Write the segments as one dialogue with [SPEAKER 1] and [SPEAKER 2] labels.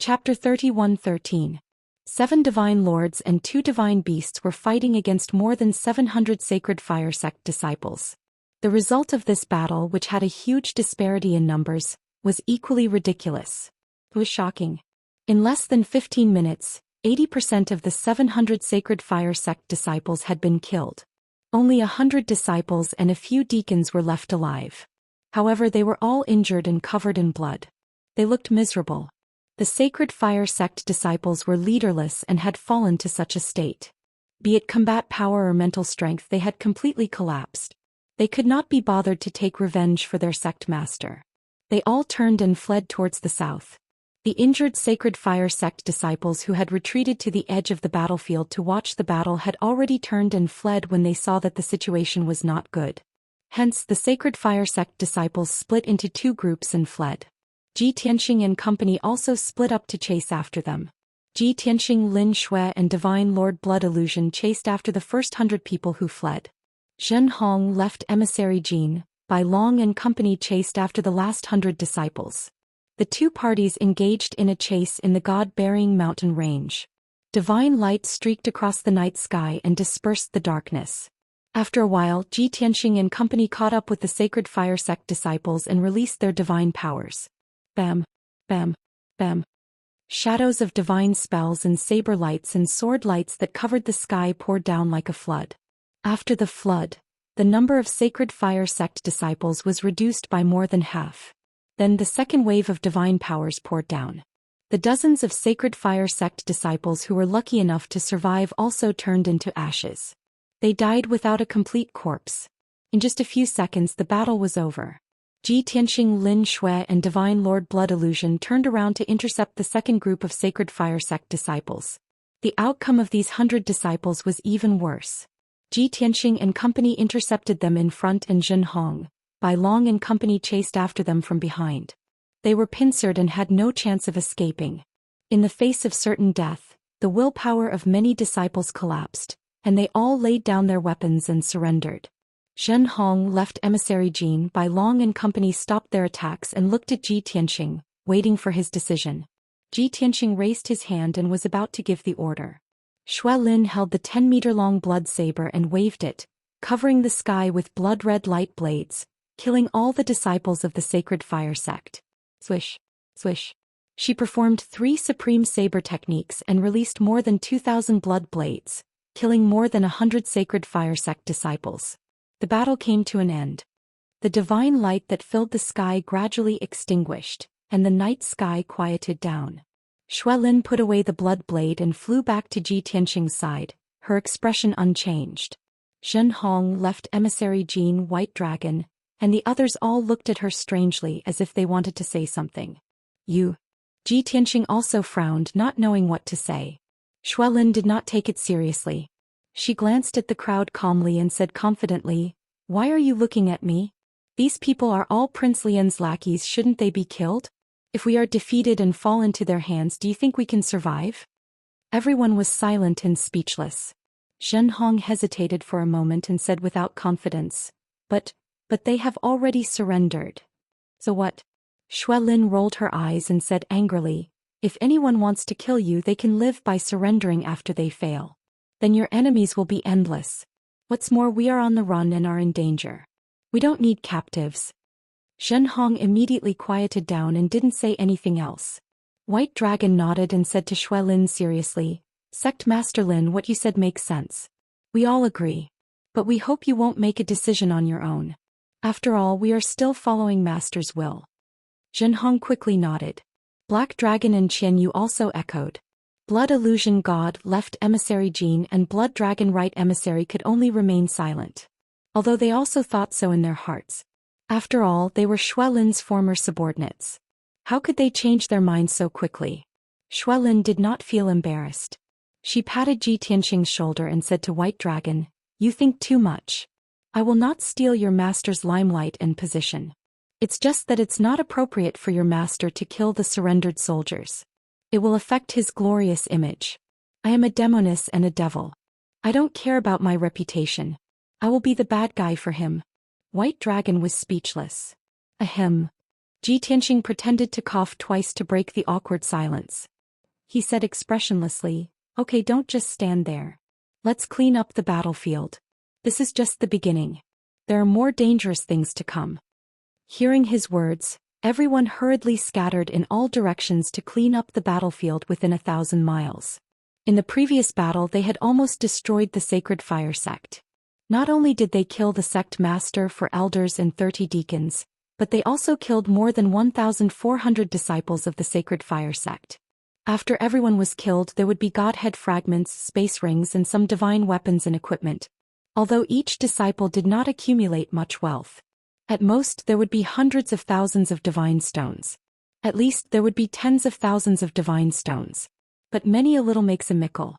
[SPEAKER 1] Chapter 31:13. 7 divine lords and 2 divine beasts were fighting against more than 700 sacred fire sect disciples. The result of this battle, which had a huge disparity in numbers, was equally ridiculous. It was shocking. In less than 15 minutes, 80% of the 700 sacred fire sect disciples had been killed. Only 100 disciples and a few deacons were left alive. However, they were all injured and covered in blood. They looked miserable. The sacred fire sect disciples were leaderless and had fallen to such a state. Be it combat power or mental strength, they had completely collapsed. They could not be bothered to take revenge for their sect master. They all turned and fled towards the south. The injured sacred fire sect disciples who had retreated to the edge of the battlefield to watch the battle had already turned and fled when they saw that the situation was not good. Hence, the sacred fire sect disciples split into 2 groups and fled. Zhou Xian and company also split up to chase after them. Zhou Xian, Lin Shui and Divine Lord Blood Illusion chased after the first 100 people who fled. Zhen Hong left emissary Jin, Bai Long and company chased after the last 100 disciples. The 2 parties engaged in a chase in the God-bearing mountain range. Divine light streaked across the night sky and dispersed the darkness. After a while, Zhou Xian and company caught up with the sacred fire sect disciples and released their divine powers. Bam, bam, bam. Shadows of divine spells and saber lights and sword lights that covered the sky poured down like a flood. After the flood, the number of sacred fire sect disciples was reduced by more than half. Then the second wave of divine powers poured down. The dozens of sacred fire sect disciples who were lucky enough to survive also turned into ashes. They died without a complete corpse. In just a few seconds the battle was over. Zhou Xian, Lin Shui and Divine Lord Blood Illusion turned around to intercept the second group of sacred fire sect disciples. The outcome of these 100 disciples was even worse. Zhou Xian and company intercepted them in front and Zhen Hong, Bai Long and company chased after them from behind. They were pincered and had no chance of escaping. In the face of certain death, the willpower of many disciples collapsed, and they all laid down their weapons and surrendered. Zhen Hong left emissary Jin, Bai Long and company stopped their attacks and looked at Zhou Xian, waiting for his decision. Zhou Xian raised his hand and was about to give the order. Shui Lin held the 10-meter-long blood saber and waved it, covering the sky with blood-red light blades, killing all the disciples of the sacred fire sect. Swish, swish. She performed 3 supreme saber techniques and released more than 2,000 blood blades, killing more than 100 sacred fire sect disciples. The battle came to an end. The divine light that filled the sky gradually extinguished, and the night sky quieted down. Shui Lin put away the blood blade and flew back to Zhou Xian's side, her expression unchanged. Zhen Hong left emissary Jin, White Dragon, and the others all looked at her strangely as if they wanted to say something. You. Zhou Xian also frowned, not knowing what to say. Shui Lin did not take it seriously. She glanced at the crowd calmly and said confidently, "Why are you looking at me? These people are all Prince Lian's lackeys, shouldn't they be killed? If we are defeated and fall into their hands, do you think we can survive?" Everyone was silent and speechless. Zhen Hong hesitated for a moment and said without confidence, But they have already surrendered. So what? Shui Lin rolled her eyes and said angrily, "If anyone wants to kill you, they can live by surrendering after they fail. Then your enemies will be endless. What's more, we are on the run and are in danger. We don't need captives." Zhen Hong immediately quieted down and didn't say anything else. White Dragon nodded and said to Shui Lin seriously, "Sect Master Lin, what you said makes sense. We all agree. But we hope you won't make a decision on your own. After all, we are still following Master's will." Zhen Hong quickly nodded. Black Dragon and Qian Yu also echoed. Blood Illusion God, left emissary Jin and Blood Dragon right emissary could only remain silent. Although they also thought so in their hearts. After all, they were Shui Lin's former subordinates. How could they change their minds so quickly? Shui Lin did not feel embarrassed. She patted Zhou Xian's shoulder and said to White Dragon, "You think too much. I will not steal your master's limelight and position. It's just that it's not appropriate for your master to kill the surrendered soldiers. It will affect his glorious image. I am a demoness and a devil. I don't care about my reputation. I will be the bad guy for him." White Dragon was speechless. Ahem. Ji Tianxing pretended to cough twice to break the awkward silence. He said expressionlessly, "Okay, don't just stand there. Let's clean up the battlefield. This is just the beginning. There are more dangerous things to come." Hearing his words, everyone hurriedly scattered in all directions to clean up the battlefield within 1,000 miles. In the previous battle they had almost destroyed the Sacred Fire sect. Not only did they kill the sect master, 4 elders and 30 deacons, but they also killed more than 1,400 disciples of the Sacred Fire sect. After everyone was killed, there would be Godhead fragments, space rings and some divine weapons and equipment. Although each disciple did not accumulate much wealth. At most there would be hundreds of thousands of divine stones. At least there would be tens of thousands of divine stones. But many a little makes a mickle.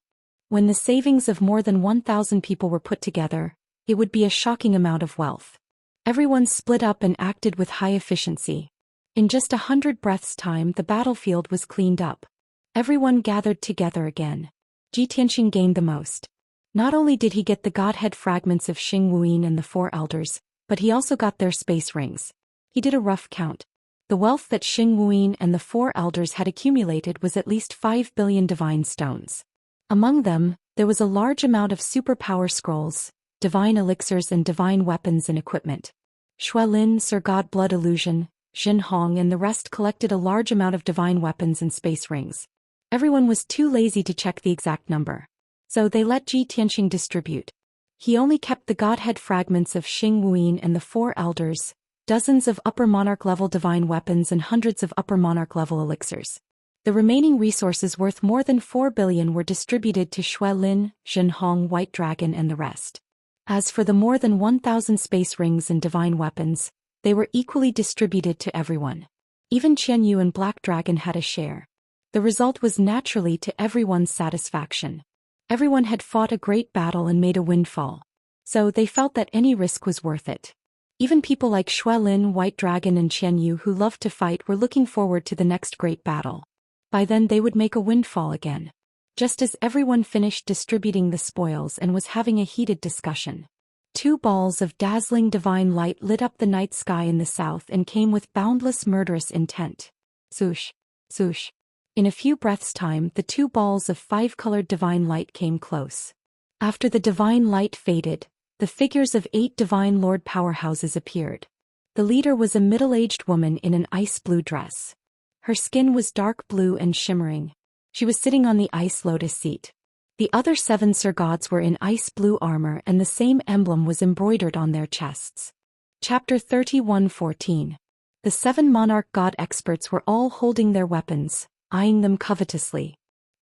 [SPEAKER 1] When the savings of more than 1,000 people were put together, it would be a shocking amount of wealth. Everyone split up and acted with high efficiency. In just 100 breaths' time the battlefield was cleaned up. Everyone gathered together again. Ji Tianxing gained the most. Not only did he get the Godhead fragments of Xing Wuyin and the 4 elders, but he also got their space rings. He did a rough count. The wealth that Xing Wuyin and the 4 elders had accumulated was at least 5 billion divine stones. Among them, there was a large amount of superpower scrolls, divine elixirs and divine weapons and equipment. Xuelin, Sir God Blood Illusion, Xin Hong and the rest collected a large amount of divine weapons and space rings. Everyone was too lazy to check the exact number. So they let Ji Tianxing distribute. He only kept the Godhead fragments of Xing Wuyin and the 4 elders, dozens of upper monarch level divine weapons and hundreds of upper monarch level elixirs. The remaining resources worth more than 4 billion were distributed to Xuelin, Xin Hong, White Dragon and the rest. As for the more than 1,000 space rings and divine weapons, they were equally distributed to everyone. Even Qianyu and Black Dragon had a share. The result was naturally to everyone's satisfaction. Everyone had fought a great battle and made a windfall. So they felt that any risk was worth it. Even people like Xuelin, White Dragon and Qianyu who loved to fight were looking forward to the next great battle. By then they would make a windfall again. Just as everyone finished distributing the spoils and was having a heated discussion. 2 balls of dazzling divine light lit up the night sky in the south and came with boundless murderous intent. Swoosh, swoosh. In a few breaths' time the 2 balls of 5-colored divine light came close. After the divine light faded, the figures of 8 divine lord powerhouses appeared. The leader was a middle-aged woman in an ice-blue dress. Her skin was dark blue and shimmering. She was sitting on the ice lotus seat. The other 7 Sir Gods were in ice-blue armor and the same emblem was embroidered on their chests. Chapter 31:14. The 7 monarch god experts were all holding their weapons, eyeing them covetously.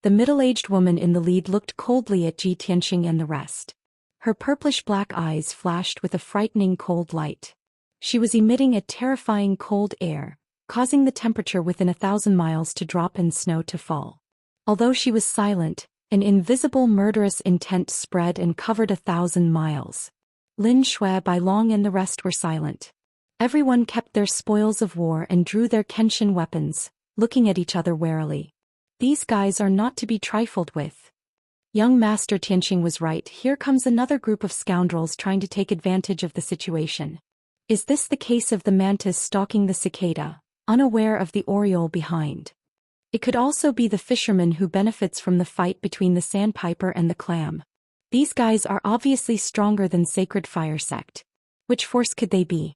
[SPEAKER 1] The middle-aged woman in the lead looked coldly at Ji Tianxing and the rest. Her purplish-black eyes flashed with a frightening cold light. She was emitting a terrifying cold air, causing the temperature within 1,000 miles to drop and snow to fall. Although she was silent, an invisible murderous intent spread and covered 1,000 miles. Lin Shui, Bai Long and the rest were silent. Everyone kept their spoils of war and drew their Kenshin weapons, looking at each other warily. These guys are not to be trifled with. Young Master Tianxing was right. Here comes another group of scoundrels trying to take advantage of the situation. Is this the case of the mantis stalking the cicada, unaware of the oriole behind? It could also be the fisherman who benefits from the fight between the sandpiper and the clam. These guys are obviously stronger than Sacred Fire sect. Which force could they be?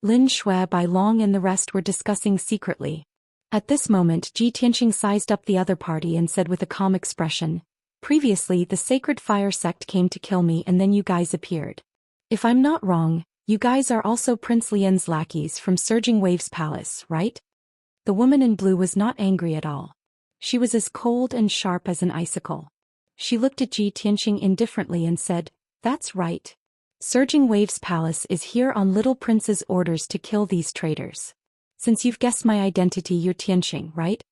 [SPEAKER 1] Lin Shui, Bai Long and the rest were discussing secretly. At this moment Ji Tianxing sized up the other party and said with a calm expression, "Previously the Sacred Fire sect came to kill me and then you guys appeared. If I'm not wrong, you guys are also Prince Lian's lackeys from Surging Waves Palace, right?" The woman in blue was not angry at all. She was as cold and sharp as an icicle. She looked at Ji Tianxing indifferently and said, "That's right. Surging Waves Palace is here on Little Prince's orders to kill these traitors. Since you've guessed my identity, you're Tianxing, right?"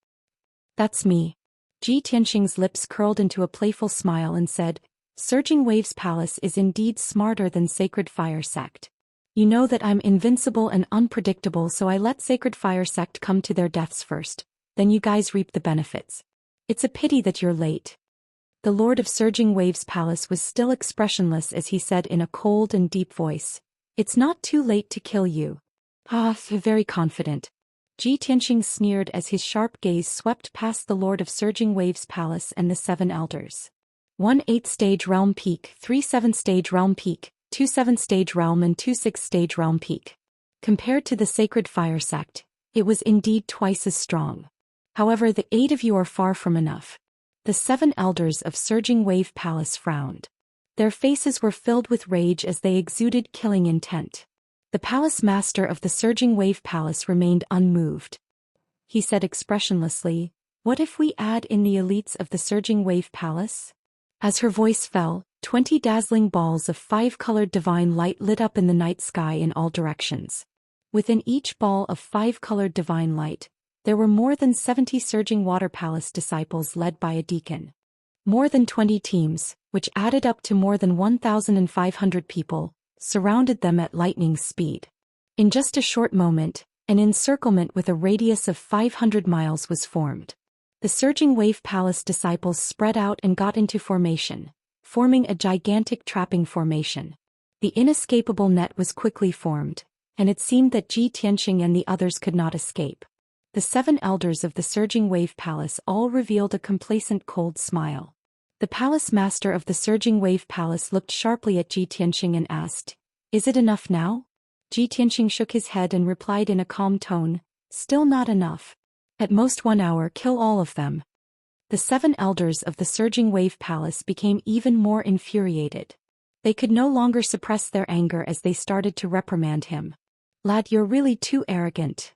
[SPEAKER 1] "That's me." Ji Tianxing's lips curled into a playful smile and said, "Surging Waves Palace is indeed smarter than Sacred Fire sect. You know that I'm invincible and unpredictable, so I let Sacred Fire sect come to their deaths first, then you guys reap the benefits. It's a pity that you're late." The Lord of Surging Waves Palace was still expressionless as he said in a cold and deep voice, "It's not too late to kill you." "Ah, very confident. Ji Tianqing sneered as his sharp gaze swept past the Lord of Surging Waves Palace and the 7 elders. 1 8th-stage realm peak, 3 7th-stage realm peak, 2 7th-stage realm and 2 6th-stage realm peak. Compared to the Sacred Fire Sect, it was indeed twice as strong. However, the 8 of you are far from enough. The 7 elders of Surging Wave Palace frowned. Their faces were filled with rage as they exuded killing intent. The palace master of the Surging Wave Palace remained unmoved. He said expressionlessly, "What if we add in the elites of the Surging Wave Palace?" As her voice fell, 20 dazzling balls of 5-colored divine light lit up in the night sky in all directions. Within each ball of 5-colored divine light, there were more than 70 Surging Water Palace disciples led by a deacon. More than 20 teams, which added up to more than 1,500 people, surrounded them at lightning speed. In just a short moment, an encirclement with a radius of 500 miles was formed. The Surging Wave Palace disciples spread out and got into formation, forming a gigantic trapping formation. The inescapable net was quickly formed, and it seemed that Ji Tianqing and the others could not escape. The 7 elders of the Surging Wave Palace all revealed a complacent cold smile. The palace master of the Surging Wave Palace looked sharply at Ji Tianqing and asked, "Is it enough now?" Ji Tianqing shook his head and replied in a calm tone, "Still not enough. At most 1 hour, kill all of them." The 7 elders of the Surging Wave Palace became even more infuriated. They could no longer suppress their anger as they started to reprimand him. "Lad, you're really too arrogant."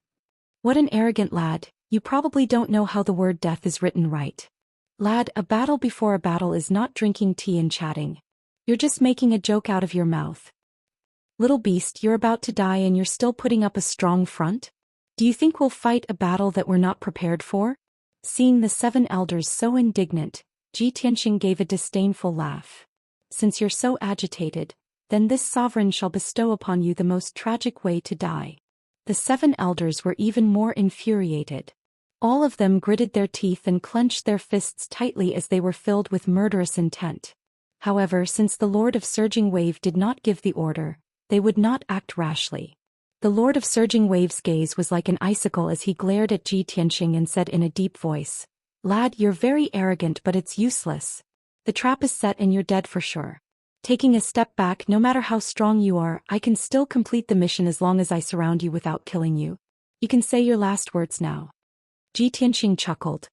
[SPEAKER 1] "What an arrogant lad, you probably don't know how the word death is written right. Lad, a battle before a battle is not drinking tea and chatting. You're just making a joke out of your mouth. Little beast, you're about to die and you're still putting up a strong front? Do you think we'll fight a battle that we're not prepared for?" Seeing the 7 elders so indignant, Ji Tianqing gave a disdainful laugh. "Since you're so agitated, then this sovereign shall bestow upon you the most tragic way to die." The 7 elders were even more infuriated. All of them gritted their teeth and clenched their fists tightly as they were filled with murderous intent. However, since the Lord of Surging Wave did not give the order, they would not act rashly. The Lord of Surging Wave's gaze was like an icicle as he glared at Ji Tianqing and said in a deep voice, "Lad, you're very arrogant, but it's useless. The trap is set and you're dead for sure. Taking a step back, no matter how strong you are, I can still complete the mission as long as I surround you without killing you. You can say your last words now." Ji Tianqing chuckled.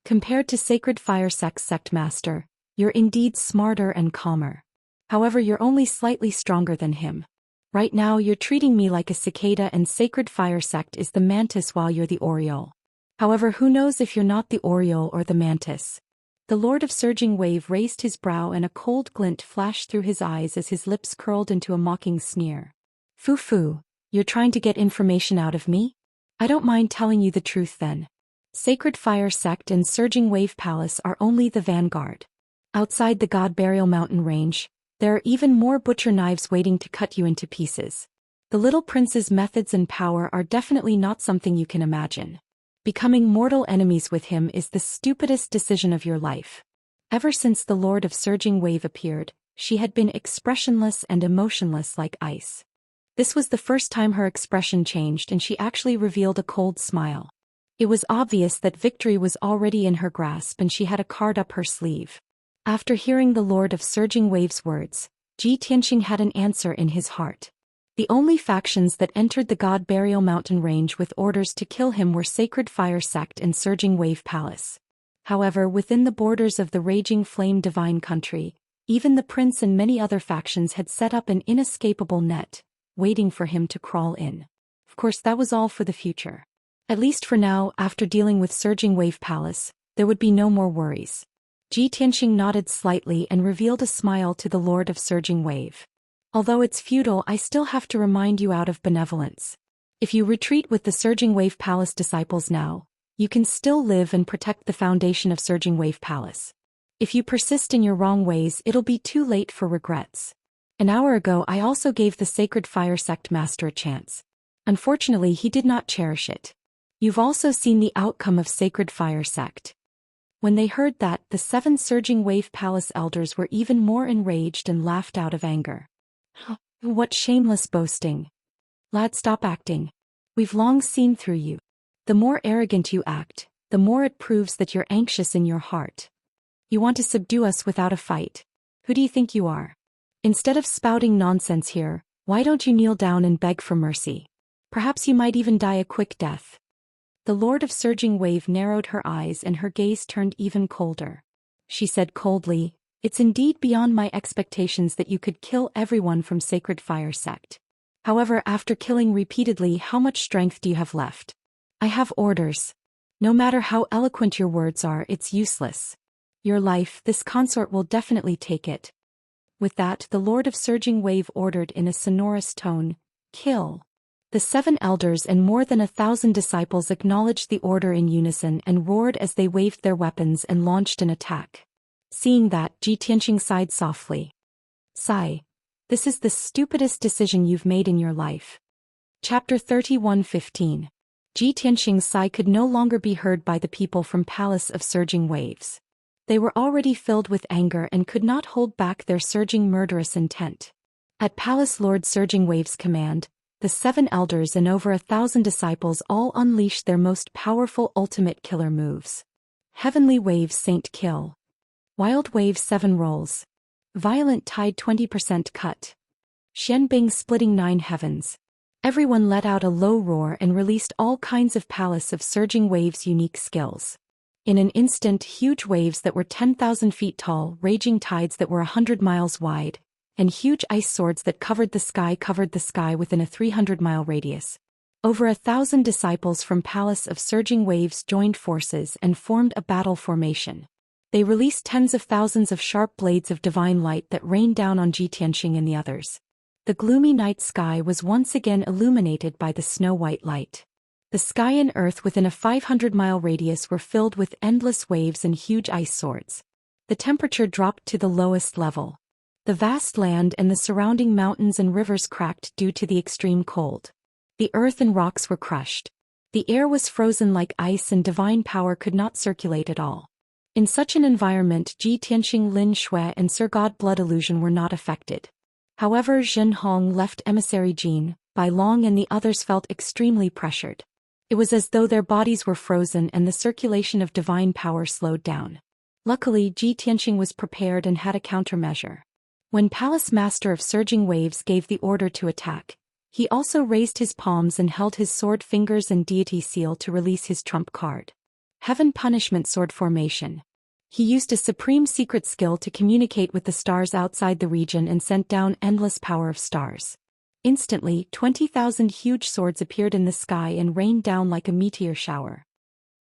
[SPEAKER 1] "Compared to Sacred Fire Sect Master, you're indeed smarter and calmer. However, you're only slightly stronger than him. Right now you're treating me like a cicada and Sacred Fire Sect is the mantis while you're the oriole. However, who knows if you're not the oriole or the mantis." The Lord of Surging Wave raised his brow and a cold glint flashed through his eyes as his lips curled into a mocking sneer. "Foo, you're trying to get information out of me? I don't mind telling you the truth then. Sacred Fire Sect and Surging Wave Palace are only the vanguard. Outside the God Burial Mountain range, there are even more butcher knives waiting to cut you into pieces. The little prince's methods and power are definitely not something you can imagine. Becoming mortal enemies with him is the stupidest decision of your life." Ever since the Lord of Surging Wave appeared, she had been expressionless and emotionless like ice. This was the first time her expression changed and she actually revealed a cold smile. It was obvious that victory was already in her grasp and she had a card up her sleeve. After hearing the Lord of Surging Wave's words, Ji Tianqing had an answer in his heart. The only factions that entered the God Burial Mountain range with orders to kill him were Sacred Fire Sect and Surging Wave Palace. However, within the borders of the Raging Flame Divine Country, even the prince and many other factions had set up an inescapable net, waiting for him to crawl in. Of course, that was all for the future. At least for now, after dealing with Surging Wave Palace, there would be no more worries. Ji Tianqing nodded slightly and revealed a smile to the Lord of Surging Wave. "Although it's futile, I still have to remind you out of benevolence. If you retreat with the Surging Wave Palace disciples now, you can still live and protect the foundation of Surging Wave Palace. If you persist in your wrong ways, it'll be too late for regrets. An hour ago I also gave the Sacred Fire Sect Master a chance. Unfortunately, he did not cherish it. You've also seen the outcome of Sacred Fire Sect." When they heard that, the 7 Surging Wave Palace elders were even more enraged and laughed out of anger. "What shameless boasting. Lad, stop acting. We've long seen through you. The more arrogant you act, the more it proves that you're anxious in your heart. You want to subdue us without a fight. Who do you think you are? Instead of spouting nonsense here, why don't you kneel down and beg for mercy? Perhaps you might even die a quick death. The Lord of Surging Wave narrowed her eyes and her gaze turned even colder. She said coldly, "It's indeed beyond my expectations that you could kill everyone from Sacred Fire Sect. However, after killing repeatedly, how much strength do you have left? I have orders. No matter how eloquent your words are, it's useless. Your life, this consort will definitely take it." With that, the Lord of Surging Wave ordered in a sonorous tone, "Kill." The 7 elders and more than 1,000 disciples acknowledged the order in unison and roared as they waved their weapons and launched an attack. Seeing that, Ji Tianqing sighed softly. "Sigh. This is the stupidest decision you've made in your life." Chapter 31:15. Ji Tianqing's sigh could no longer be heard by the people from Palace of Surging Waves. They were already filled with anger and could not hold back their surging murderous intent. At Palace Lord Surging Waves' command, the 7 elders and over 1,000 disciples all unleashed their most powerful ultimate killer moves. Heavenly Waves Saint Kill. Wild Wave 7 Rolls. Violent Tide 20% Cut. Xianbing Splitting 9 Heavens. Everyone let out a low roar and released all kinds of Palace of Surging Waves' unique skills. In an instant, huge waves that were 10,000 feet tall, raging tides that were 100 miles wide, and huge ice swords that covered the sky within a 300-mile radius. Over 1,000 disciples from Palace of Surging Waves joined forces and formed a battle formation. They released tens of thousands of sharp blades of divine light that rained down on Ji Tianqing and the others. The gloomy night sky was once again illuminated by the snow-white light. The sky and earth within a 500-mile radius were filled with endless waves and huge ice swords. The temperature dropped to the lowest level. The vast land and the surrounding mountains and rivers cracked due to the extreme cold. The earth and rocks were crushed. The air was frozen like ice and divine power could not circulate at all. In such an environment, Ji Tianqing, Lin Shui and Sir God Blood Illusion were not affected. However, Zhen Hong left emissary Jin, Bai Long and the others felt extremely pressured. It was as though their bodies were frozen and the circulation of divine power slowed down. Luckily, Ji Tianqing was prepared and had a countermeasure. When Palace Master of Surging Waves gave the order to attack, he also raised his palms and held his sword fingers and deity seal to release his trump card. Heaven Punishment Sword Formation. He used a supreme secret skill to communicate with the stars outside the region and sent down endless power of stars. Instantly, 20,000 huge swords appeared in the sky and rained down like a meteor shower.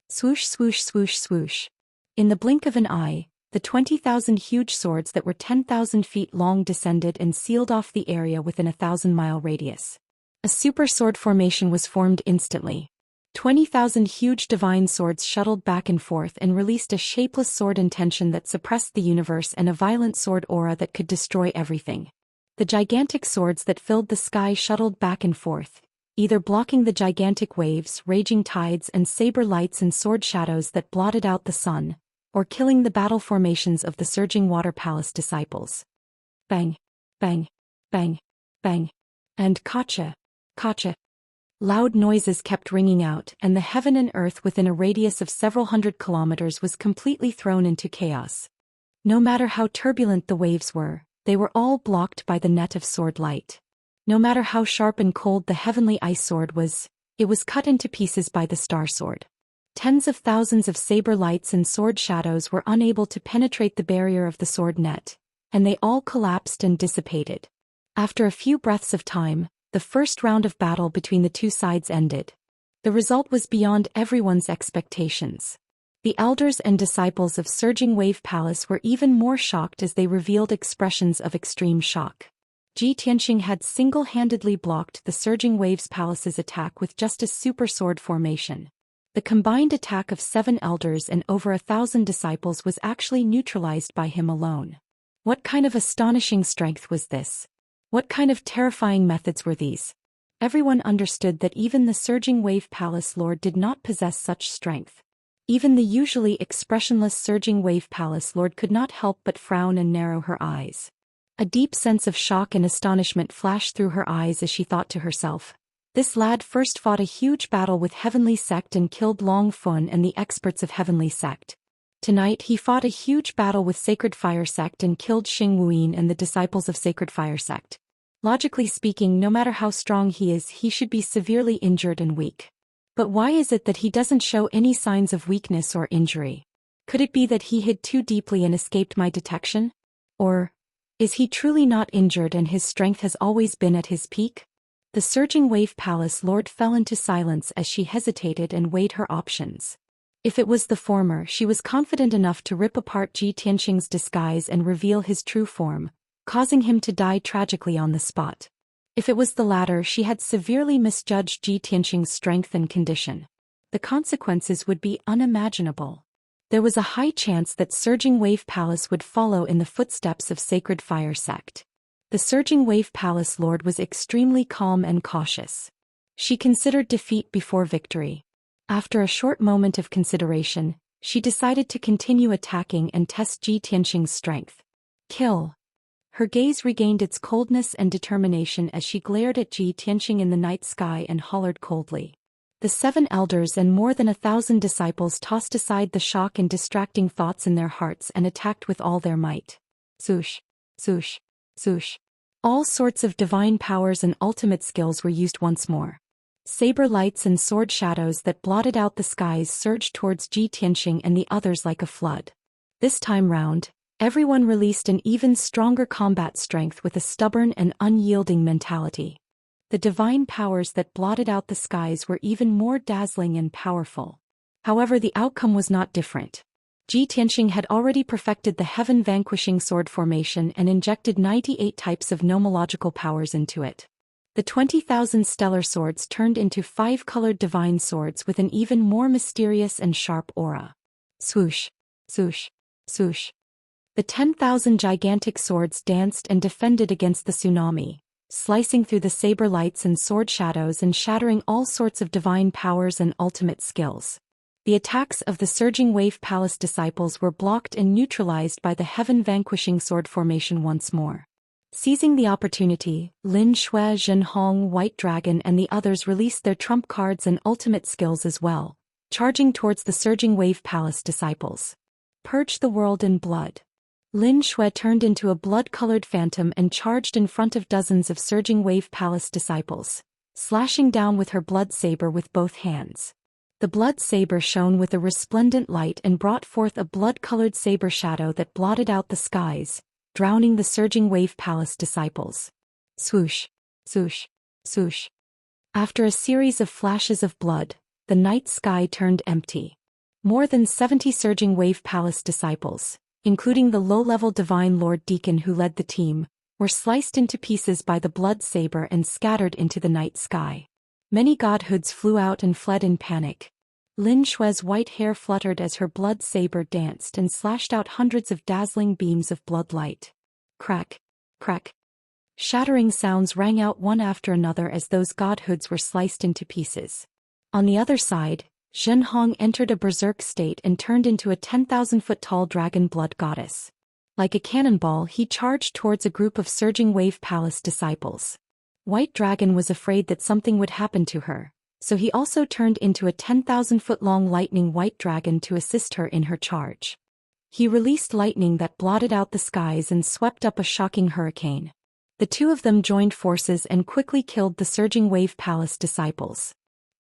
[SPEAKER 1] Swoosh, swoosh, swoosh, swoosh. In the blink of an eye, the 20,000 huge swords that were 10,000 feet long descended and sealed off the area within a 1,000-mile radius. A super sword formation was formed instantly. 20,000 huge divine swords shuttled back and forth and released a shapeless sword intention that suppressed the universe and a violent sword aura that could destroy everything. The gigantic swords that filled the sky shuttled back and forth, either blocking the gigantic waves, raging tides and saber lights and sword shadows that blotted out the sun, or killing the battle formations of the Surging Water Palace disciples. Bang, bang, bang, bang, and kacha, kacha. Loud noises kept ringing out, and the heaven and earth within a radius of several hundred kilometers was completely thrown into chaos. No matter how turbulent the waves were, they were all blocked by the net of sword light. No matter how sharp and cold the heavenly ice sword was, it was cut into pieces by the star sword. Tens of thousands of saber lights and sword shadows were unable to penetrate the barrier of the sword net, and they all collapsed and dissipated. After a few breaths of time, the first round of battle between the two sides ended. The result was beyond everyone's expectations. The elders and disciples of Surging Wave Palace were even more shocked as they revealed expressions of extreme shock. Ji Tianqing had single-handedly blocked the Surging Waves Palace's attack with just a super sword formation. The combined attack of 7 elders and over 1,000 disciples was actually neutralized by him alone. What kind of astonishing strength was this? What kind of terrifying methods were these? Everyone understood that even the Surging Wave Palace Lord did not possess such strength. Even the usually expressionless Surging Wave Palace Lord could not help but frown and narrow her eyes. A deep sense of shock and astonishment flashed through her eyes as she thought to herself, This lad first fought a huge battle with Heavenly Sect and killed Long Fun and the experts of Heavenly Sect. Tonight he fought a huge battle with Sacred Fire Sect and killed Xing Wuyin and the disciples of Sacred Fire Sect. Logically speaking, no matter how strong he is, he should be severely injured and weak. But why is it that he doesn't show any signs of weakness or injury? Could it be that he hid too deeply and escaped my detection? Or is he truly not injured and his strength has always been at his peak? The Surging Wave Palace Lord fell into silence as she hesitated and weighed her options. If it was the former, she was confident enough to rip apart Ji Tianxing's disguise and reveal his true form, causing him to die tragically on the spot. If it was the latter, she had severely misjudged Ji Tianxing's strength and condition. The consequences would be unimaginable. There was a high chance that Surging Wave Palace would follow in the footsteps of Sacred Fire Sect. The Surging Wave Palace Lord was extremely calm and cautious. She considered defeat before victory. After a short moment of consideration, she decided to continue attacking and test Ji Tianxing's strength. Kill. Her gaze regained its coldness and determination as she glared at Ji Tianxing in the night sky and hollered coldly. The 7 elders and more than 1,000 disciples tossed aside the shock and distracting thoughts in their hearts and attacked with all their might. Swoosh, swoosh, swoosh. All sorts of divine powers and ultimate skills were used once more. Saber lights and sword shadows that blotted out the skies surged towards Ji Tianxing and the others like a flood. This time round, everyone released an even stronger combat strength with a stubborn and unyielding mentality. The divine powers that blotted out the skies were even more dazzling and powerful. However, the outcome was not different. Ji Tianxing had already perfected the heaven-vanquishing sword formation and injected 98 types of nomological powers into it. The 20,000 stellar swords turned into 5-colored divine swords with an even more mysterious and sharp aura. Swoosh, swoosh, swoosh. The 10,000 gigantic swords danced and defended against the tsunami, slicing through the saber lights and sword shadows and shattering all sorts of divine powers and ultimate skills. The attacks of the Surging Wave Palace disciples were blocked and neutralized by the heaven-vanquishing sword formation once more. Seizing the opportunity, Lin Shui, Zhenhong, White Dragon and the others released their trump cards and ultimate skills as well, charging towards the Surging Wave Palace disciples. Purge the world in blood. Lin Shui turned into a blood-colored phantom and charged in front of dozens of Surging Wave Palace disciples, slashing down with her blood saber with both hands. The blood saber shone with a resplendent light and brought forth a blood-colored saber shadow that blotted out the skies, drowning the Surging Wave Palace disciples. Swoosh, swoosh, swoosh. After a series of flashes of blood, the night sky turned empty. More than 70 Surging Wave Palace disciples, including the low-level Divine Lord Deacon who led the team, were sliced into pieces by the blood saber and scattered into the night sky. Many godhoods flew out and fled in panic. Lin Shui's white hair fluttered as her blood saber danced and slashed out hundreds of dazzling beams of blood light. Crack, crack. Shattering sounds rang out one after another as those godhoods were sliced into pieces. On the other side, Zhenhong entered a berserk state and turned into a 10,000-foot-tall dragon blood goddess. Like a cannonball, he charged towards a group of Surging Wave Palace disciples. White Dragon was afraid that something would happen to her, so he also turned into a 10,000-foot-long lightning white dragon to assist her in her charge. He released lightning that blotted out the skies and swept up a shocking hurricane. The two of them joined forces and quickly killed the Surging Wave Palace disciples.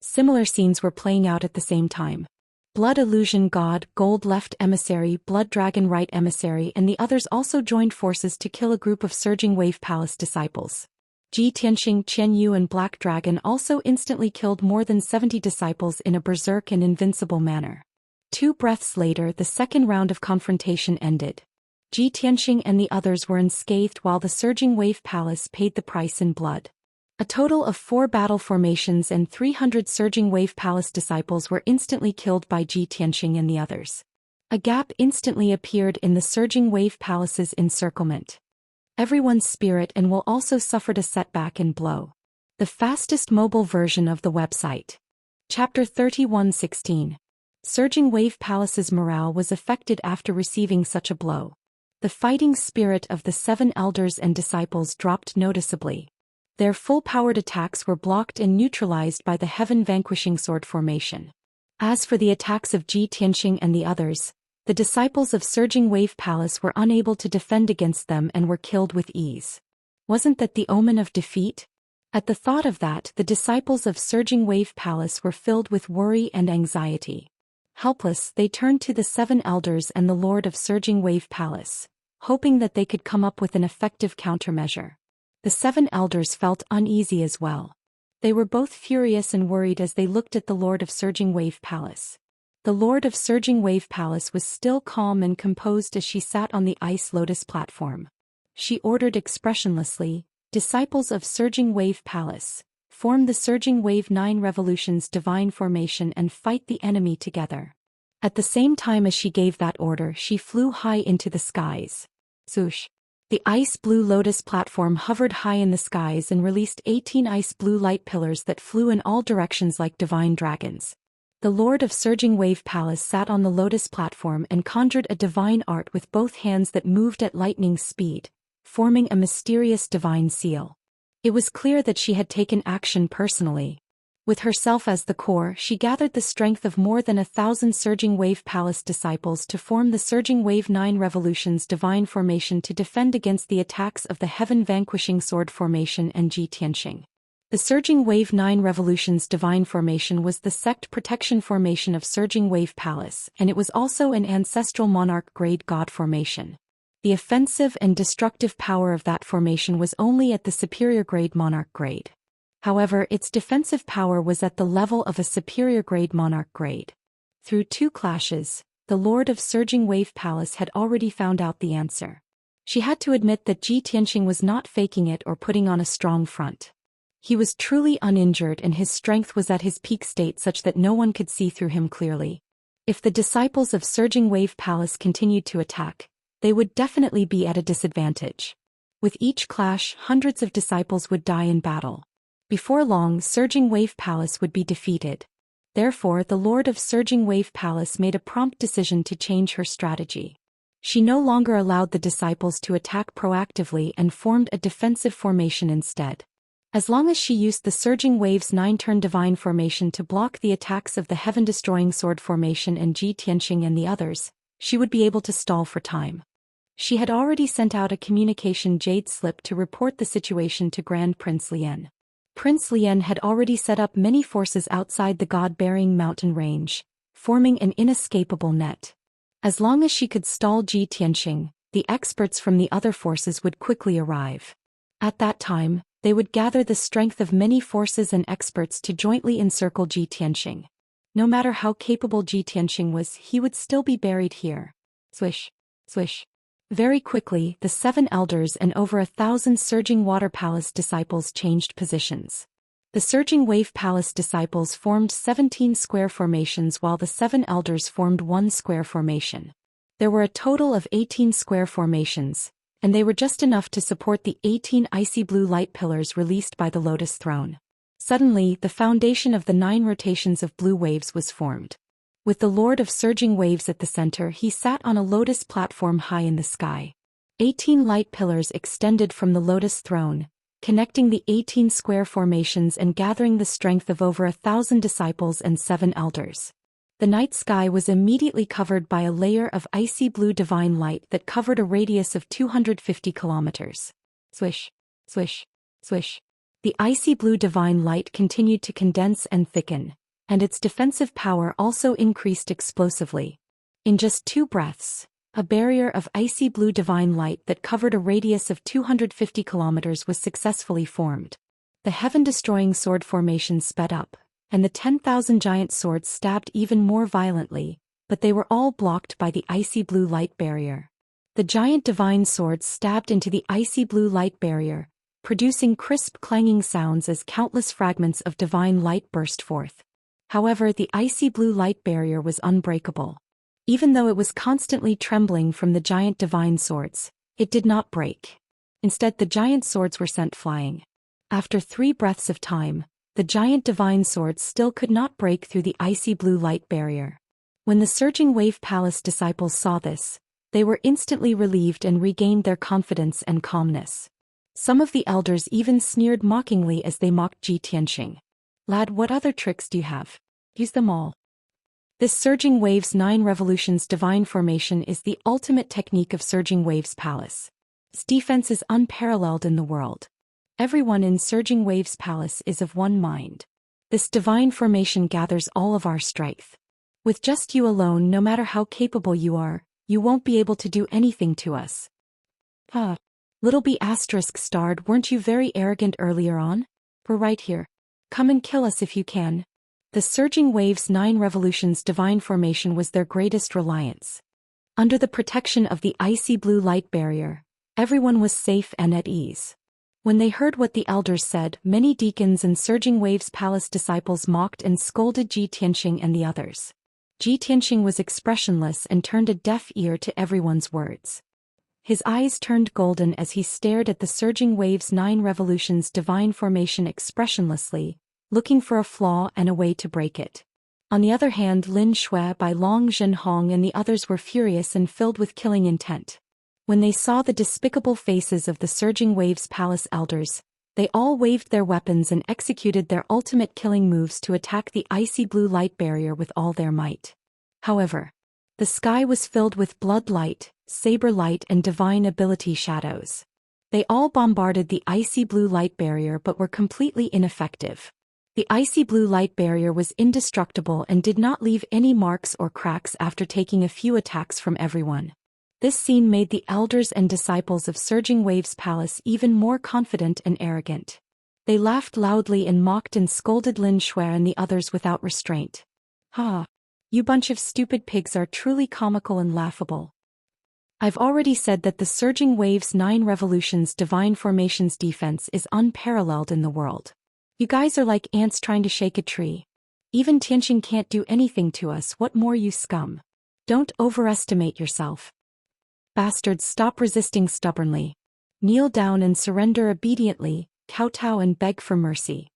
[SPEAKER 1] Similar scenes were playing out at the same time. Blood Illusion God, Gold Left Emissary, Blood Dragon Right Emissary and the others also joined forces to kill a group of Surging Wave Palace disciples. Ji Tianxing, Qian Yu and Black Dragon also instantly killed more than 70 disciples in a berserk and invincible manner. 2 breaths later, the second round of confrontation ended. Ji Tianxing and the others were unscathed while the Surging Wave Palace paid the price in blood. A total of 4 battle formations and 300 Surging Wave Palace disciples were instantly killed by Ji Tianxing and the others. A gap instantly appeared in the Surging Wave Palace's encirclement. Everyone's spirit and will also suffered a setback and blow. The fastest mobile version of the website. Chapter 31:16. Surging Wave Palace's morale was affected after receiving such a blow. The fighting spirit of the 7 elders and disciples dropped noticeably. Their full-powered attacks were blocked and neutralized by the heaven-vanquishing sword formation. As for the attacks of Ji Tianxing and the others, the disciples of Surging Wave Palace were unable to defend against them and were killed with ease. Wasn't that the omen of defeat? At the thought of that, the disciples of Surging Wave Palace were filled with worry and anxiety. Helpless, they turned to the 7 elders and the Lord of Surging Wave Palace, hoping that they could come up with an effective countermeasure. The 7 elders felt uneasy as well. They were both furious and worried as they looked at the Lord of Surging Wave Palace. The Lord of Surging Wave Palace was still calm and composed as she sat on the ice lotus platform. She ordered expressionlessly, "Disciples of Surging Wave Palace, form the Surging Wave 9 Revolutions divine formation and fight the enemy together." At the same time as she gave that order, she flew high into the skies. Swoosh! The ice-blue lotus platform hovered high in the skies and released 18 ice-blue light pillars that flew in all directions like divine dragons. The Lord of Surging Wave Palace sat on the lotus platform and conjured a divine art with both hands that moved at lightning speed, forming a mysterious divine seal. It was clear that she had taken action personally. With herself as the core, she gathered the strength of more than 1,000 Surging Wave Palace disciples to form the Surging Wave 9 Revolutions divine formation to defend against the attacks of the heaven-vanquishing sword formation and Ji Tianxing. The Surging Wave 9 Revolutions divine formation was the sect protection formation of Surging Wave Palace, and it was also an ancestral monarch grade god formation. The offensive and destructive power of that formation was only at the superior grade monarch grade. However, its defensive power was at the level of a superior grade monarch grade. Through 2 clashes, the Lord of Surging Wave Palace had already found out the answer. She had to admit that Ji Tianxing was not faking it or putting on a strong front. He was truly uninjured and his strength was at his peak state such that no one could see through him clearly. If the disciples of Surging Wave Palace continued to attack, they would definitely be at a disadvantage. With each clash, hundreds of disciples would die in battle. Before long, Surging Wave Palace would be defeated. Therefore, the Lord of Surging Wave Palace made a prompt decision to change her strategy. She no longer allowed the disciples to attack proactively and formed a defensive formation instead. As long as she used the Surging Wave's 9-turn divine formation to block the attacks of the heaven-destroying sword formation and Ji Tianxing and the others, she would be able to stall for time. She had already sent out a communication jade slip to report the situation to Grand Prince Lian. Prince Lian had already set up many forces outside the god-bearing mountain range, forming an inescapable net. As long as she could stall Ji Tianxing, the experts from the other forces would quickly arrive. At that time, they would gather the strength of many forces and experts to jointly encircle Ji Tianxing. No matter how capable Ji Tianxing was, he would still be buried here. Swish, swish. Very quickly, the 7 elders and over 1,000 Surging Water Palace disciples changed positions. The Surging Wave Palace disciples formed 17 square formations while the 7 elders formed 1 square formation. There were a total of 18 square formations, and they were just enough to support the 18 icy blue light pillars released by the Lotus Throne. Suddenly, the foundation of the 9 rotations of blue waves was formed. With the Lord of Surging Waves at the center, he sat on a lotus platform high in the sky. 18 light pillars extended from the Lotus Throne, connecting the 18 square formations and gathering the strength of over 1,000 disciples and 7 elders. The night sky was immediately covered by a layer of icy blue divine light that covered a radius of 250 kilometers. Swish, swish, swish. The icy blue divine light continued to condense and thicken, and its defensive power also increased explosively. In just 2 breaths, a barrier of icy blue divine light that covered a radius of 250 kilometers was successfully formed. The heaven-destroying sword formation sped up, and the 10,000 giant swords stabbed even more violently, but they were all blocked by the icy blue light barrier. The giant divine swords stabbed into the icy blue light barrier, producing crisp clanging sounds as countless fragments of divine light burst forth. However, the icy blue light barrier was unbreakable. Even though it was constantly trembling from the giant divine swords, it did not break. Instead, the giant swords were sent flying. After 3 breaths of time, the giant divine swords still could not break through the icy blue light barrier. When the Surging Wave Palace disciples saw this, they were instantly relieved and regained their confidence and calmness. Some of the elders even sneered mockingly as they mocked Ji Tianxing. Lad, what other tricks do you have? Use them all. This Surging Waves 9 Revolutions divine formation is the ultimate technique of Surging Waves Palace. Its defense is unparalleled in the world. Everyone in Surging Waves Palace is of one mind. This divine formation gathers all of our strength. With just you alone, no matter how capable you are, you won't be able to do anything to us. Little B** starred, weren't you very arrogant earlier on? We're right here. Come and kill us if you can. The Surging Waves 9 Revolutions divine formation was their greatest reliance. Under the protection of the icy blue light barrier, everyone was safe and at ease. When they heard what the elders said, many deacons and Surging Waves Palace disciples mocked and scolded Ji Tianxing and the others. Ji Tianxing was expressionless and turned a deaf ear to everyone's words. His eyes turned golden as he stared at the Surging Waves 9 Revolutions divine formation expressionlessly, looking for a flaw and a way to break it. On the other hand, Lin Shui, Bai Long, Zhenhong and the others were furious and filled with killing intent. When they saw the despicable faces of the Surging Waves Palace elders, they all waved their weapons and executed their ultimate killing moves to attack the icy blue light barrier with all their might. However, the sky was filled with blood light, saber light and divine ability shadows. They all bombarded the icy blue light barrier but were completely ineffective. The icy blue light barrier was indestructible and did not leave any marks or cracks after taking a few attacks from everyone. This scene made the elders and disciples of Surging Waves Palace even more confident and arrogant. They laughed loudly and mocked and scolded Lin Shui and the others without restraint. You bunch of stupid pigs are truly comical and laughable. I've already said that the Surging Waves 9 Revolutions divine formation's defense is unparalleled in the world. You guys are like ants trying to shake a tree. Even Tianxing can't do anything to us, what more you scum. Don't overestimate yourself. Bastards, stop resisting stubbornly. Kneel down and surrender obediently, kowtow and beg for mercy.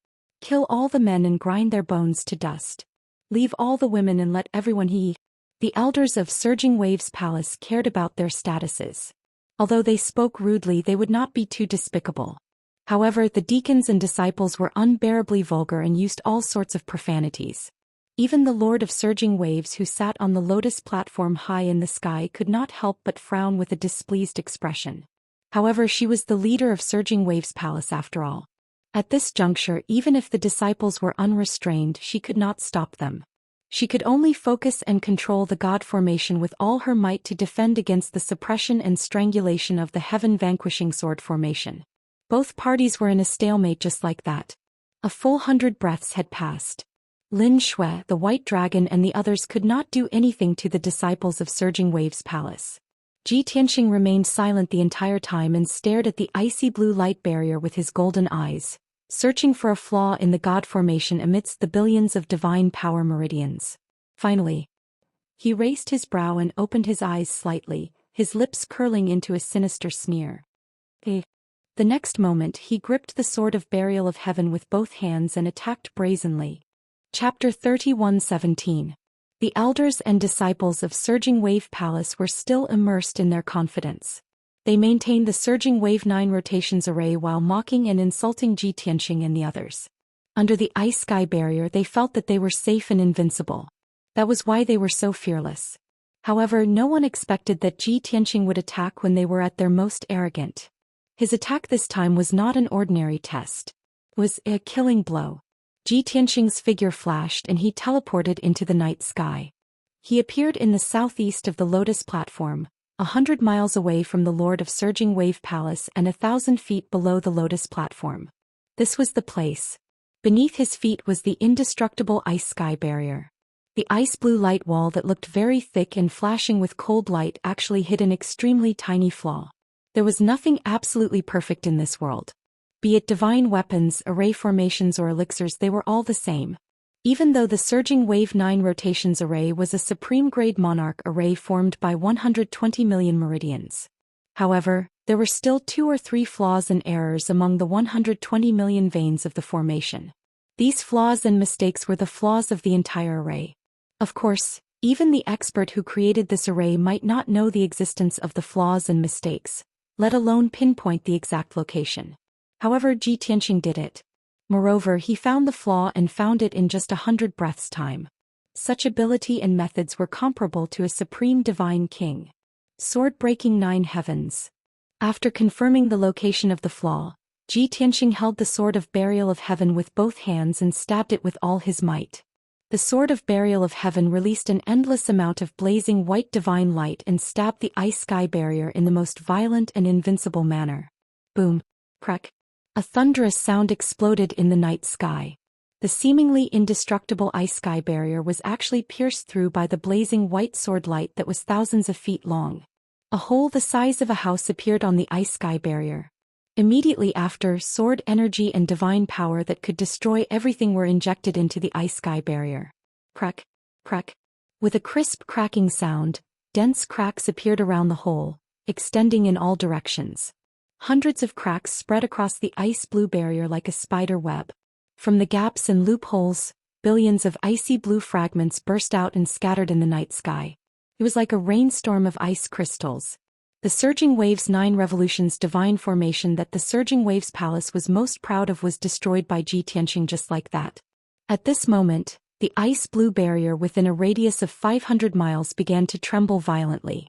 [SPEAKER 1] Kill all the men and grind their bones to dust. Leave all the women and let everyone he. The elders of Surging Waves Palace cared about their statuses. Although they spoke rudely, they would not be too despicable. However, the deacons and disciples were unbearably vulgar and used all sorts of profanities. Even the Lord of Surging Waves, who sat on the lotus platform high in the sky, could not help but frown with a displeased expression. However, she was the leader of Surging Waves Palace after all. At this juncture, even if the disciples were unrestrained, she could not stop them. She could only focus and control the God formation with all her might to defend against the suppression and strangulation of the heaven-vanquishing sword formation. Both parties were in a stalemate just like that. A full 100 breaths had passed. Lin Shui, the White Dragon and the others could not do anything to the disciples of Surging Waves Palace. Ji Tianxing remained silent the entire time and stared at the icy blue light barrier with his golden eyes, searching for a flaw in the God formation amidst the billions of divine power meridians. Finally, he raised his brow and opened his eyes slightly, his lips curling into a sinister sneer. The next moment he gripped the sword of burial of heaven with both hands and attacked brazenly. Chapter 31:17. The elders and disciples of Surging Wave Palace were still immersed in their confidence. They maintained the Surging Wave 9 rotations array while mocking and insulting Ji Tianxing and the others. Under the ice sky barrier, they felt that they were safe and invincible. That was why they were so fearless. However, no one expected that Ji Tianxing would attack when they were at their most arrogant. His attack this time was not an ordinary test. It was a killing blow. Ji Tianxing's figure flashed and he teleported into the night sky. He appeared in the southeast of the lotus platform, 100 miles away from the Lord of Surging Wave Palace and 1,000 feet below the lotus platform. This was the place. Beneath his feet was the indestructible ice sky barrier. The ice blue light wall that looked very thick and flashing with cold light actually hid an extremely tiny flaw. There was nothing absolutely perfect in this world. Be it divine weapons, array formations or elixirs, they were all the same. Even though the Surging Wave 9 Rotations Array was a supreme-grade monarch array formed by 120 million meridians. However, there were still 2 or 3 flaws and errors among the 120 million veins of the formation. These flaws and mistakes were the flaws of the entire array. Of course, even the expert who created this array might not know the existence of the flaws and mistakes, let alone pinpoint the exact location. However, Ji Tianqing did it. Moreover, he found the flaw and found it in just 100 breaths' time. Such ability and methods were comparable to a supreme divine king. Sword breaking 9 heavens. After confirming the location of the flaw, Ji Tianqing held the sword of burial of heaven with both hands and stabbed it with all his might. The sword of burial of heaven released an endless amount of blazing white divine light and stabbed the ice sky barrier in the most violent and invincible manner. Boom! Crack! A thunderous sound exploded in the night sky. The seemingly indestructible ice sky barrier was actually pierced through by the blazing white sword light that was thousands of feet long. A hole the size of a house appeared on the ice sky barrier. Immediately after, sword energy and divine power that could destroy everything were injected into the ice sky barrier. Crack! Crack! With a crisp cracking sound, dense cracks appeared around the hole, extending in all directions. Hundreds of cracks spread across the ice blue barrier like a spider web. From the gaps and loopholes, billions of icy blue fragments burst out and scattered in the night sky. It was like a rainstorm of ice crystals. The Surging Waves 9 Revolutions divine formation that the Surging Waves Palace was most proud of was destroyed by Ji Tianqing just like that. At this moment, the ice blue barrier within a radius of 500 miles began to tremble violently.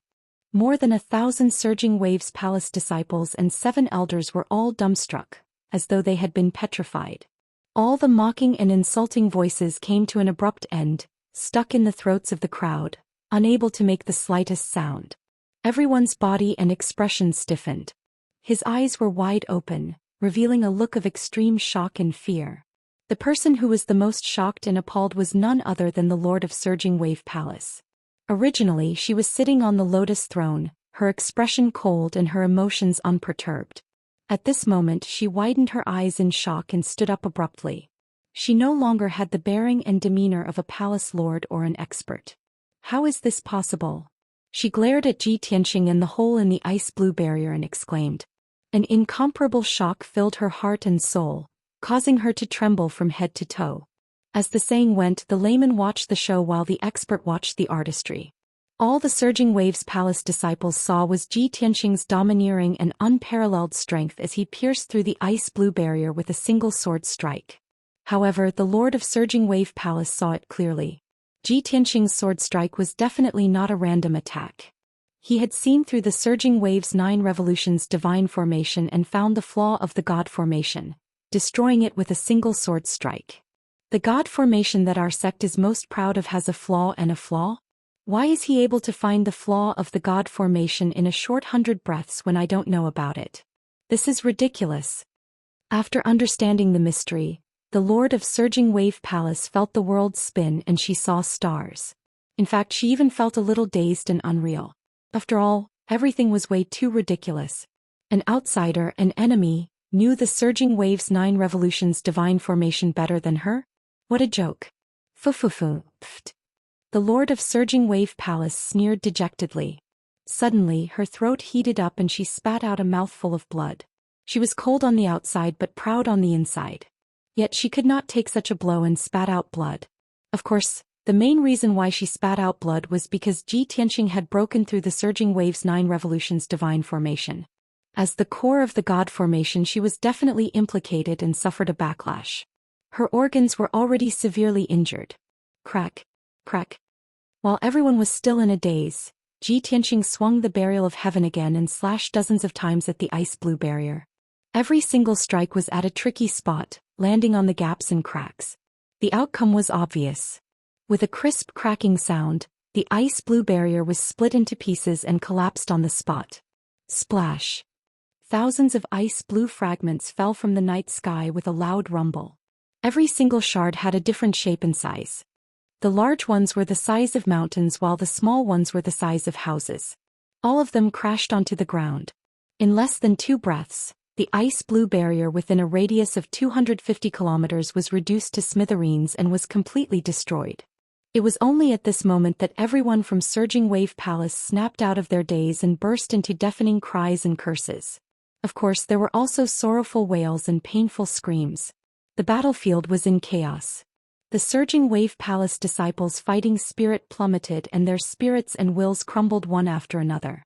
[SPEAKER 1] More than 1,000 Surging Waves Palace disciples and 7 elders were all dumbstruck, as though they had been petrified. All the mocking and insulting voices came to an abrupt end, stuck in the throats of the crowd, unable to make the slightest sound. Everyone's body and expression stiffened. His eyes were wide open, revealing a look of extreme shock and fear. The person who was the most shocked and appalled was none other than the Lord of Surging Wave Palace. Originally, she was sitting on the lotus throne, her expression cold and her emotions unperturbed. At this moment, she widened her eyes in shock and stood up abruptly. She no longer had the bearing and demeanor of a palace lord or an expert. How is this possible? She glared at Ji Tianqing and the hole in the ice blue barrier and exclaimed. An incomparable shock filled her heart and soul, causing her to tremble from head to toe. As the saying went, the layman watched the show while the expert watched the artistry. All the Surging Waves Palace disciples saw was Ji Tianqing's domineering and unparalleled strength as he pierced through the ice blue barrier with a single sword strike. However, the Lord of Surging Wave Palace saw it clearly. Ji Tianqing's sword strike was definitely not a random attack. He had seen through the Surging Waves 9 Revolutions divine formation and found the flaw of the God formation, destroying it with a single sword strike. The God formation that our sect is most proud of has a flaw and a flaw? Why is he able to find the flaw of the God formation in a short 100 breaths when I don't know about it? This is ridiculous. After understanding the mystery, the Lord of Surging Wave Palace felt the world spin and she saw stars. In fact, she even felt a little dazed and unreal. After all, everything was way too ridiculous. An outsider, an enemy, knew the Surging Waves 9 Revolutions divine formation better than her? What a joke. Pft. The Lord of Surging Wave Palace sneered dejectedly. Suddenly, her throat heated up and she spat out a mouthful of blood. She was cold on the outside but proud on the inside. Yet she could not take such a blow and spat out blood. Of course, the main reason why she spat out blood was because Ji Tianqing had broken through the Surging Waves 9 Revolutions divine formation. As the core of the God formation, she was definitely implicated and suffered a backlash. Her organs were already severely injured. Crack, crack. While everyone was still in a daze, Ji Tianqing swung the burial of heaven again and slashed dozens of times at the ice blue barrier. Every single strike was at a tricky spot, landing on the gaps and cracks. The outcome was obvious. With a crisp cracking sound, the ice blue barrier was split into pieces and collapsed on the spot. Splash! Thousands of ice blue fragments fell from the night sky with a loud rumble. Every single shard had a different shape and size. The large ones were the size of mountains while the small ones were the size of houses. All of them crashed onto the ground. In less than 2 breaths, the ice blue barrier within a radius of 250 kilometers was reduced to smithereens and was completely destroyed. It was only at this moment that everyone from Surging Wave Palace snapped out of their daze and burst into deafening cries and curses. Of course, there were also sorrowful wails and painful screams. The battlefield was in chaos. The Surging Wave Palace disciples' fighting spirit plummeted and their spirits and wills crumbled one after another.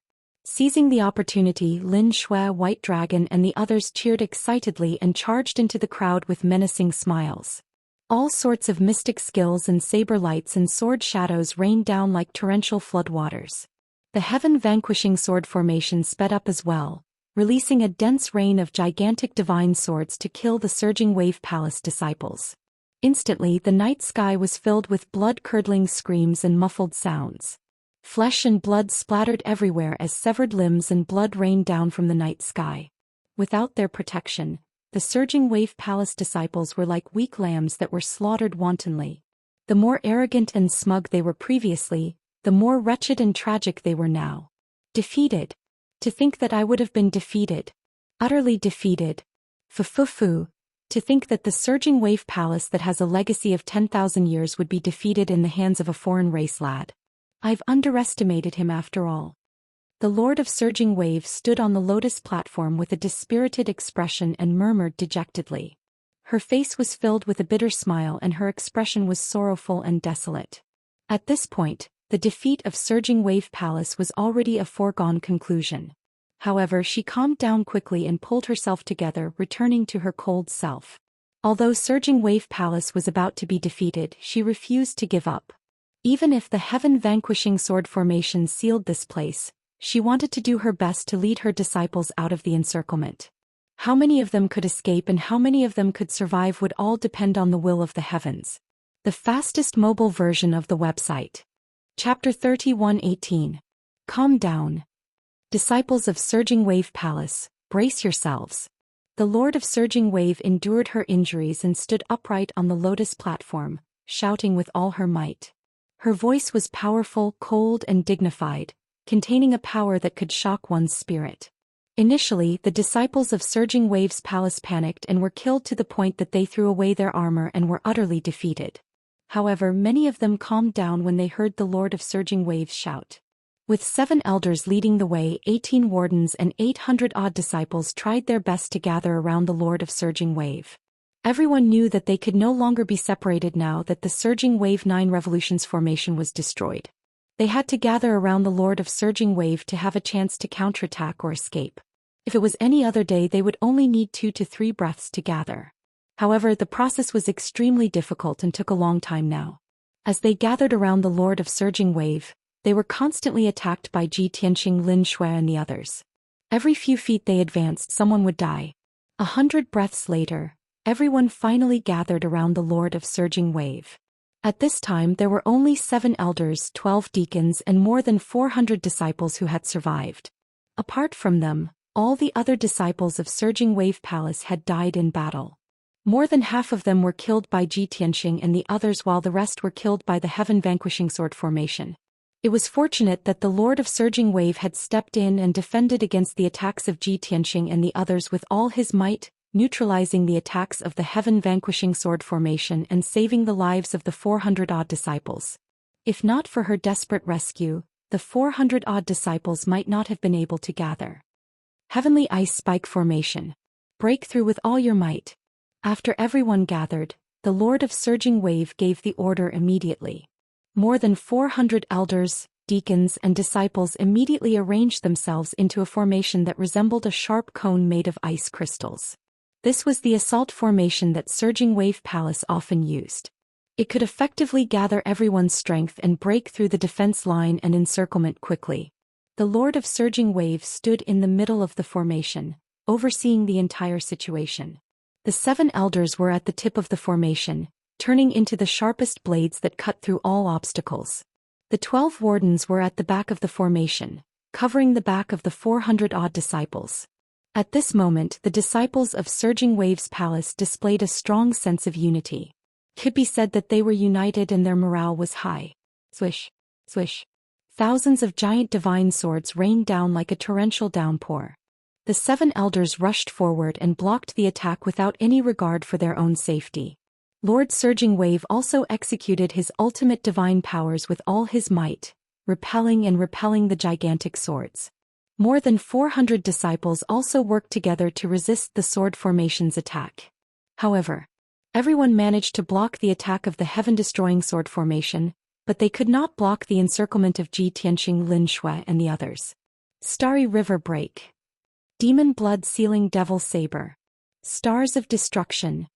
[SPEAKER 1] Seizing the opportunity, Lin Shui, White Dragon and the others cheered excitedly and charged into the crowd with menacing smiles. All sorts of mystic skills and saber lights and sword shadows rained down like torrential floodwaters. The heaven-vanquishing sword formation sped up as well, releasing a dense rain of gigantic divine swords to kill the surging Wave Palace disciples. Instantly, the night sky was filled with blood-curdling screams and muffled sounds. Flesh and blood splattered everywhere as severed limbs and blood rained down from the night sky. Without their protection, the surging Wave Palace disciples were like weak lambs that were slaughtered wantonly. The more arrogant and smug they were previously, the more wretched and tragic they were now. Defeated. To think that I would have been defeated. Utterly defeated. Fu. To think that the surging Wave Palace that has a legacy of 10,000 years would be defeated in the hands of a foreign race lad. I've underestimated him after all. The Lord of Surging Wave stood on the lotus platform with a dispirited expression and murmured dejectedly. Her face was filled with a bitter smile and her expression was sorrowful and desolate. At this point, the defeat of Surging Wave Palace was already a foregone conclusion. However, she calmed down quickly and pulled herself together, returning to her cold self. Although Surging Wave Palace was about to be defeated, she refused to give up. Even if the heaven-vanquishing sword formation sealed this place, she wanted to do her best to lead her disciples out of the encirclement. How many of them could escape and how many of them could survive would all depend on the will of the heavens. The fastest mobile version of the website. Chapter 31:18. Calm down. Disciples of Surging Wave Palace, brace yourselves. The Lord of Surging Wave endured her injuries and stood upright on the lotus platform, shouting with all her might. Her voice was powerful, cold and dignified, containing a power that could shock one's spirit. Initially, the disciples of Surging Wave's palace panicked and were killed to the point that they threw away their armor and were utterly defeated. However, many of them calmed down when they heard the Lord of Surging Waves shout. With 7 elders leading the way, 18 wardens and 800-odd disciples tried their best to gather around the Lord of Surging Wave. Everyone knew that they could no longer be separated now that the Surging Wave 9 Revolutions formation was destroyed. They had to gather around the Lord of Surging Wave to have a chance to counterattack or escape. If it was any other day, they would only need 2 to 3 breaths to gather. However, the process was extremely difficult and took a long time now. As they gathered around the Lord of Surging Wave, they were constantly attacked by Ji Tianqing, Lin Shui and the others. Every few feet they advanced, someone would die. 100 breaths later, everyone finally gathered around the Lord of Surging Wave. At this time there were only 7 elders, 12 deacons and more than 400 disciples who had survived. Apart from them, all the other disciples of Surging Wave Palace had died in battle. More than half of them were killed by Ji Tianqing and the others, while the rest were killed by the heaven-vanquishing sword formation. It was fortunate that the Lord of Surging Wave had stepped in and defended against the attacks of Ji Tianqing and the others with all his might, neutralizing the attacks of the heaven-vanquishing sword formation and saving the lives of the 400-odd disciples. If not for her desperate rescue, the 400-odd disciples might not have been able to gather. Heavenly Ice Spike Formation. Break through with all your might. After everyone gathered, the Lord of Surging Wave gave the order immediately. More than 400 elders, deacons and disciples immediately arranged themselves into a formation that resembled a sharp cone made of ice crystals. This was the assault formation that Surging Wave Palace often used. It could effectively gather everyone's strength and break through the defense line and encirclement quickly. The Lord of Surging Wave stood in the middle of the formation, overseeing the entire situation. The 7 elders were at the tip of the formation, turning into the sharpest blades that cut through all obstacles. The 12 wardens were at the back of the formation, covering the back of the 400-odd disciples. At this moment, the disciples of Surging Wave's palace displayed a strong sense of unity. It could be said that they were united and their morale was high. Swish, swish. Thousands of giant divine swords rained down like a torrential downpour. The 7 elders rushed forward and blocked the attack without any regard for their own safety. Lord Surging Wave also executed his ultimate divine powers with all his might, repelling the gigantic swords. More than 400 disciples also worked together to resist the sword formation's attack. However, everyone managed to block the attack of the heaven-destroying sword formation, but they could not block the encirclement of Ji Tianqing, Lin Shui and the others. Starry River Break. Demon Blood Sealing Devil Saber. Stars of Destruction.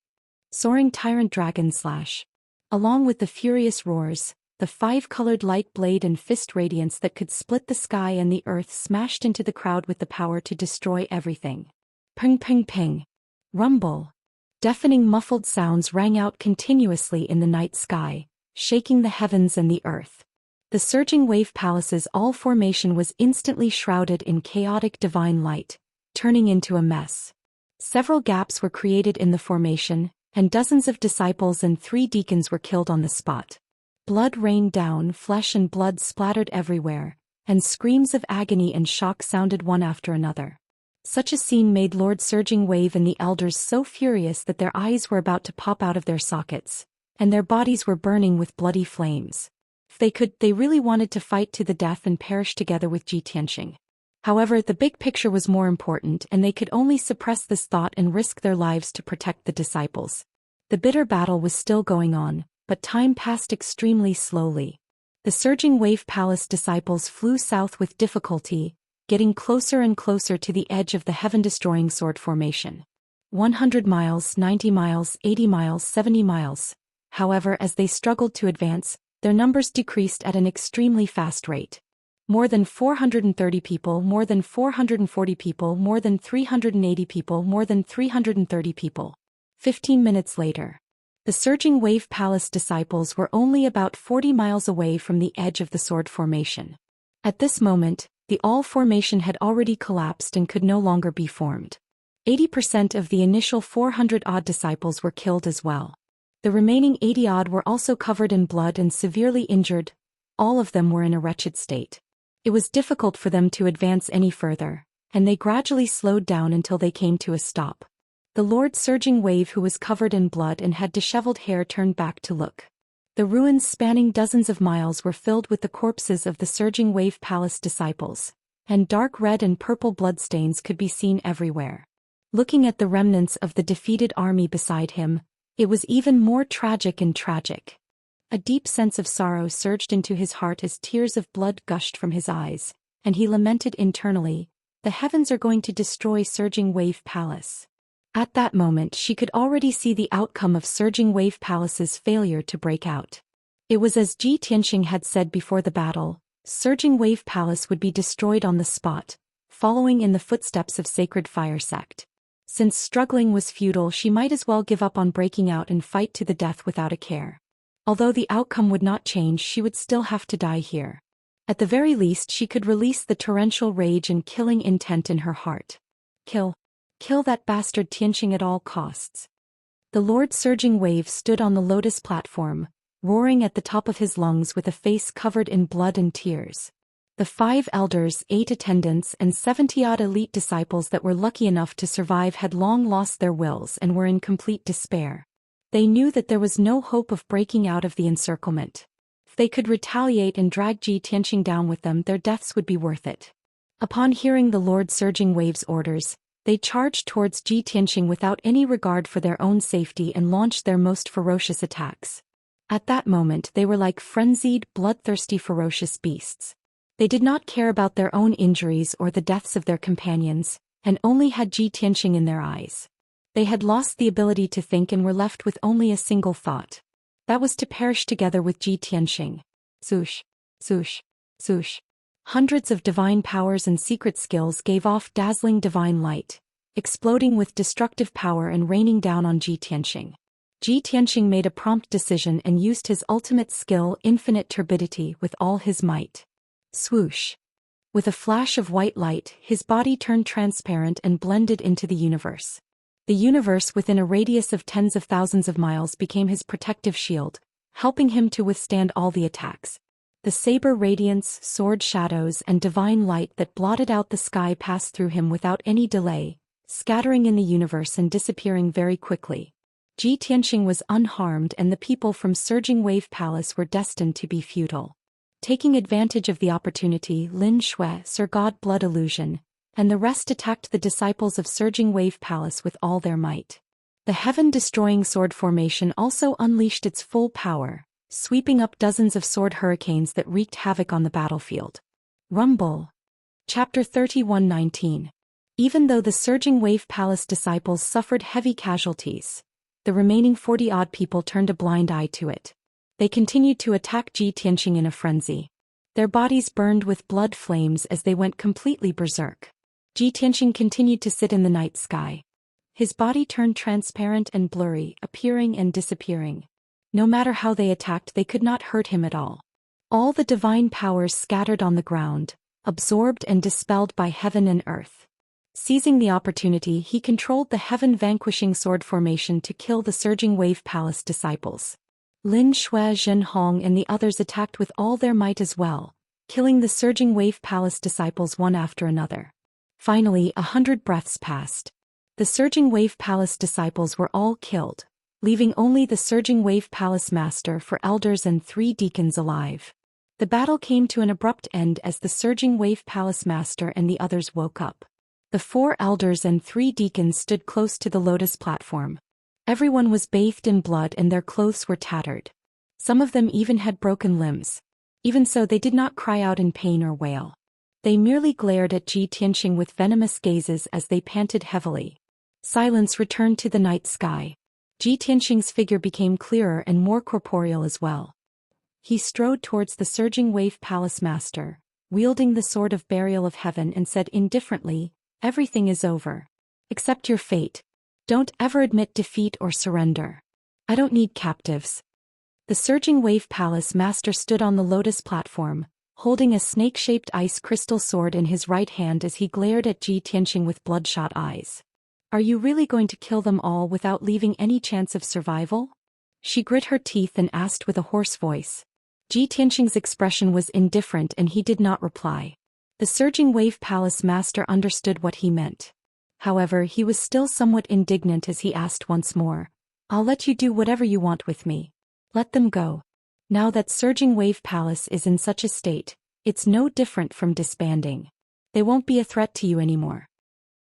[SPEAKER 1] Soaring Tyrant Dragon Slash. Along with the furious roars, the five-colored light blade and fist radiance that could split the sky and the earth smashed into the crowd with the power to destroy everything. Ping ping ping. Rumble. Deafening muffled sounds rang out continuously in the night sky, shaking the heavens and the earth. The surging wave palace's all formation was instantly shrouded in chaotic divine light, turning into a mess. Several gaps were created in the formation, and dozens of disciples and 3 deacons were killed on the spot. Blood rained down, flesh and blood splattered everywhere, and screams of agony and shock sounded one after another. Such a scene made Lord Surging Wave and the elders so furious that their eyes were about to pop out of their sockets, and their bodies were burning with bloody flames. If they could, they really wanted to fight to the death and perish together with Ji Tianxing. However, the big picture was more important, and they could only suppress this thought and risk their lives to protect the disciples. The bitter battle was still going on, but time passed extremely slowly. The Surging Wave Palace disciples flew south with difficulty, getting closer and closer to the edge of the heaven-destroying sword formation. 100 miles, 90 miles, 80 miles, 70 miles. However, as they struggled to advance, their numbers decreased at an extremely fast rate. More than 430 people, more than 440 people, more than 380 people, more than 330 people. 15 minutes later. The Surging Wave Palace disciples were only about 40 miles away from the edge of the sword formation. At this moment, the all formation had already collapsed and could no longer be formed. 80% of the initial 400-odd disciples were killed as well. The remaining 80-odd were also covered in blood and severely injured. All of them were in a wretched state. It was difficult for them to advance any further, and they gradually slowed down until they came to a stop. The Lord Surging Wave, who was covered in blood and had disheveled hair, turned back to look. The ruins spanning dozens of miles were filled with the corpses of the Surging Wave Palace disciples, and dark red and purple bloodstains could be seen everywhere. Looking at the remnants of the defeated army beside him, it was even more tragic and tragic. A deep sense of sorrow surged into his heart as tears of blood gushed from his eyes, and he lamented internally, "The heavens are going to destroy Surging Wave Palace." At that moment she could already see the outcome of Surging Wave Palace's failure to break out. It was as Ji Tianxing had said before the battle, Surging Wave Palace would be destroyed on the spot, following in the footsteps of Sacred Fire Sect. Since struggling was futile, she might as well give up on breaking out and fight to the death without a care. Although the outcome would not change, she would still have to die here. At the very least, she could release the torrential rage and killing intent in her heart. Kill that bastard Tianxing at all costs. The Lord Surging Wave stood on the lotus platform, roaring at the top of his lungs with a face covered in blood and tears. The 5 elders, 8 attendants and 70-odd elite disciples that were lucky enough to survive had long lost their wills and were in complete despair. They knew that there was no hope of breaking out of the encirclement. If they could retaliate and drag Ji Tianxing down with them, their deaths would be worth it. Upon hearing the Lord Surging Wave's orders, they charged towards Ji Tianxing without any regard for their own safety and launched their most ferocious attacks. At that moment they were like frenzied, bloodthirsty, ferocious beasts. They did not care about their own injuries or the deaths of their companions, and only had Ji Tianxing in their eyes. They had lost the ability to think and were left with only a single thought. That was to perish together with Ji Tianxing. Swoosh, swoosh, swoosh. Hundreds of divine powers and secret skills gave off dazzling divine light, exploding with destructive power and raining down on Ji Tianxing. Ji Tianxing made a prompt decision and used his ultimate skill, infinite turbidity, with all his might. Swoosh. With a flash of white light, his body turned transparent and blended into the universe. The universe within a radius of tens of thousands of miles became his protective shield, helping him to withstand all the attacks. The saber radiance, sword shadows, and divine light that blotted out the sky passed through him without any delay, scattering in the universe and disappearing very quickly. Ji Tianxing was unharmed, and the people from Surging Wave Palace were destined to be futile. Taking advantage of the opportunity, Lin Shui, Sir God Blood Illusion, and the rest attacked the disciples of Surging Wave Palace with all their might. The heaven-destroying sword formation also unleashed its full power, sweeping up dozens of sword hurricanes that wreaked havoc on the battlefield. Rumble. Chapter 31:19. Even though the Surging Wave Palace disciples suffered heavy casualties, the remaining 40-odd people turned a blind eye to it. They continued to attack Ji Tianqing in a frenzy. Their bodies burned with blood flames as they went completely berserk. Ji Tianqing continued to sit in the night sky. His body turned transparent and blurry, appearing and disappearing. No matter how they attacked, they could not hurt him at all. All the divine powers scattered on the ground, absorbed and dispelled by heaven and earth. Seizing the opportunity, he controlled the heaven-vanquishing sword formation to kill the Surging Wave Palace disciples. Lin Shui, Zhen Hong and the others attacked with all their might as well, killing the Surging Wave Palace disciples one after another. Finally, 100 breaths passed. The Surging Wave Palace disciples were all killed, leaving only the Surging Wave Palace Master, 4 elders and 3 deacons alive. The battle came to an abrupt end as the Surging Wave Palace Master and the others woke up. The 4 elders and 3 deacons stood close to the lotus platform. Everyone was bathed in blood and their clothes were tattered. Some of them even had broken limbs. Even so, they did not cry out in pain or wail. They merely glared at Ji Tianqing with venomous gazes as they panted heavily. Silence returned to the night sky. Ji Tianqing's figure became clearer and more corporeal as well. He strode towards the Surging Wave Palace Master, wielding the Sword of Burial of Heaven, and said indifferently, "Everything is over. Accept your fate. Don't ever admit defeat or surrender. I don't need captives." The Surging Wave Palace Master stood on the lotus platform, holding a snake-shaped ice crystal sword in his right hand as he glared at Ji Tianqing with bloodshot eyes. "Are you really going to kill them all without leaving any chance of survival?" She grit her teeth and asked with a hoarse voice. Ji Tianqing's expression was indifferent and he did not reply. The Surging Wave Palace Master understood what he meant. However, he was still somewhat indignant as he asked once more, "I'll let you do whatever you want with me. Let them go. Now that Surging Wave Palace is in such a state, it's no different from disbanding. They won't be a threat to you anymore."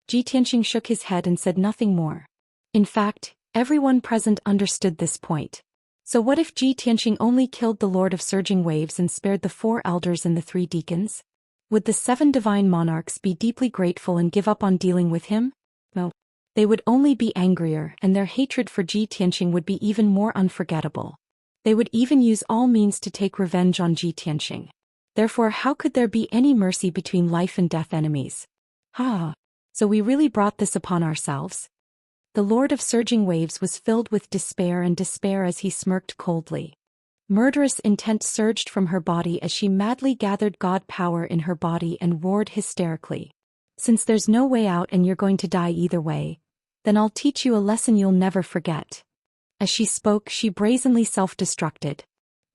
[SPEAKER 1] Ji Tianqing shook his head and said nothing more. In fact, everyone present understood this point. So what if Ji Tianqing only killed the Lord of Surging Waves and spared the 4 elders and the 3 deacons? Would the 7 divine monarchs be deeply grateful and give up on dealing with him? No. They would only be angrier, and their hatred for Ji Tianqing would be even more unforgettable. They would even use all means to take revenge on Ji Tianqing. Therefore, how could there be any mercy between life and death enemies? So we really brought this upon ourselves? The Lord of Surging Waves was filled with despair as he smirked coldly. Murderous intent surged from her body as she madly gathered god power in her body and roared hysterically. "Since there's no way out and you're going to die either way, then I'll teach you a lesson you'll never forget." As she spoke, she brazenly self-destructed.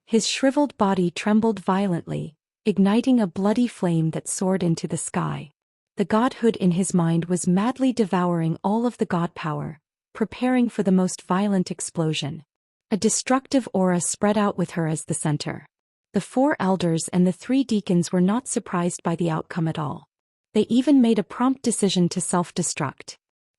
[SPEAKER 1] His shriveled body trembled violently, igniting a bloody flame that soared into the sky. The godhood in his mind was madly devouring all of the god power, preparing for the most violent explosion. A destructive aura spread out with her as the center. The 4 elders and the 3 deacons were not surprised by the outcome at all. They even made a prompt decision to self-destruct.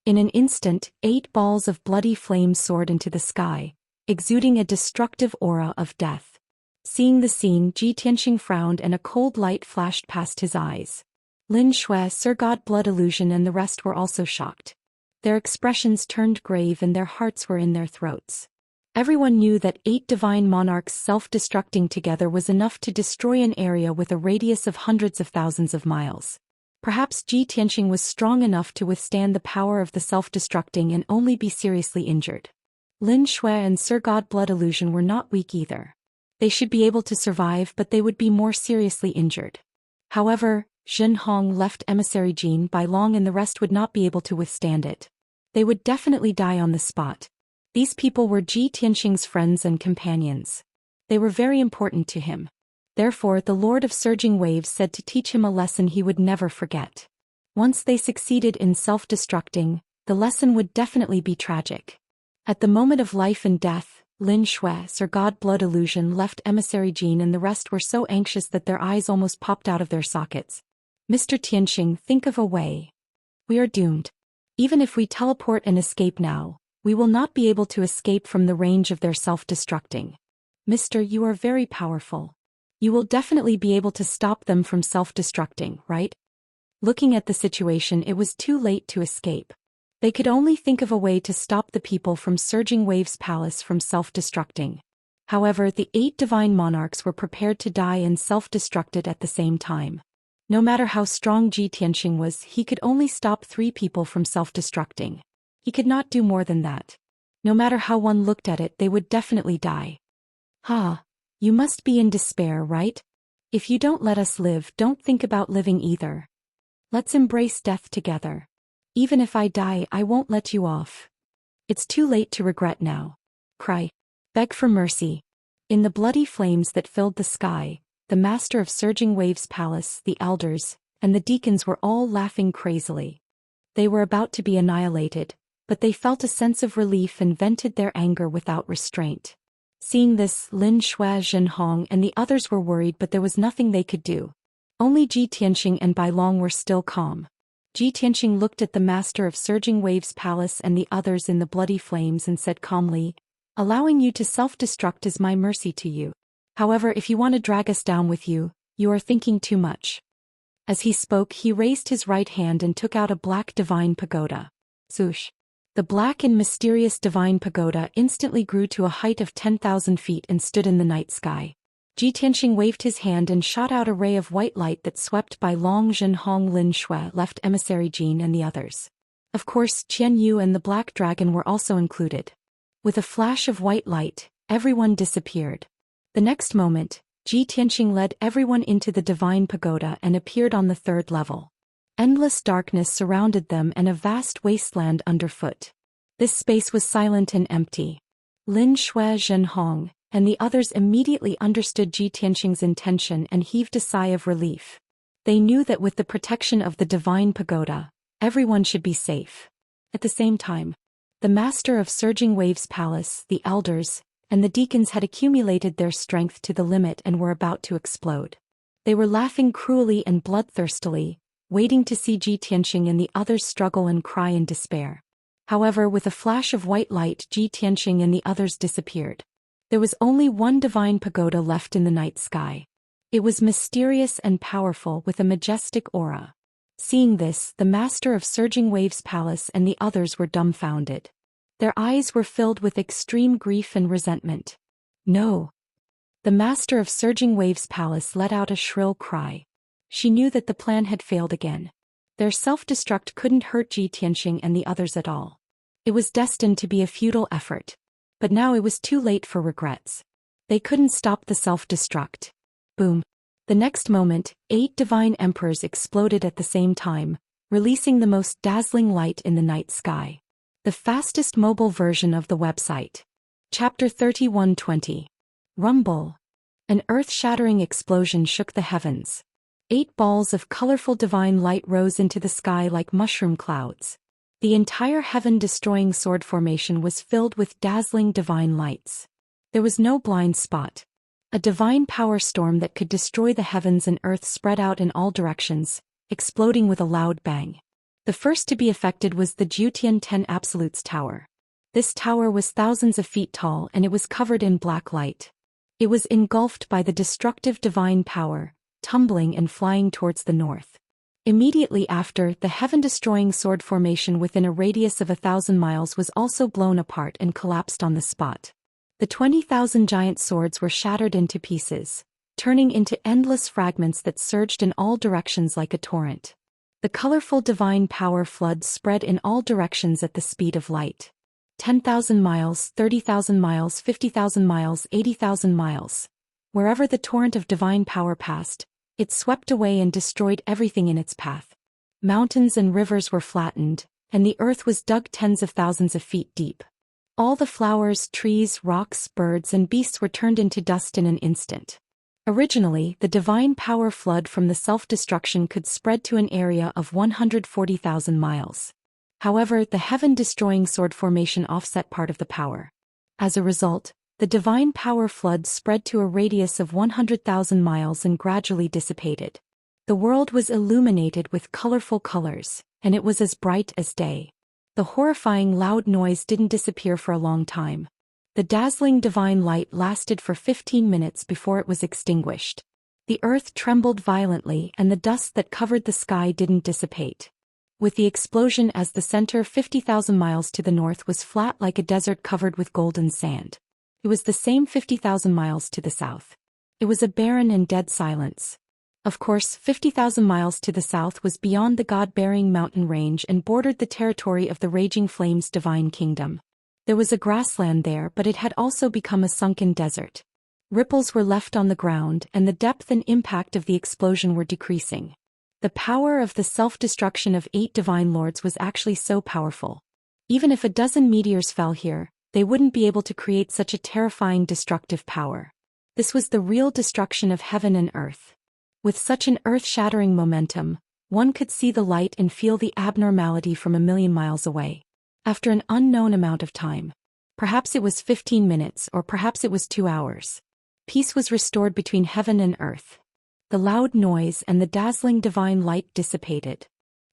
[SPEAKER 1] In an instant, 8 balls of bloody flame soared into the sky, exuding a destructive aura of death. Seeing the scene, Ji Tianqing frowned and a cold light flashed past his eyes. Lin Shui, Sir God Blood Illusion and the rest were also shocked. Their expressions turned grave and their hearts were in their throats. Everyone knew that 8 divine monarchs self-destructing together was enough to destroy an area with a radius of hundreds of thousands of miles. Perhaps Ji Tianqing was strong enough to withstand the power of the self-destructing and only be seriously injured. Lin Shui and Sir God Blood Illusion were not weak either. They should be able to survive, but they would be more seriously injured. However, Zhen Hong, left emissary Jin Bai Long and the rest would not be able to withstand it. They would definitely die on the spot. These people were Ji Tianqing's friends and companions. They were very important to him. Therefore, the Lord of Surging Waves said to teach him a lesson he would never forget. Once they succeeded in self-destructing, the lesson would definitely be tragic. At the moment of life and death, Lin Shui, Sir God Blood Illusion, left emissary Jin and the rest were so anxious that their eyes almost popped out of their sockets. "Mr. Tianqing, think of a way. We are doomed. Even if we teleport and escape now, we will not be able to escape from the range of their self-destructing. Mister, you are very powerful. You will definitely be able to stop them from self-destructing, right?" Looking at the situation, it was too late to escape. They could only think of a way to stop the people from Surging Waves Palace from self-destructing. However, the 8 divine monarchs were prepared to die and self-destructed at the same time. No matter how strong Ji Tianxing was, he could only stop 3 people from self-destructing. He could not do more than that. No matter how one looked at it, they would definitely die. Ha! You must be in despair, right? If you don't let us live, don't think about living either. Let's embrace death together. Even if I die, I won't let you off. It's too late to regret now. Cry. Beg for mercy. In the bloody flames that filled the sky, the master of Surging Waves Palace, the elders, and the deacons were all laughing crazily. They were about to be annihilated, but they felt a sense of relief and vented their anger without restraint. Seeing this, Lin Shui, Zhen Hong, and the others were worried, but there was nothing they could do. Only Ji Tianxing and Bai Long were still calm. Ji Tianxing looked at the master of Surging Waves Palace and the others in the bloody flames and said calmly, "Allowing you to self-destruct is my mercy to you. However, if you want to drag us down with you, you are thinking too much." As he spoke, he raised his right hand and took out a black divine pagoda. Swoosh! The black and mysterious divine pagoda instantly grew to a height of 10,000 feet and stood in the night sky. Ji Tianxing waved his hand and shot out a ray of white light that swept by Long, Zhen Hong, Lin Shui, left emissary Jin and the others. Of course, Qian Yu and the black dragon were also included. With a flash of white light, everyone disappeared. The next moment, Ji Tianxing led everyone into the divine pagoda and appeared on the 3rd level. Endless darkness surrounded them and a vast wasteland underfoot. This space was silent and empty. Lin Shui, Zhen Hong, and the others immediately understood Ji Tianxing's intention and heaved a sigh of relief. They knew that with the protection of the divine pagoda, everyone should be safe. At the same time, the master of Surging Waves Palace, the elders, and the deacons had accumulated their strength to the limit and were about to explode. They were laughing cruelly and bloodthirstily, waiting to see Ji Tianxing and the others struggle and cry in despair. However, with a flash of white light, Ji Tianxing and the others disappeared. There was only one divine pagoda left in the night sky. It was mysterious and powerful with a majestic aura. Seeing this, the master of Surging Waves Palace and the others were dumbfounded. Their eyes were filled with extreme grief and resentment. No! The master of Surging Waves Palace let out a shrill cry. She knew that the plan had failed again. Their self-destruct couldn't hurt Ji Tianxing and the others at all. It was destined to be a futile effort. But now it was too late for regrets. They couldn't stop the self-destruct. Boom. The next moment, 8 divine emperors exploded at the same time, releasing the most dazzling light in the night sky. The fastest mobile version of the website. Chapter 3120. Rumble. An earth-shattering explosion shook the heavens. 8 balls of colorful divine light rose into the sky like mushroom clouds. The entire heaven-destroying sword formation was filled with dazzling divine lights. There was no blind spot. A divine power storm that could destroy the heavens and earth spread out in all directions, exploding with a loud bang. The first to be affected was the Jiutian 10 Absolutes Tower. This tower was thousands of feet tall and it was covered in black light. It was engulfed by the destructive divine power, tumbling and flying towards the north. Immediately after, the heaven-destroying sword formation within a radius of 1,000 miles was also blown apart and collapsed on the spot. The 20,000 giant swords were shattered into pieces, turning into endless fragments that surged in all directions like a torrent. The colorful divine power flood spread in all directions at the speed of light. 10,000 miles, 30,000 miles, 50,000 miles, 80,000 miles. Wherever the torrent of divine power passed, it swept away and destroyed everything in its path. Mountains and rivers were flattened, and the earth was dug tens of thousands of feet deep. All the flowers, trees, rocks, birds, and beasts were turned into dust in an instant. Originally, the divine power flood from the self-destruction could spread to an area of 140,000 miles. However, the heaven-destroying sword formation offset part of the power. As a result, the divine power flood spread to a radius of 100,000 miles and gradually dissipated. The world was illuminated with colorful colors, and it was as bright as day. The horrifying loud noise didn't disappear for a long time. The dazzling divine light lasted for 15 minutes before it was extinguished. The earth trembled violently and the dust that covered the sky didn't dissipate. With the explosion as the center, 50,000 miles to the north was flat like a desert covered with golden sand. It was the same 50,000 miles to the south. It was a barren and dead silence. Of course, 50,000 miles to the south was beyond the god-bearing mountain range and bordered the territory of the Raging Flames' divine kingdom. There was a grassland there, but it had also become a sunken desert. Ripples were left on the ground and the depth and impact of the explosion were decreasing. The power of the self-destruction of 8 divine lords was actually so powerful. Even if a dozen meteors fell here, they wouldn't be able to create such a terrifying destructive power. This was the real destruction of heaven and earth. With such an earth-shattering momentum, one could see the light and feel the abnormality from a million miles away. After an unknown amount of time, perhaps it was 15 minutes or perhaps it was 2 hours, peace was restored between heaven and earth. The loud noise and the dazzling divine light dissipated.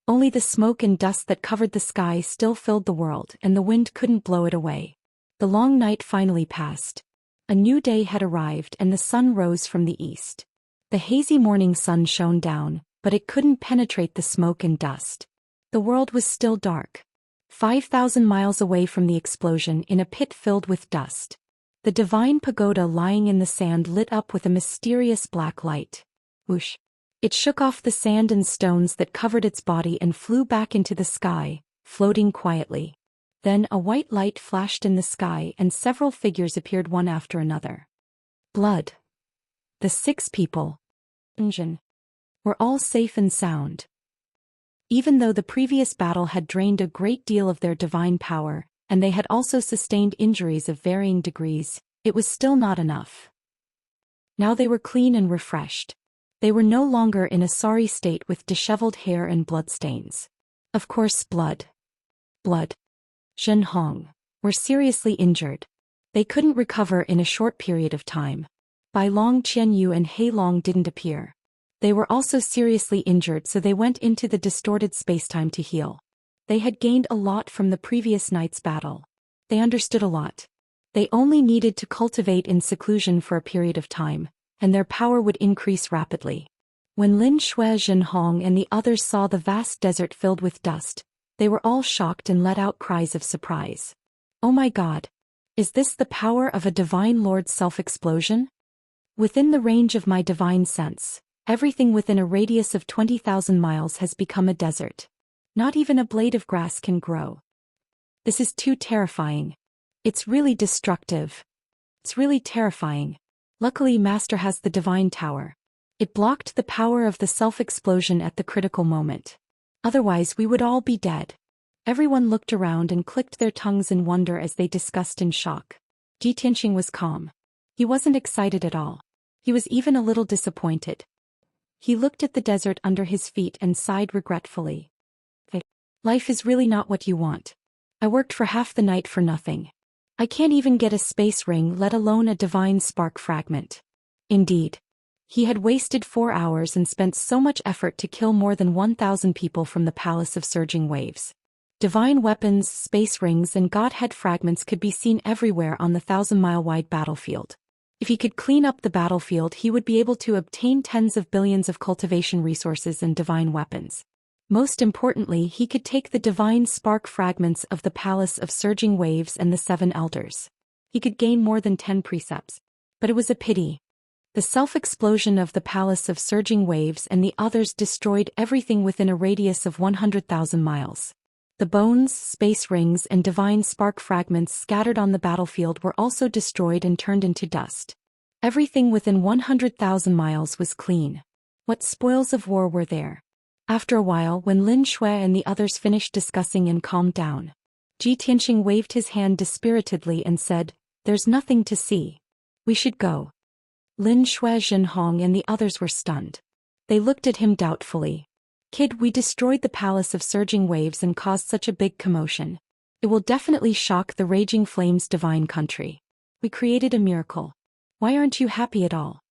[SPEAKER 1] Only the smoke and dust that covered the sky still filled the world, and the wind couldn't blow it away. The long night finally passed. A new day had arrived and the sun rose from the east. The hazy morning sun shone down, but it couldn't penetrate the smoke and dust. The world was still dark. 5,000 miles away from the explosion, in a pit filled with dust, the divine pagoda lying in the sand lit up with a mysterious black light. Whoosh! It shook off the sand and stones that covered its body and flew back into the sky, floating quietly. Then a white light flashed in the sky and several figures appeared one after another. Blood. The 6 people, engine, were all safe and sound. Even though the previous battle had drained a great deal of their divine power, and they had also sustained injuries of varying degrees, it was still not enough. Now they were clean and refreshed. They were no longer in a sorry state with disheveled hair and bloodstains. Of course, blood. Zhen Hong were seriously injured. They couldn't recover in a short period of time. Bai Long, Qianyu and Hei Long didn't appear. They were also seriously injured, so they went into the distorted spacetime to heal. They had gained a lot from the previous night's battle. They understood a lot. They only needed to cultivate in seclusion for a period of time, and their power would increase rapidly. When Lin Shui, Zhen Hong and the others saw the vast desert filled with dust, they were all shocked and let out cries of surprise. Oh my God! Is this the power of a divine lord's self-explosion? Within the range of my divine sense, everything within a radius of 20,000 miles has become a desert. Not even a blade of grass can grow. This is too terrifying. It's really destructive. It's really terrifying. Luckily, Master has the divine tower. It blocked the power of the self-explosion at the critical moment. Otherwise, we would all be dead. Everyone looked around and clicked their tongues in wonder as they discussed in shock. Ji Tianxing was calm. He wasn't excited at all. He was even a little disappointed. He looked at the desert under his feet and sighed regretfully. Life is really not what you want. I worked for half the night for nothing. I can't even get a space ring, let alone a divine spark fragment. Indeed. He had wasted 4 hours and spent so much effort to kill more than 1,000 people from the Palace of Surging Waves. Divine weapons, space rings and godhead fragments could be seen everywhere on the 1,000-mile-wide battlefield. If he could clean up the battlefield, he would be able to obtain tens of billions of cultivation resources and divine weapons. Most importantly, he could take the divine spark fragments of the Palace of Surging Waves and the 7 Elders. He could gain more than 10 precepts. But it was a pity. The self-explosion of the Palace of Surging Waves and the others destroyed everything within a radius of 100,000 miles. The bones, space rings and divine spark fragments scattered on the battlefield were also destroyed and turned into dust. Everything within 100,000 miles was clean. What spoils of war were there? After a while, when Lin Shui and the others finished discussing and calmed down, Ji Tianxing waved his hand dispiritedly and said, "There's nothing to see. We should go." Lin Shui, Zhen Hong and the others were stunned. They looked at him doubtfully. "Kid, we destroyed the Palace of Surging Waves and caused such a big commotion. It will definitely shock the Raging Flames' divine country. We created a miracle. Why aren't you happy at all?"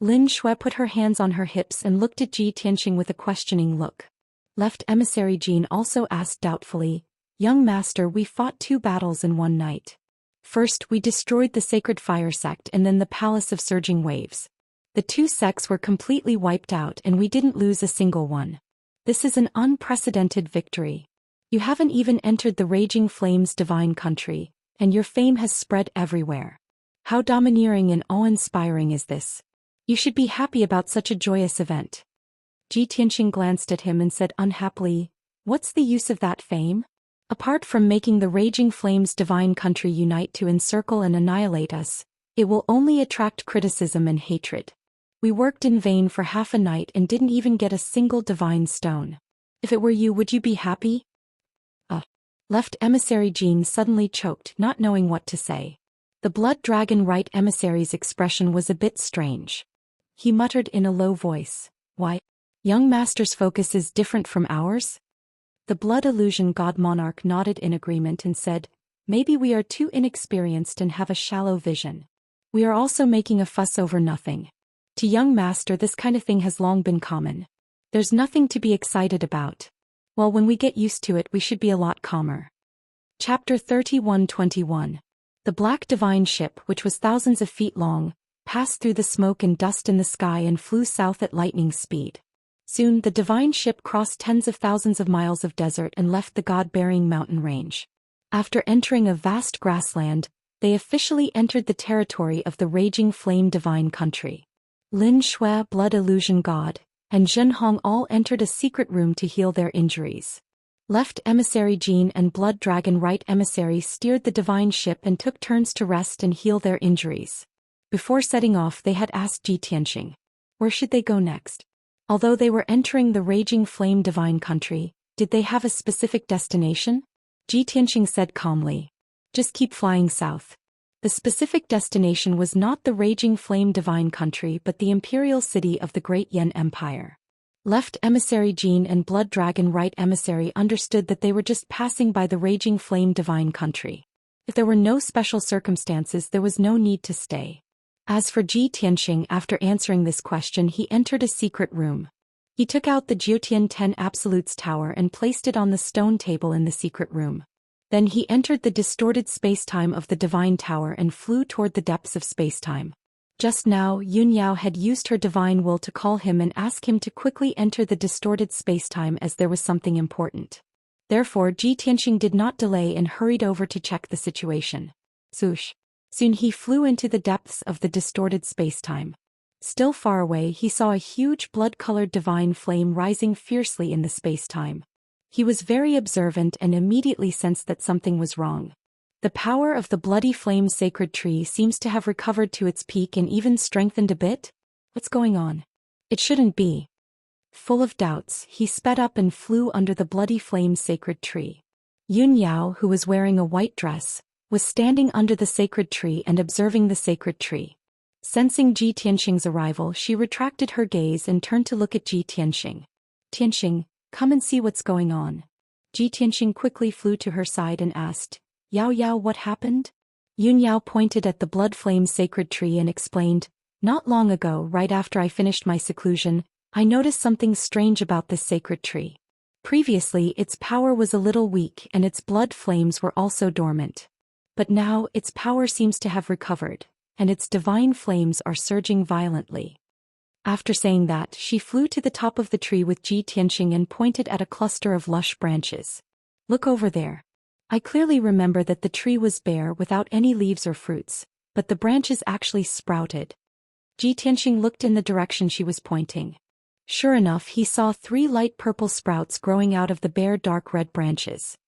[SPEAKER 1] Lin Shui put her hands on her hips and looked at Ji Tianxing with a questioning look. Left emissary Jean also asked doubtfully, "Young master, we fought 2 battles in one night. First, we destroyed the Sacred Fire Sect and then the Palace of Surging Waves. The two sects were completely wiped out and we didn't lose a single one. This is an unprecedented victory. You haven't even entered the Raging Flames divine country, and your fame has spread everywhere. How domineering and awe-inspiring is this? You should be happy about such a joyous event. Ji Tianxing glanced at him and said unhappily, "What's the use of that fame? Apart from making the Raging Flames divine country unite to encircle and annihilate us, it will only attract criticism and hatred. We worked in vain for half a night and didn't even get a single divine stone. If it were you, would you be happy?" Left Emissary Jean suddenly choked, not knowing what to say. The Blood Dragon Right emissary's expression was a bit strange. He muttered in a low voice, "Why? Young Master's focus is different from ours?" The Blood Illusion God Monarch nodded in agreement and said, "Maybe we are too inexperienced and have a shallow vision. We are also making a fuss over nothing. To young Master, this kind of thing has long been common. There's nothing to be excited about. Well, when we get used to it, we should be a lot calmer." Chapter 31:21. The Black Divine Ship, which was thousands of feet long, passed through the smoke and dust in the sky and flew south at lightning speed. Soon the divine ship crossed tens of thousands of miles of desert and left the God-bearing mountain range. After entering a vast grassland, they officially entered the territory of the Raging Flame divine country. Lin Shui, Blood Illusion God, and Zhen Hong all entered a secret room to heal their injuries. Left Emissary Jean and Blood Dragon Right emissary steered the divine ship and took turns to rest and heal their injuries. Before setting off, they had asked Ji Tianxing, where should they go next? Although they were entering the Raging Flame divine country, did they have a specific destination? Ji Tianxing said calmly, "Just keep flying south." The specific destination was not the Raging Flame divine country but the imperial city of the Great Yan Empire. Left Emissary Jean and Blood Dragon Right emissary understood that they were just passing by the Raging Flame divine country. If there were no special circumstances, there was no need to stay. As for Ji Tianxing, after answering this question, he entered a secret room. He took out the Jiutian 10 Absolutes Tower and placed it on the stone table in the secret room. Then he entered the distorted spacetime of the Divine Tower and flew toward the depths of spacetime. Just now, Yun Yao had used her divine will to call him and ask him to quickly enter the distorted spacetime as there was something important. Therefore, Ji Tianxing did not delay and hurried over to check the situation. Swoosh! Soon he flew into the depths of the distorted spacetime. Still far away, he saw a huge blood-colored divine flame rising fiercely in the spacetime. He was very observant and immediately sensed that something was wrong. The power of the bloody flame sacred tree seems to have recovered to its peak and even strengthened a bit. What's going on? It shouldn't be. Full of doubts, he sped up and flew under the bloody flame sacred tree. Yun Yao, who was wearing a white dress, was standing under the sacred tree and observing the sacred tree. Sensing Ji Tianxing's arrival, she retracted her gaze and turned to look at Ji Tianxing. "Tianxing, come and see what's going on." Ji Tianxing quickly flew to her side and asked, "Yao Yao, what happened?" Yun Yao pointed at the blood flame sacred tree and explained, "Not long ago, right after I finished my seclusion, I noticed something strange about this sacred tree. Previously, its power was a little weak and its blood flames were also dormant. But now, its power seems to have recovered, and its divine flames are surging violently." After saying that, she flew to the top of the tree with Ji Tianxing and pointed at a cluster of lush branches. "Look over there. I clearly remember that the tree was bare without any leaves or fruits, but the branches actually sprouted." Ji Tianxing looked in the direction she was pointing. Sure enough, he saw 3 light purple sprouts growing out of the bare dark red branches.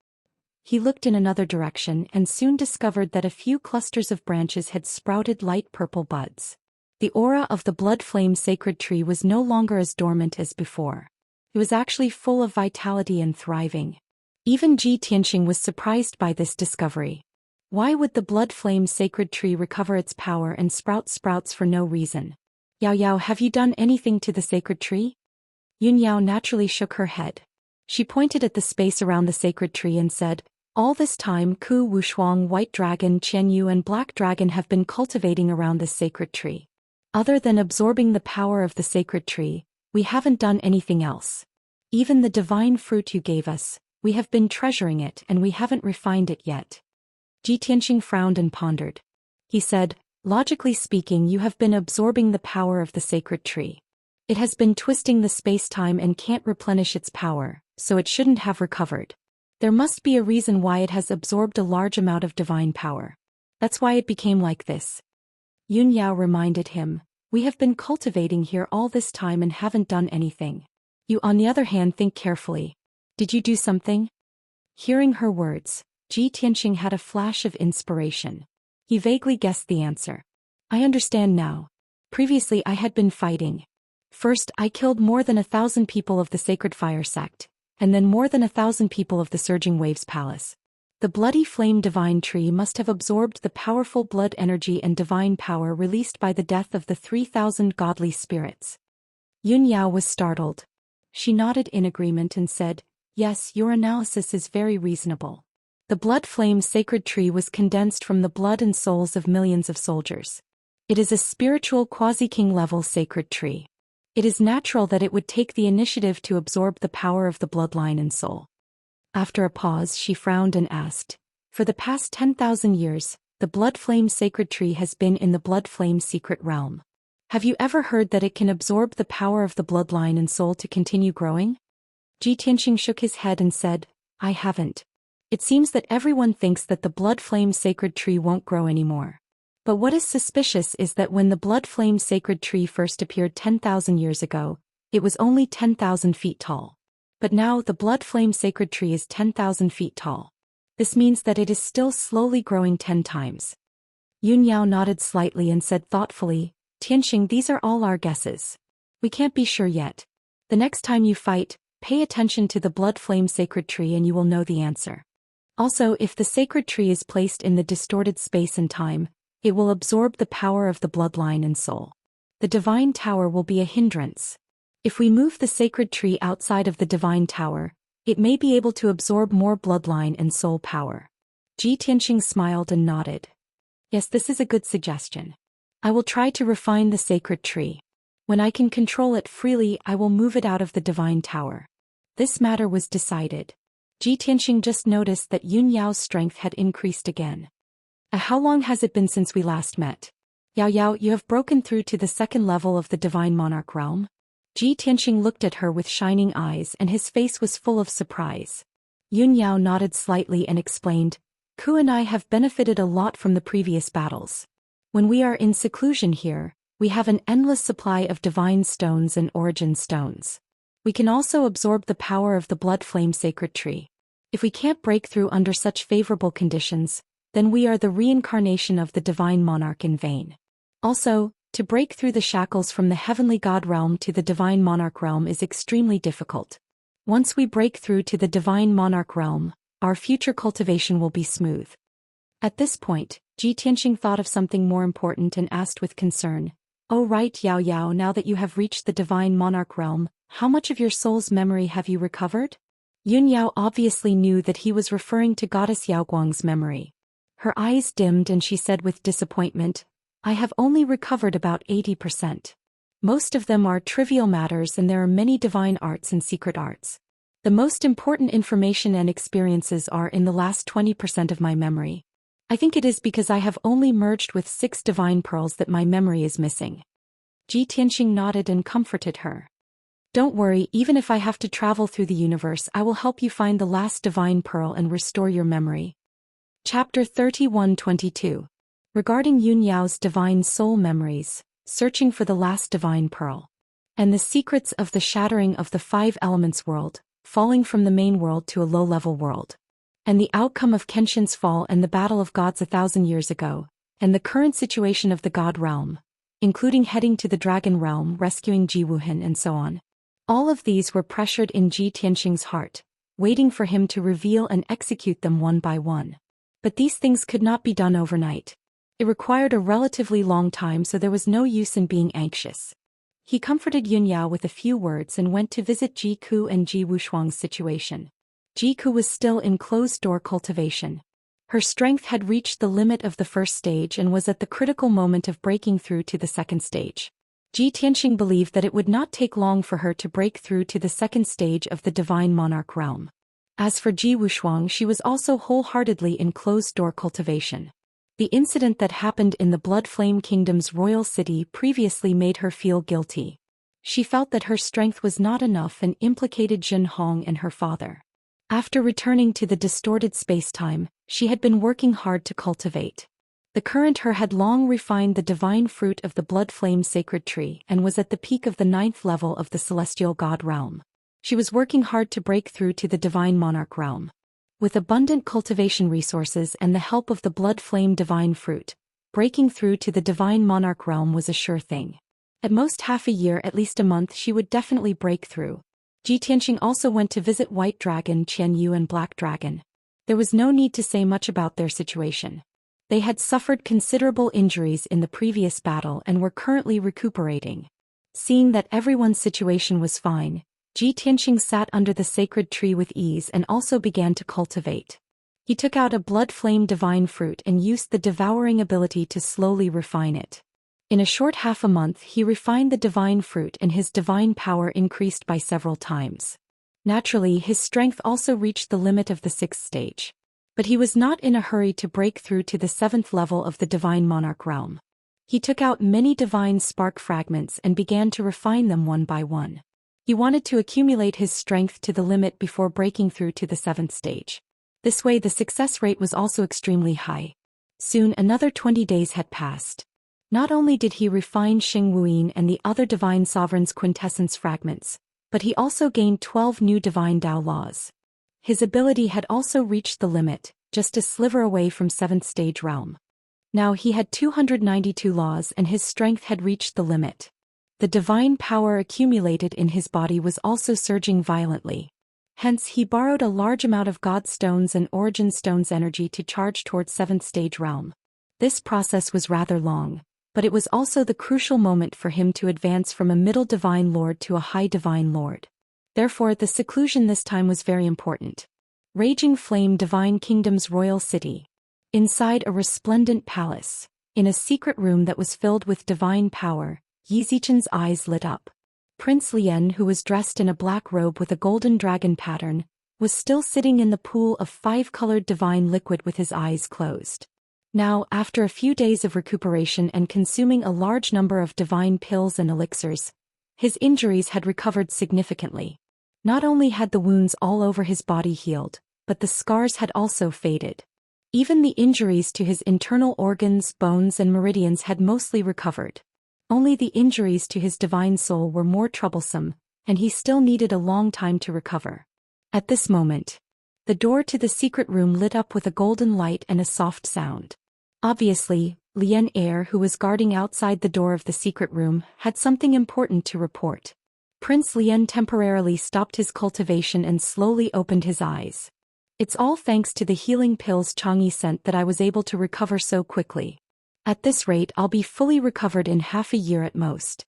[SPEAKER 1] He looked in another direction and soon discovered that a few clusters of branches had sprouted light purple buds. The aura of the blood flame sacred tree was no longer as dormant as before. It was actually full of vitality and thriving. Even Ji Tianxing was surprised by this discovery. Why would the blood flame sacred tree recover its power and sprout sprouts for no reason? "Yao Yao, have you done anything to the sacred tree?" Yun Yao naturally shook her head. She pointed at the space around the sacred tree and said, "All this time Ku Wushuang, White Dragon, Qian Yu and Black Dragon have been cultivating around this sacred tree. Other than absorbing the power of the sacred tree, we haven't done anything else. Even the divine fruit you gave us, we have been treasuring it and we haven't refined it yet." Ji Tianxing frowned and pondered. He said, Logically speaking, you have been absorbing the power of the sacred tree. It has been twisting the space-time and can't replenish its power, so it shouldn't have recovered. There must be a reason why it has absorbed a large amount of divine power. That's why it became like this. Yun Yao reminded him, "We have been cultivating here all this time and haven't done anything. You on the other hand think carefully. Did you do something?" Hearing her words, Ji Tianxing had a flash of inspiration. He vaguely guessed the answer. "I understand now. Previously I had been fighting. First I killed more than 1,000 people of the Sacred Fire sect, and then more than 1,000 people of the Surging Waves Palace. The bloody flame divine tree must have absorbed the powerful blood energy and divine power released by the death of the 3,000 godly spirits." Yun Yao was startled. She nodded in agreement and said, "Yes, your analysis is very reasonable. The blood flame sacred tree was condensed from the blood and souls of millions of soldiers. It is a spiritual quasi-king level sacred tree. It is natural that it would take the initiative to absorb the power of the bloodline and soul." After a pause, she frowned and asked, "For the past 10,000 years, the blood flame sacred tree has been in the blood flame secret realm. Have you ever heard that it can absorb the power of the bloodline and soul to continue growing?" Ji Tianxing shook his head and said, "I haven't. It seems that everyone thinks that the blood flame sacred tree won't grow anymore. But what is suspicious is that when the blood flame sacred tree first appeared 10,000 years ago, it was only 10,000 feet tall. But now the blood flame sacred tree is 10,000 feet tall. This means that it is still slowly growing 10 times. Yun Yao nodded slightly and said thoughtfully, "Tianxing, these are all our guesses. We can't be sure yet. The next time you fight, pay attention to the blood flame sacred tree and you will know the answer. Also, if the sacred tree is placed in the distorted space and time, it will absorb the power of the bloodline and soul. The divine tower will be a hindrance. If we move the sacred tree outside of the divine tower, it may be able to absorb more bloodline and soul power." Ji Tianxing smiled and nodded. "Yes, this is a good suggestion. I will try to refine the sacred tree. When I can control it freely, I will move it out of the divine tower." This matter was decided. Ji Tianxing just noticed that Yun Yao's strength had increased again. "How long has it been since we last met? Yao Yao, you have broken through to the second level of the divine monarch realm?" Ji Tianxing looked at her with shining eyes and his face was full of surprise. Yun Yao nodded slightly and explained, "Ku and I have benefited a lot from the previous battles. When we are in seclusion here, we have an endless supply of divine stones and origin stones. We can also absorb the power of the blood flame sacred tree. If we can't break through under such favorable conditions, then we are the reincarnation of the divine monarch in vain. Also, to break through the shackles from the heavenly god realm to the divine monarch realm is extremely difficult. Once we break through to the divine monarch realm, our future cultivation will be smooth." At this point, Ji Tianxing thought of something more important and asked with concern, "Oh right, Yao Yao, now that you have reached the divine monarch realm, how much of your soul's memory have you recovered?" Yun Yao obviously knew that he was referring to goddess Yaoguang's memory. Her eyes dimmed and she said with disappointment, "I have only recovered about 80%. Most of them are trivial matters and there are many divine arts and secret arts. The most important information and experiences are in the last 20% of my memory. I think it is because I have only merged with 6 divine pearls that my memory is missing." Ji Tianxing nodded and comforted her. "Don't worry, even if I have to travel through the universe, I will help you find the last divine pearl and restore your memory." Chapter 31-22. Regarding Yun Yao's divine soul memories, searching for the last divine pearl, and the secrets of the shattering of the 5 elements world, falling from the main world to a low-level world, and the outcome of Kenshin's fall and the battle of gods 1,000 years ago, and the current situation of the god realm, including heading to the dragon realm, rescuing Ji Wuhan and so on. All of these were pressured in Ji Tianxing's heart, waiting for him to reveal and execute them one by one. But these things could not be done overnight. It required a relatively long time, so there was no use in being anxious. He comforted Yun Yao with a few words and went to visit Ji Ku and Ji Wushuang's situation. Ji Ku was still in closed-door cultivation. Her strength had reached the limit of the first stage and was at the critical moment of breaking through to the second stage. Ji Tianxing believed that it would not take long for her to break through to the second stage of the divine monarch realm. As for Ji Wushuang, she was also wholeheartedly in closed-door cultivation. The incident that happened in the Blood Flame Kingdom's royal city previously made her feel guilty. She felt that her strength was not enough and implicated Jin Hong and her father. After returning to the distorted spacetime, she had been working hard to cultivate. The current her had long refined the divine fruit of the Blood Flame Sacred Tree and was at the peak of the 9th level of the Celestial God realm. She was working hard to break through to the Divine Monarch realm. With abundant cultivation resources and the help of the Blood Flame Divine Fruit, breaking through to the Divine Monarch realm was a sure thing. At most half a year, at least a month, she would definitely break through. Tianxing also went to visit White Dragon, Qian Yu and Black Dragon. There was no need to say much about their situation. They had suffered considerable injuries in the previous battle and were currently recuperating. Seeing that everyone's situation was fine, Tianxing sat under the sacred tree with ease and also began to cultivate. He took out a blood flame divine fruit and used the devouring ability to slowly refine it. In a short half a month he refined the divine fruit and his divine power increased by several times. Naturally, his strength also reached the limit of the 6th stage. But he was not in a hurry to break through to the 7th level of the Divine Monarch realm. He took out many divine spark fragments and began to refine them one by one. He wanted to accumulate his strength to the limit before breaking through to the 7th stage. This way the success rate was also extremely high. Soon another 20 days had passed. Not only did he refine Xing Wuyin and the other divine sovereign's quintessence fragments, but he also gained 12 new divine Dao laws. His ability had also reached the limit, just a sliver away from 7th stage realm. Now he had 292 laws and his strength had reached the limit. The divine power accumulated in his body was also surging violently. Hence he borrowed a large amount of God Stones and Origin Stones energy to charge towards 7th stage realm. This process was rather long, but it was also the crucial moment for him to advance from a middle divine lord to a high divine lord. Therefore the seclusion this time was very important. Raging Flame Divine Kingdom's royal city. Inside a resplendent palace, in a secret room that was filled with divine power, Yi Zichen's eyes lit up. Prince Lian, who was dressed in a black robe with a golden dragon pattern, was still sitting in the pool of 5-colored divine liquid with his eyes closed. Now, after a few days of recuperation and consuming a large number of divine pills and elixirs, his injuries had recovered significantly. Not only had the wounds all over his body healed, but the scars had also faded. Even the injuries to his internal organs, bones and meridians had mostly recovered. Only the injuries to his divine soul were more troublesome, and he still needed a long time to recover. At this moment, the door to the secret room lit up with a golden light and a soft sound. Obviously, Lian Er, who was guarding outside the door of the secret room, had something important to report. Prince Lian temporarily stopped his cultivation and slowly opened his eyes. It's all thanks to the healing pills Chang'e sent that I was able to recover so quickly. At this rate I'll be fully recovered in half a year at most.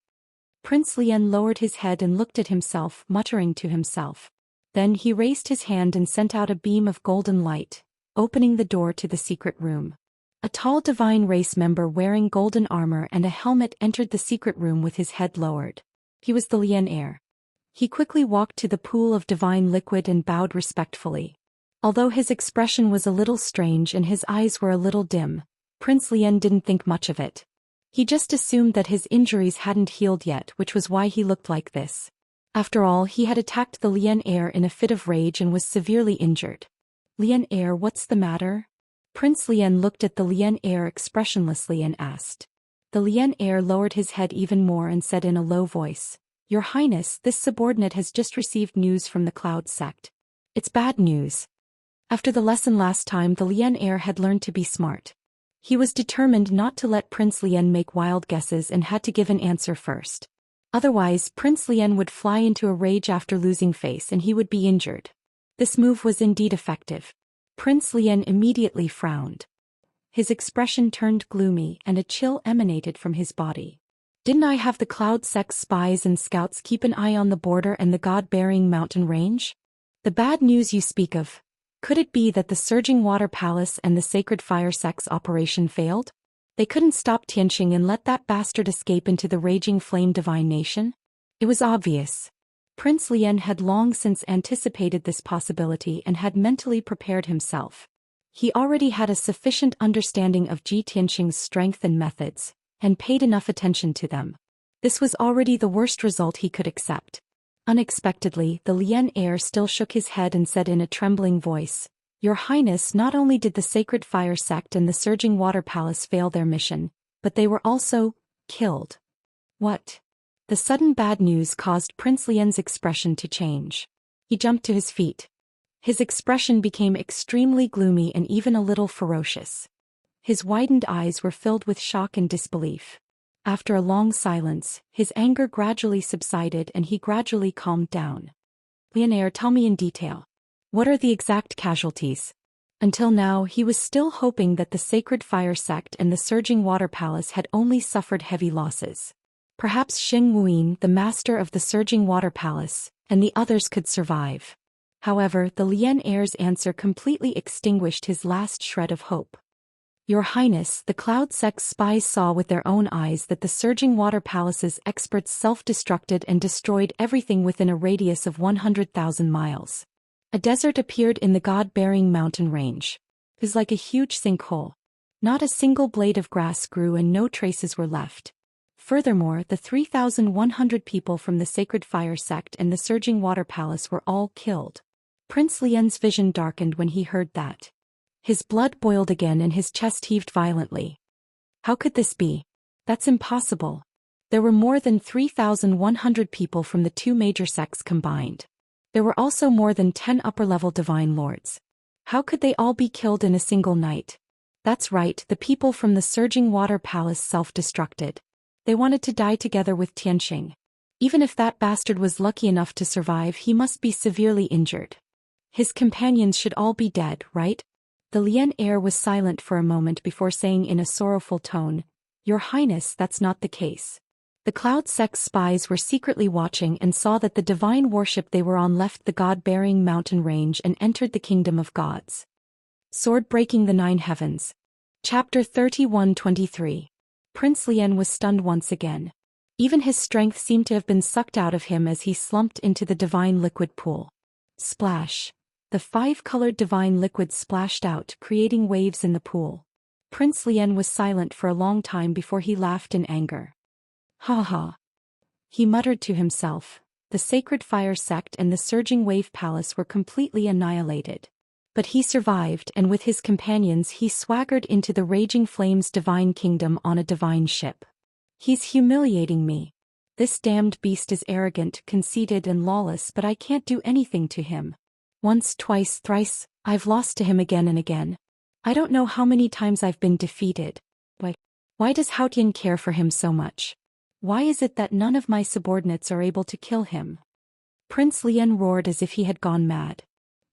[SPEAKER 1] Prince Lian lowered his head and looked at himself, muttering to himself. Then he raised his hand and sent out a beam of golden light, opening the door to the secret room. A tall divine race member wearing golden armor and a helmet entered the secret room with his head lowered. He was the Lian heir. He quickly walked to the pool of divine liquid and bowed respectfully. Although his expression was a little strange and his eyes were a little dim, Prince Lian didn't think much of it. He just assumed that his injuries hadn't healed yet, which was why he looked like this. After all, he had attacked the Lian heir in a fit of rage and was severely injured. Lian heir, what's the matter? Prince Lian looked at the Lian heir expressionlessly and asked. The Lian heir lowered his head even more and said in a low voice, Your Highness, this subordinate has just received news from the Cloud sect. It's bad news. After the lesson last time, the Lian heir had learned to be smart. He was determined not to let Prince Lian make wild guesses and had to give an answer first. Otherwise, Prince Lian would fly into a rage after losing face and he would be injured. This move was indeed effective. Prince Lian immediately frowned. His expression turned gloomy and a chill emanated from his body. Didn't I have the Cloud Sect's spies and scouts keep an eye on the border and the God-bearing mountain range? The bad news you speak of. Could it be that the Surging Water Palace and the Sacred Fire Sect's operation failed? They couldn't stop Tianxing and let that bastard escape into the Raging Flame Divine Nation? It was obvious. Prince Lian had long since anticipated this possibility and had mentally prepared himself. He already had a sufficient understanding of Ji Tianxing's strength and methods, and paid enough attention to them. This was already the worst result he could accept. Unexpectedly, the Lian heir still shook his head and said in a trembling voice, "Your Highness, not only did the Sacred Fire Sect and the Surging Water Palace fail their mission, but they were also killed." What? The sudden bad news caused Prince Lian's expression to change. He jumped to his feet. His expression became extremely gloomy and even a little ferocious. His widened eyes were filled with shock and disbelief. After a long silence, his anger gradually subsided and he gradually calmed down. "Lian heir, tell me in detail. What are the exact casualties?" Until now, he was still hoping that the Sacred Fire Sect and the Surging Water Palace had only suffered heavy losses. Perhaps Xing Wuyin, the master of the Surging Water Palace, and the others could survive. However, the Lian heir's answer completely extinguished his last shred of hope. "Your Highness, the Cloud Sect's spies saw with their own eyes that the Surging Water Palace's experts self-destructed and destroyed everything within a radius of 100,000 miles. A desert appeared in the God-bearing mountain range. It was like a huge sinkhole. Not a single blade of grass grew and no traces were left. Furthermore, the 3,100 people from the Sacred Fire Sect and the Surging Water Palace were all killed." Prince Lian's vision darkened when he heard that. His blood boiled again and his chest heaved violently. How could this be? That's impossible. There were more than 3,100 people from the two major sects combined. There were also more than 10 upper-level divine lords. How could they all be killed in a single night? That's right, the people from the Surging Water Palace self-destructed. They wanted to die together with Tianxing. Even if that bastard was lucky enough to survive, he must be severely injured. His companions should all be dead, right? The Lian heir was silent for a moment before saying in a sorrowful tone, "Your Highness, that's not the case. The Cloud Sect's spies were secretly watching and saw that the divine worship they were on left the God-bearing mountain range and entered the kingdom of gods." Sword Breaking the Nine Heavens. Chapter 31-23. Prince Lian was stunned once again. Even his strength seemed to have been sucked out of him as he slumped into the divine liquid pool. Splash. The 5-colored divine liquid splashed out, creating waves in the pool. Prince Lian was silent for a long time before he laughed in anger. "Ha ha." He muttered to himself. The Sacred Fire Sect and the Surging Wave Palace were completely annihilated. But he survived, and with his companions he swaggered into the Raging Flames divine kingdom on a divine ship. "He's humiliating me. This damned beast is arrogant, conceited and lawless, but I can't do anything to him. Once, twice, thrice, I've lost to him again and again. I don't know how many times I've been defeated. Why does Haotian care for him so much? Why is it that none of my subordinates are able to kill him?" Prince Lian roared as if he had gone mad.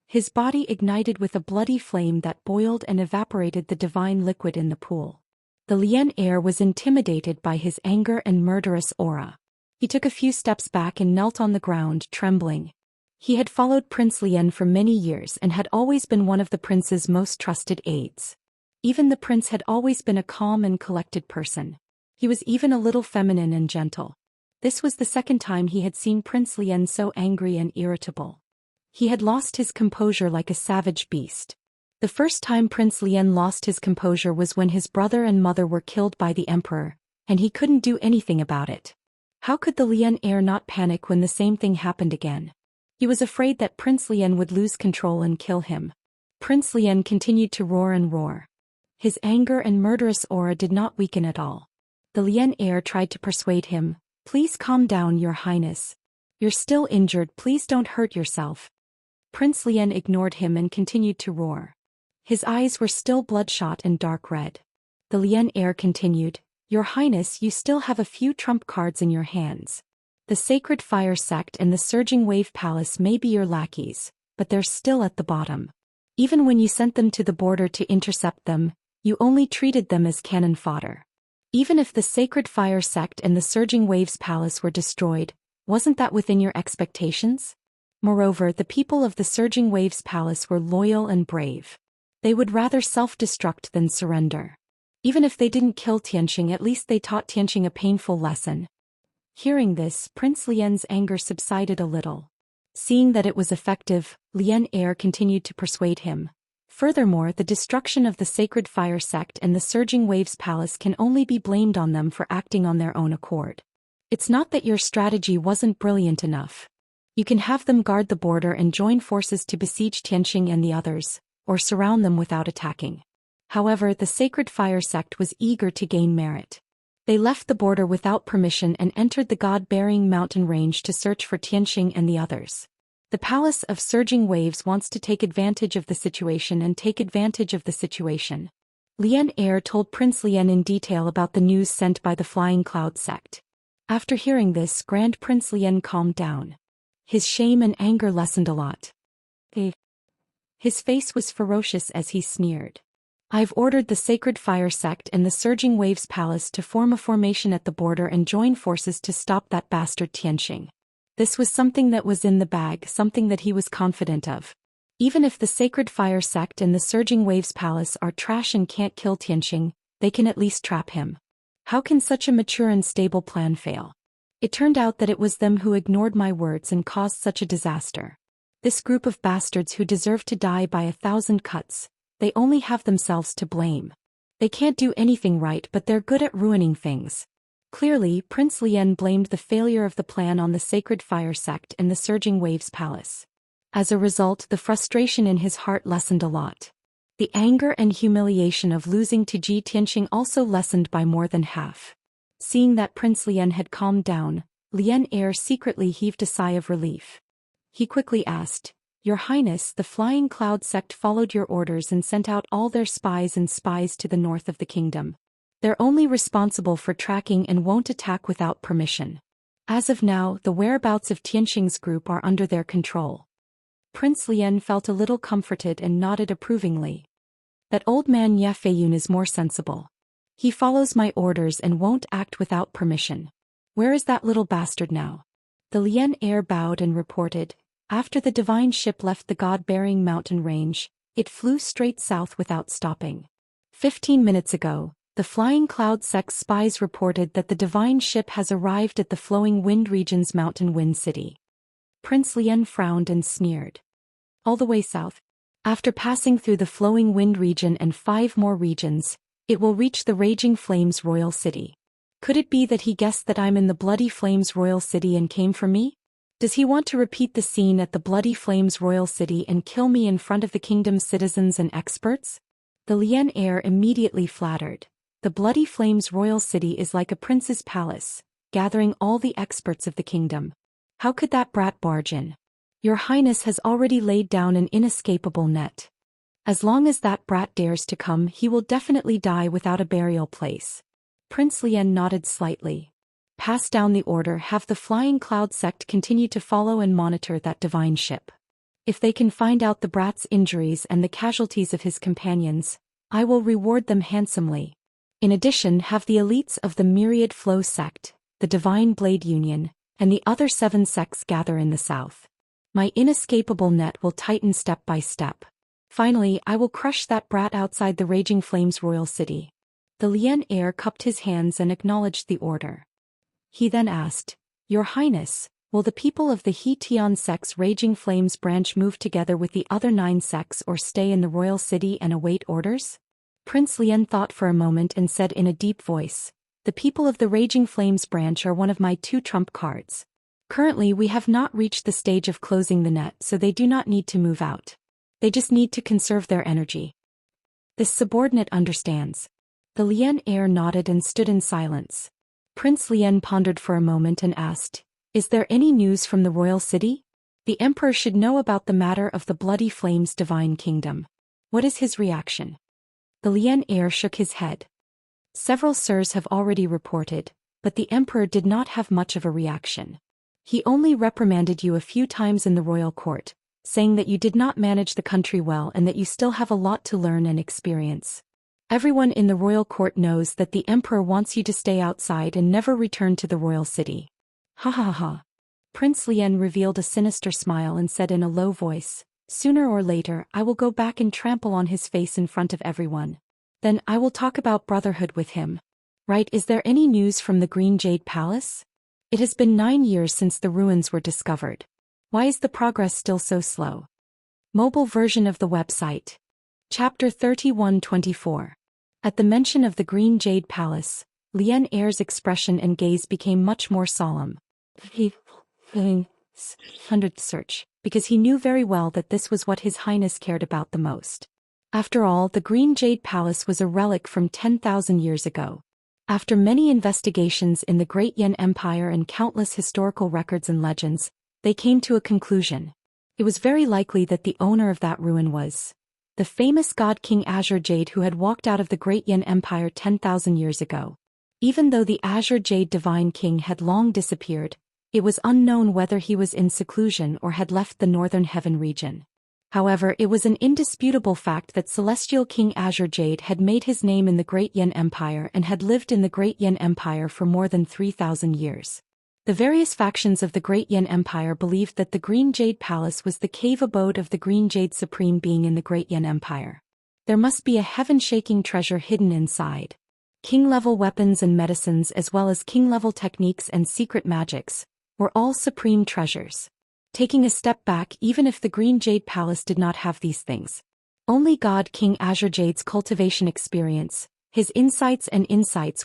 [SPEAKER 1] His body ignited with a bloody flame that boiled and evaporated the divine liquid in the pool. The Lian heir was intimidated by his anger and murderous aura. He took a few steps back and knelt on the ground, trembling. He had followed Prince Lian for many years and had always been one of the prince's most trusted aides. Even the prince had always been a calm and collected person. He was even a little feminine and gentle. This was the second time he had seen Prince Lian so angry and irritable. He had lost his composure like a savage beast. The first time Prince Lian lost his composure was when his brother and mother were killed by the emperor, and he couldn't do anything about it. How could the Lian heir not panic when the same thing happened again? He was afraid that Prince Lian would lose control and kill him. Prince Lian continued to roar and roar. His anger and murderous aura did not weaken at all. The Lian heir tried to persuade him, "Please calm down, Your Highness. You're still injured, please don't hurt yourself." Prince Lian ignored him and continued to roar. His eyes were still bloodshot and dark red. The Lian heir continued, "Your Highness, you still have a few trump cards in your hands. The Sacred Fire Sect and the Surging Wave Palace may be your lackeys, but they're still at the bottom. Even when you sent them to the border to intercept them, you only treated them as cannon fodder. Even if the Sacred Fire Sect and the Surging Waves Palace were destroyed, wasn't that within your expectations? Moreover, the people of the Surging Waves Palace were loyal and brave. They would rather self-destruct than surrender. Even if they didn't kill Tianxing, at least they taught Tianxing a painful lesson." Hearing this, Prince Lian's anger subsided a little. Seeing that it was effective, Lian heir continued to persuade him. Furthermore, the destruction of the Sacred Fire Sect and the Surging Waves Palace can only be blamed on them for acting on their own accord. It's not that your strategy wasn't brilliant enough. You can have them guard the border and join forces to besiege Tianqing and the others, or surround them without attacking. However, the Sacred Fire Sect was eager to gain merit. They left the border without permission and entered the God-bearing mountain range to search for Tianqing and the others. The Palace of Surging Waves wants to take advantage of the situation Lian Heir told Prince Lian in detail about the news sent by the Flying Cloud sect. After hearing this, Grand Prince Lian calmed down. His shame and anger lessened a lot. His face was ferocious as he sneered. I've ordered the Sacred Fire Sect and the Surging Waves Palace to form a formation at the border and join forces to stop that bastard Tianqing. This was something that was in the bag, something that he was confident of. Even if the Sacred Fire Sect and the Surging Waves Palace are trash and can't kill Tianqing, they can at least trap him. How can such a mature and stable plan fail? It turned out that it was them who ignored my words and caused such a disaster. This group of bastards who deserve to die by 1,000 cuts, they only have themselves to blame. They can't do anything right, but they're good at ruining things. Clearly, Prince Lian blamed the failure of the plan on the Sacred Fire Sect and the Surging Waves Palace. As a result, the frustration in his heart lessened a lot. The anger and humiliation of losing to Ji Tianqing also lessened by more than half. Seeing that Prince Lian had calmed down, Lian Heir secretly heaved a sigh of relief. He quickly asked, Your Highness, the Flying Cloud sect followed your orders and sent out all their spies to the north of the kingdom. They're only responsible for tracking and won't attack without permission. As of now, the whereabouts of Tianqing's group are under their control. Prince Lian felt a little comforted and nodded approvingly. That old man Ye Feiyun is more sensible. He follows my orders and won't act without permission. Where is that little bastard now? The Lian Heir bowed and reported, after the divine ship left the God-bearing mountain range, it flew straight south without stopping. 15 minutes ago, the Flying Cloud sect's spies reported that the divine ship has arrived at the Flowing Wind region's Mountain Wind City. Prince Lian frowned and sneered. All the way south. After passing through the Flowing Wind region and 5 more regions, it will reach the Raging Flames Royal City. Could it be that he guessed that I'm in the Bloody Flames Royal City and came for me? Does he want to repeat the scene at the Bloody Flames Royal City and kill me in front of the kingdom's citizens and experts? The Lian Heir immediately flattered. The Bloody Flames Royal City is like a prince's palace, gathering all the experts of the kingdom. How could that brat barge in? Your Highness has already laid down an inescapable net. As long as that brat dares to come, he will definitely die without a burial place. Prince Lian nodded slightly. Pass down the order, have the Flying Cloud sect continue to follow and monitor that divine ship. If they can find out the brat's injuries and the casualties of his companions, I will reward them handsomely. In addition, have the elites of the Myriad Flow sect, the Divine Blade Union, and the other 7 sects gather in the south. My inescapable net will tighten step by step. Finally, I will crush that brat outside the Raging Flames Royal City. The Lian Heir cupped his hands and acknowledged the order. He then asked, Your Highness, will the people of the He Tian sect's Raging Flames branch move together with the other 9 sects or stay in the Royal City and await orders? Prince Lian thought for a moment and said in a deep voice, The people of the Raging Flames branch are one of my 2 trump cards. Currently we have not reached the stage of closing the net, so they do not need to move out. They just need to conserve their energy. This subordinate understands. The Lian Heir nodded and stood in silence. Prince Lian pondered for a moment and asked, Is there any news from the royal city? The emperor should know about the matter of the Bloody Flames divine kingdom. What is his reaction? The Lian Heir shook his head. Several sirs have already reported, but the emperor did not have much of a reaction. He only reprimanded you a few times in the royal court, saying that you did not manage the country well and that you still have a lot to learn and experience. Everyone in the royal court knows that the emperor wants you to stay outside and never return to the royal city. Ha ha ha. Prince Lian revealed a sinister smile and said in a low voice, Sooner or later I will go back and trample on his face in front of everyone. Then I will talk about brotherhood with him. Right, is there any news from the Green Jade Palace? It has been 9 years since the ruins were discovered. Why is the progress still so slow? Mobile version of the website. Chapter 31-24. At the mention of the Green Jade Palace, Lian Er's expression and gaze became much more solemn. He search, because he knew very well that this was what His Highness cared about the most. After all, the Green Jade Palace was a relic from 10,000 years ago. After many investigations in the Great Yan Empire and countless historical records and legends, they came to a conclusion. It was very likely that the owner of that ruin was the famous god King Azure Jade, who had walked out of the Great Yan Empire 10,000 years ago. Even though the Azure Jade Divine King had long disappeared, it was unknown whether he was in seclusion or had left the Northern Heaven region. However, it was an indisputable fact that Celestial King Azure Jade had made his name in the Great Yan Empire and had lived in the Great Yan Empire for more than 3,000 years. The various factions of the Great Yan Empire believed that the Green Jade Palace was the cave abode of the Green Jade Supreme Being in the Great Yan Empire. There must be a heaven-shaking treasure hidden inside. King-level weapons and medicines, as well as king-level techniques and secret magics, were all supreme treasures. Taking a step back, even if the Green Jade Palace did not have these things, only God King Azure Jade's cultivation experience, his insights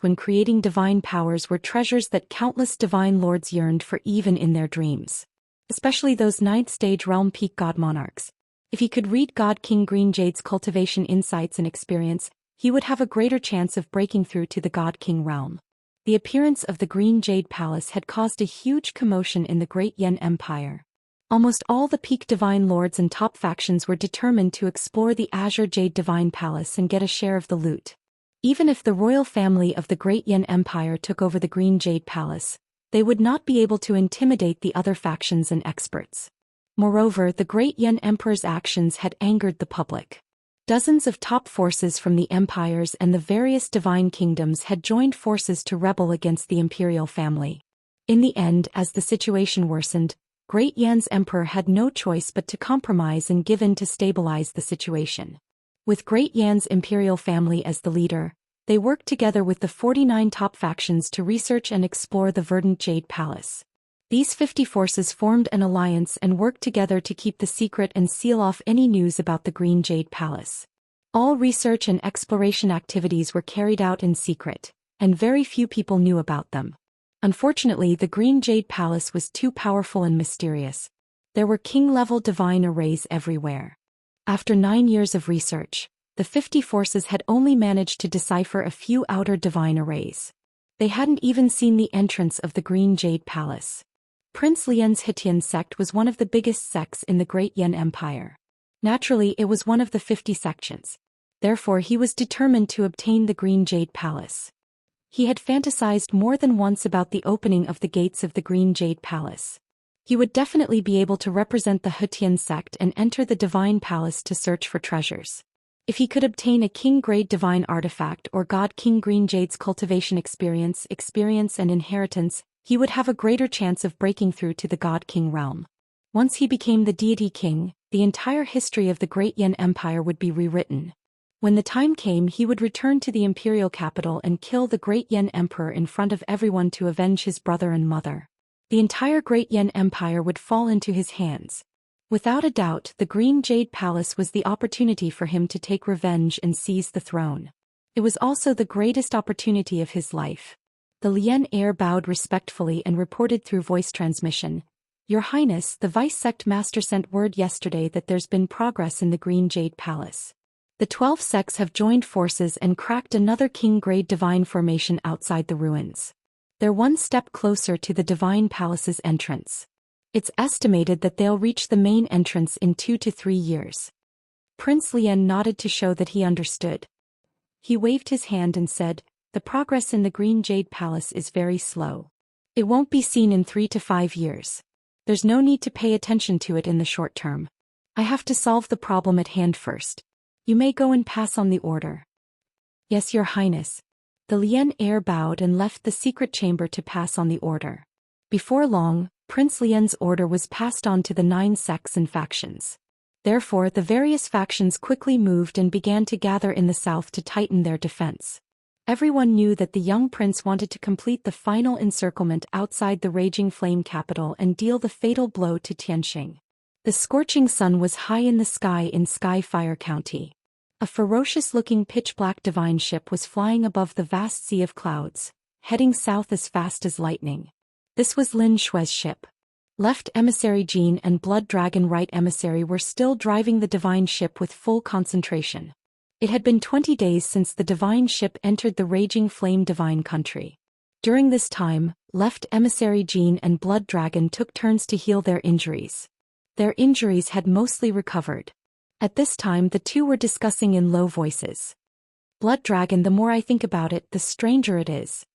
[SPEAKER 1] when creating divine powers, were treasures that countless divine lords yearned for even in their dreams. Especially those 9th stage realm peak god monarchs. If he could read God King Green Jade's cultivation insights and experience, he would have a greater chance of breaking through to the God King realm. The appearance of the Green Jade Palace had caused a huge commotion in the Great Yan Empire. Almost all the peak divine lords and top factions were determined to explore the Azure Jade Divine Palace and get a share of the loot. Even if the royal family of the Great Yan Empire took over the Green Jade Palace, they would not be able to intimidate the other factions and experts. Moreover, the Great Yan Emperor's actions had angered the public. Dozens of top forces from the empires and the various divine kingdoms had joined forces to rebel against the imperial family. In the end, as the situation worsened, Great Yan's emperor had no choice but to compromise and give in to stabilize the situation. With Great Yan's imperial family as the leader, they worked together with the 49 top factions to research and explore the Verdant Jade Palace. These 50 forces formed an alliance and worked together to keep the secret and seal off any news about the Green Jade Palace. All research and exploration activities were carried out in secret, and very few people knew about them. Unfortunately, the Green Jade Palace was too powerful and mysterious. There were king-level divine arrays everywhere. After 9 years of research, the 50 forces had only managed to decipher a few outer divine arrays. They hadn't even seen the entrance of the Green Jade Palace. Prince Lian's Hitian sect was one of the biggest sects in the Great Yan Empire. Naturally, it was one of the 50 sections. Therefore, he was determined to obtain the Green Jade Palace. He had fantasized more than once about the opening of the gates of the Green Jade Palace. He would definitely be able to represent the Hutian sect and enter the Divine Palace to search for treasures. If he could obtain a king-grade divine artifact or God King Green Jade's cultivation experience and inheritance, he would have a greater chance of breaking through to the God King realm. Once he became the deity king, the entire history of the Great Yan Empire would be rewritten. When the time came, he would return to the imperial capital and kill the Great Yan Emperor in front of everyone to avenge his brother and mother. The entire Great Yan Empire would fall into his hands. Without a doubt, the Green Jade Palace was the opportunity for him to take revenge and seize the throne. It was also the greatest opportunity of his life. The Lian heir bowed respectfully and reported through voice transmission, "Your Highness, the Vice-Sect Master sent word yesterday that there's been progress in the Green Jade Palace. The 12 sects have joined forces and cracked another king-grade divine formation outside the ruins. They're one step closer to the Divine Palace's entrance. It's estimated that they'll reach the main entrance in 2 to 3 years." Prince Lian nodded to show that he understood. He waved his hand and said, "The progress in the Green Jade Palace is very slow. It won't be seen in 3 to 5 years. There's no need to pay attention to it in the short term. I have to solve the problem at hand first. You may go and pass on the order." "Yes, Your Highness." The Lian heir bowed and left the secret chamber to pass on the order. Before long, Prince Lian's order was passed on to the 9 sects and factions. Therefore, the various factions quickly moved and began to gather in the south to tighten their defense. Everyone knew that the young prince wanted to complete the final encirclement outside the raging flame capital and deal the fatal blow to Tianxing. The scorching sun was high in the sky in Skyfire County. A ferocious-looking pitch-black divine ship was flying above the vast sea of clouds, heading south as fast as lightning. This was Lin Shui's ship. Left Emissary Jean and Blood Dragon Right Emissary were still driving the divine ship with full concentration. It had been 20 days since the divine ship entered the raging flame divine country. During this time, Left Emissary Jean and Blood Dragon took turns to heal their injuries. Their injuries had mostly recovered. At this time the two were discussing in low voices. Blood Dragon, the more I think about it, the stranger it is.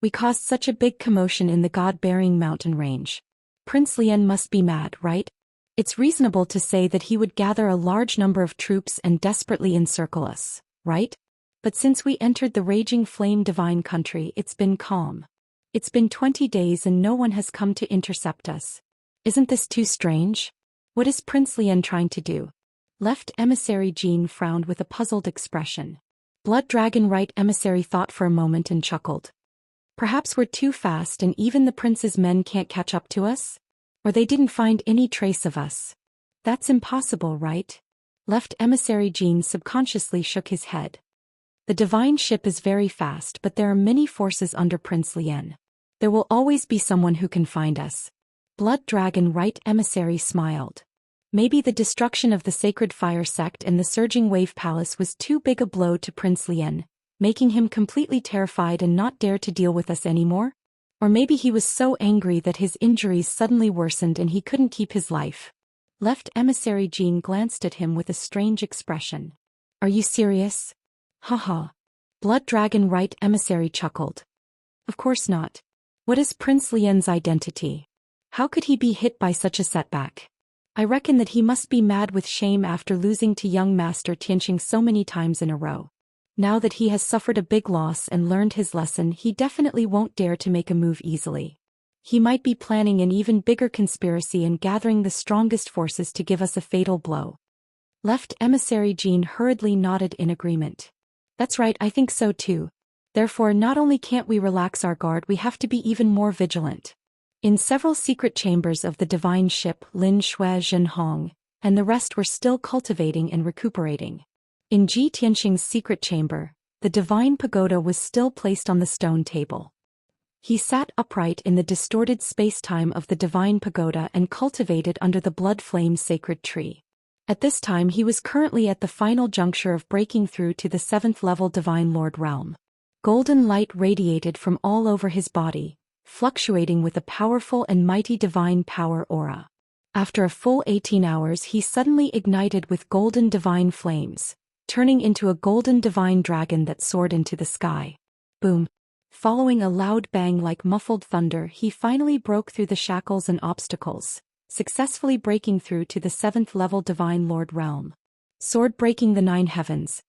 [SPEAKER 1] We caused such a big commotion in the God-bearing mountain range. Prince Lien must be mad, right? It's reasonable to say that he would gather a large number of troops and desperately encircle us, right? But since we entered the raging flame divine country, it's been calm. It's been 20 days and no one has come to intercept us. Isn't this too strange? What is Prince Lien trying to do? Left Emissary Jean frowned with a puzzled expression. Blood Dragon Right Emissary thought for a moment and chuckled. Perhaps we're too fast and even the prince's men can't catch up to us? Or they didn't find any trace of us. That's impossible, right? Left Emissary Jean subconsciously shook his head. The divine ship is very fast, but there are many forces under Prince Lien. There will always be someone who can find us. Blood Dragon Right Emissary smiled. Maybe the destruction of the Sacred Fire Sect and the Surging Wave Palace was too big a blow to Prince Lien, making him completely terrified and not dare to deal with us anymore? Or maybe he was so angry that his injuries suddenly worsened and he couldn't keep his life. Left Emissary Jean glanced at him with a strange expression. Are you serious? Haha. Blood Dragon Right Emissary chuckled. Of course not. What is Prince Lien's identity? How could he be hit by such a setback? I reckon that he must be mad with shame after losing to young Master Tianxing so many times in a row. Now that he has suffered a big loss and learned his lesson, he definitely won't dare to make a move easily. He might be planning an even bigger conspiracy and gathering the strongest forces to give us a fatal blow. Left Emissary Jean hurriedly nodded in agreement. That's right, I think so too. Therefore, not only can't we relax our guard, we have to be even more vigilant. In several secret chambers of the divine ship, Lin Shui, Zhen Hong, and the rest were still cultivating and recuperating. In Ji Tianxing's secret chamber, the divine pagoda was still placed on the stone table. He sat upright in the distorted space-time of the divine pagoda and cultivated under the blood flame sacred tree. At this time he was currently at the final juncture of breaking through to the 7th level divine lord realm. Golden light radiated from all over his body, fluctuating with a powerful and mighty divine power aura. After a full 18 hours he suddenly ignited with golden divine flames, turning into a golden divine dragon that soared into the sky. Boom! Following a loud bang like muffled thunder, he finally broke through the shackles and obstacles, successfully breaking through to the 7th level divine lord realm. Sword breaking the 9 heavens.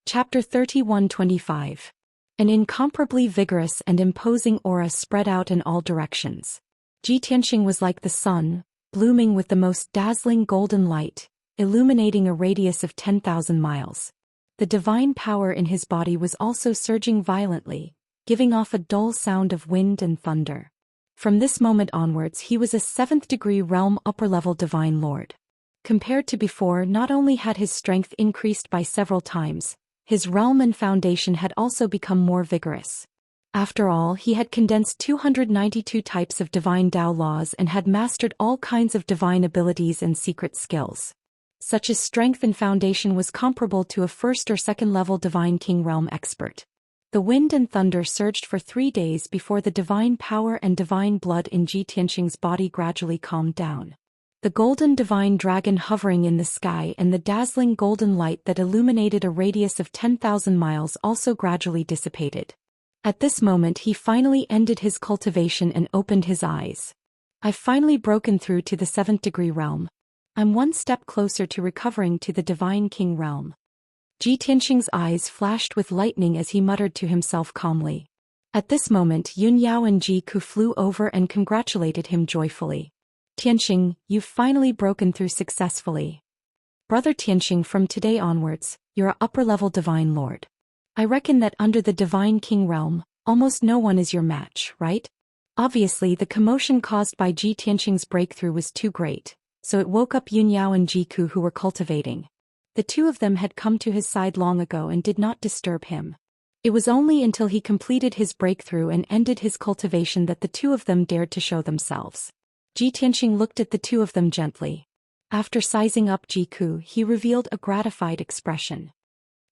[SPEAKER 1] Chapter 31-25. An incomparably vigorous and imposing aura spread out in all directions. Ji Tianxing was like the sun, blooming with the most dazzling golden light, illuminating a radius of 10,000 miles. The divine power in his body was also surging violently, giving off a dull sound of wind and thunder. From this moment onwards he was a 7th degree realm upper-level divine lord. Compared to before, not only had his strength increased by several times, his realm and foundation had also become more vigorous. After all, he had condensed 292 types of divine Tao laws and had mastered all kinds of divine abilities and secret skills. Such a strength and foundation was comparable to a 1st or 2nd level divine king realm expert. The wind and thunder surged for 3 days before the divine power and divine blood in Ji Tianxing's body gradually calmed down. The golden divine dragon hovering in the sky and the dazzling golden light that illuminated a radius of 10,000 miles also gradually dissipated. At this moment he finally ended his cultivation and opened his eyes. I've finally broken through to the 7th degree realm. I'm one step closer to recovering to the divine king realm. Ji Tianxing's eyes flashed with lightning as he muttered to himself calmly. At this moment Yun Yao and Ji Ku flew over and congratulated him joyfully. Tianxing, you've finally broken through successfully. Brother Tianxing, from today onwards, you're a upper-level divine lord. I reckon that under the divine king realm, almost no one is your match, right? Obviously the commotion caused by Ji Tianxing's breakthrough was too great, so it woke up Yun Yao and Ji Ku who were cultivating. The two of them had come to his side long ago and did not disturb him. It was only until he completed his breakthrough and ended his cultivation that the two of them dared to show themselves. Ji Tianxing looked at the two of them gently. After sizing up Ji Ku, he revealed a gratified expression.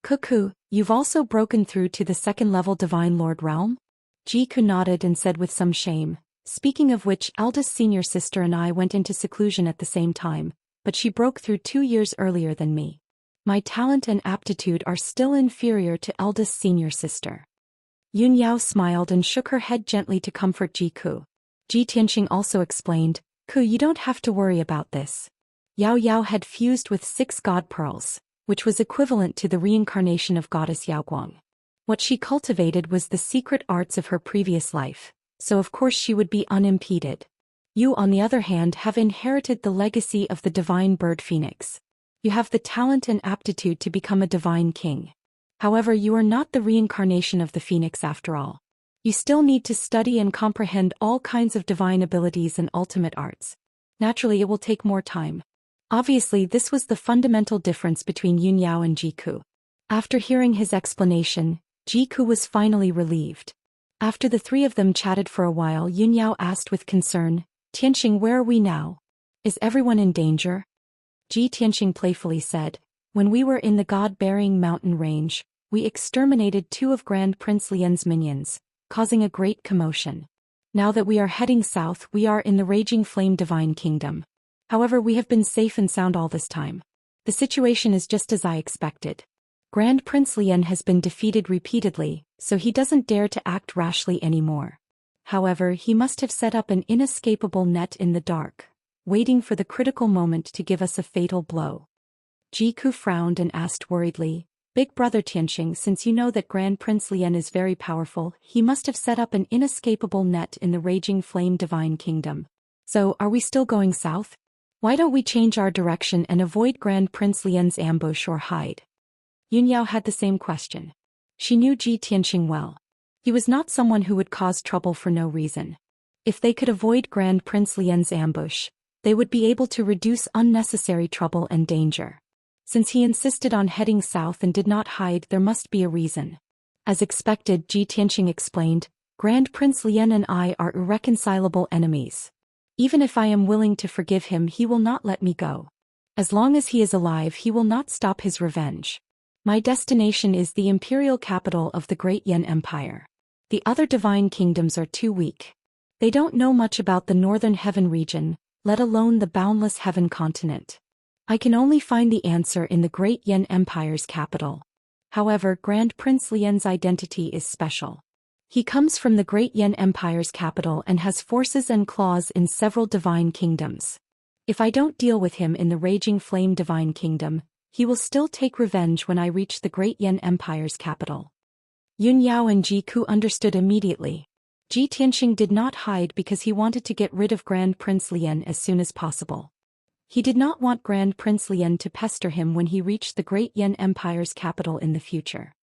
[SPEAKER 1] Cuckoo, you've also broken through to the second-level Divine Lord realm? Ji Ku nodded and said with some shame, speaking of which, eldest senior sister and I went into seclusion at the same time, but she broke through 2 years earlier than me. My talent and aptitude are still inferior to eldest senior sister. Yun Yao smiled and shook her head gently to comfort Ji Ku. Ji Tianxing also explained, Ku, you don't have to worry about this. Yao Yao had fused with 6 god pearls, which was equivalent to the reincarnation of goddess Yaoguang. What she cultivated was the secret arts of her previous life, so of course she would be unimpeded. You, on the other hand, have inherited the legacy of the divine bird phoenix. You have the talent and aptitude to become a divine king. However, you are not the reincarnation of the phoenix after all. You still need to study and comprehend all kinds of divine abilities and ultimate arts. Naturally, it will take more time. Obviously, this was the fundamental difference between Yun Yao and Ji Ku. After hearing his explanation, Ji Ku was finally relieved. After the three of them chatted for a while, Yun Yao asked with concern, Tianxing, where are we now? Is everyone in danger? Ji Tianxing playfully said, when we were in the god-bearing mountain range, we exterminated 2 of Grand Prince Lian's minions, causing a great commotion. Now that we are heading south, we are in the Raging Flame Divine Kingdom. However, we have been safe and sound all this time. The situation is just as I expected. Grand Prince Lian has been defeated repeatedly, so he doesn't dare to act rashly anymore. However, he must have set up an inescapable net in the dark, waiting for the critical moment to give us a fatal blow. Ji Ku frowned and asked worriedly, Big Brother Tianxing, since you know that Grand Prince Lian is very powerful, he must have set up an inescapable net in the Raging Flame Divine Kingdom. So, are we still going south? Why don't we change our direction and avoid Grand Prince Lian's ambush or hide? Yun Yao had the same question. She knew Ji Tianxing well. He was not someone who would cause trouble for no reason. If they could avoid Grand Prince Lian's ambush, they would be able to reduce unnecessary trouble and danger. Since he insisted on heading south and did not hide, there must be a reason. As expected, Ji Tianxing explained, Grand Prince Lian and I are irreconcilable enemies. Even if I am willing to forgive him, he will not let me go. As long as he is alive, he will not stop his revenge. My destination is the imperial capital of the Great Yan Empire. The other divine kingdoms are too weak. They don't know much about the northern heaven region, let alone the boundless heaven continent. I can only find the answer in the Great Yan Empire's capital. However, Grand Prince Lian's identity is special. He comes from the Great Yan Empire's capital and has forces and claws in several divine kingdoms. If I don't deal with him in the Raging Flame Divine Kingdom, he will still take revenge when I reach the Great Yan Empire's capital. Yun Yao and Ji Ku understood immediately. Ji Tianxing did not hide because he wanted to get rid of Grand Prince Lian as soon as possible. He did not want Grand Prince Lian to pester him when he reached the Great Yan Empire's capital in the future.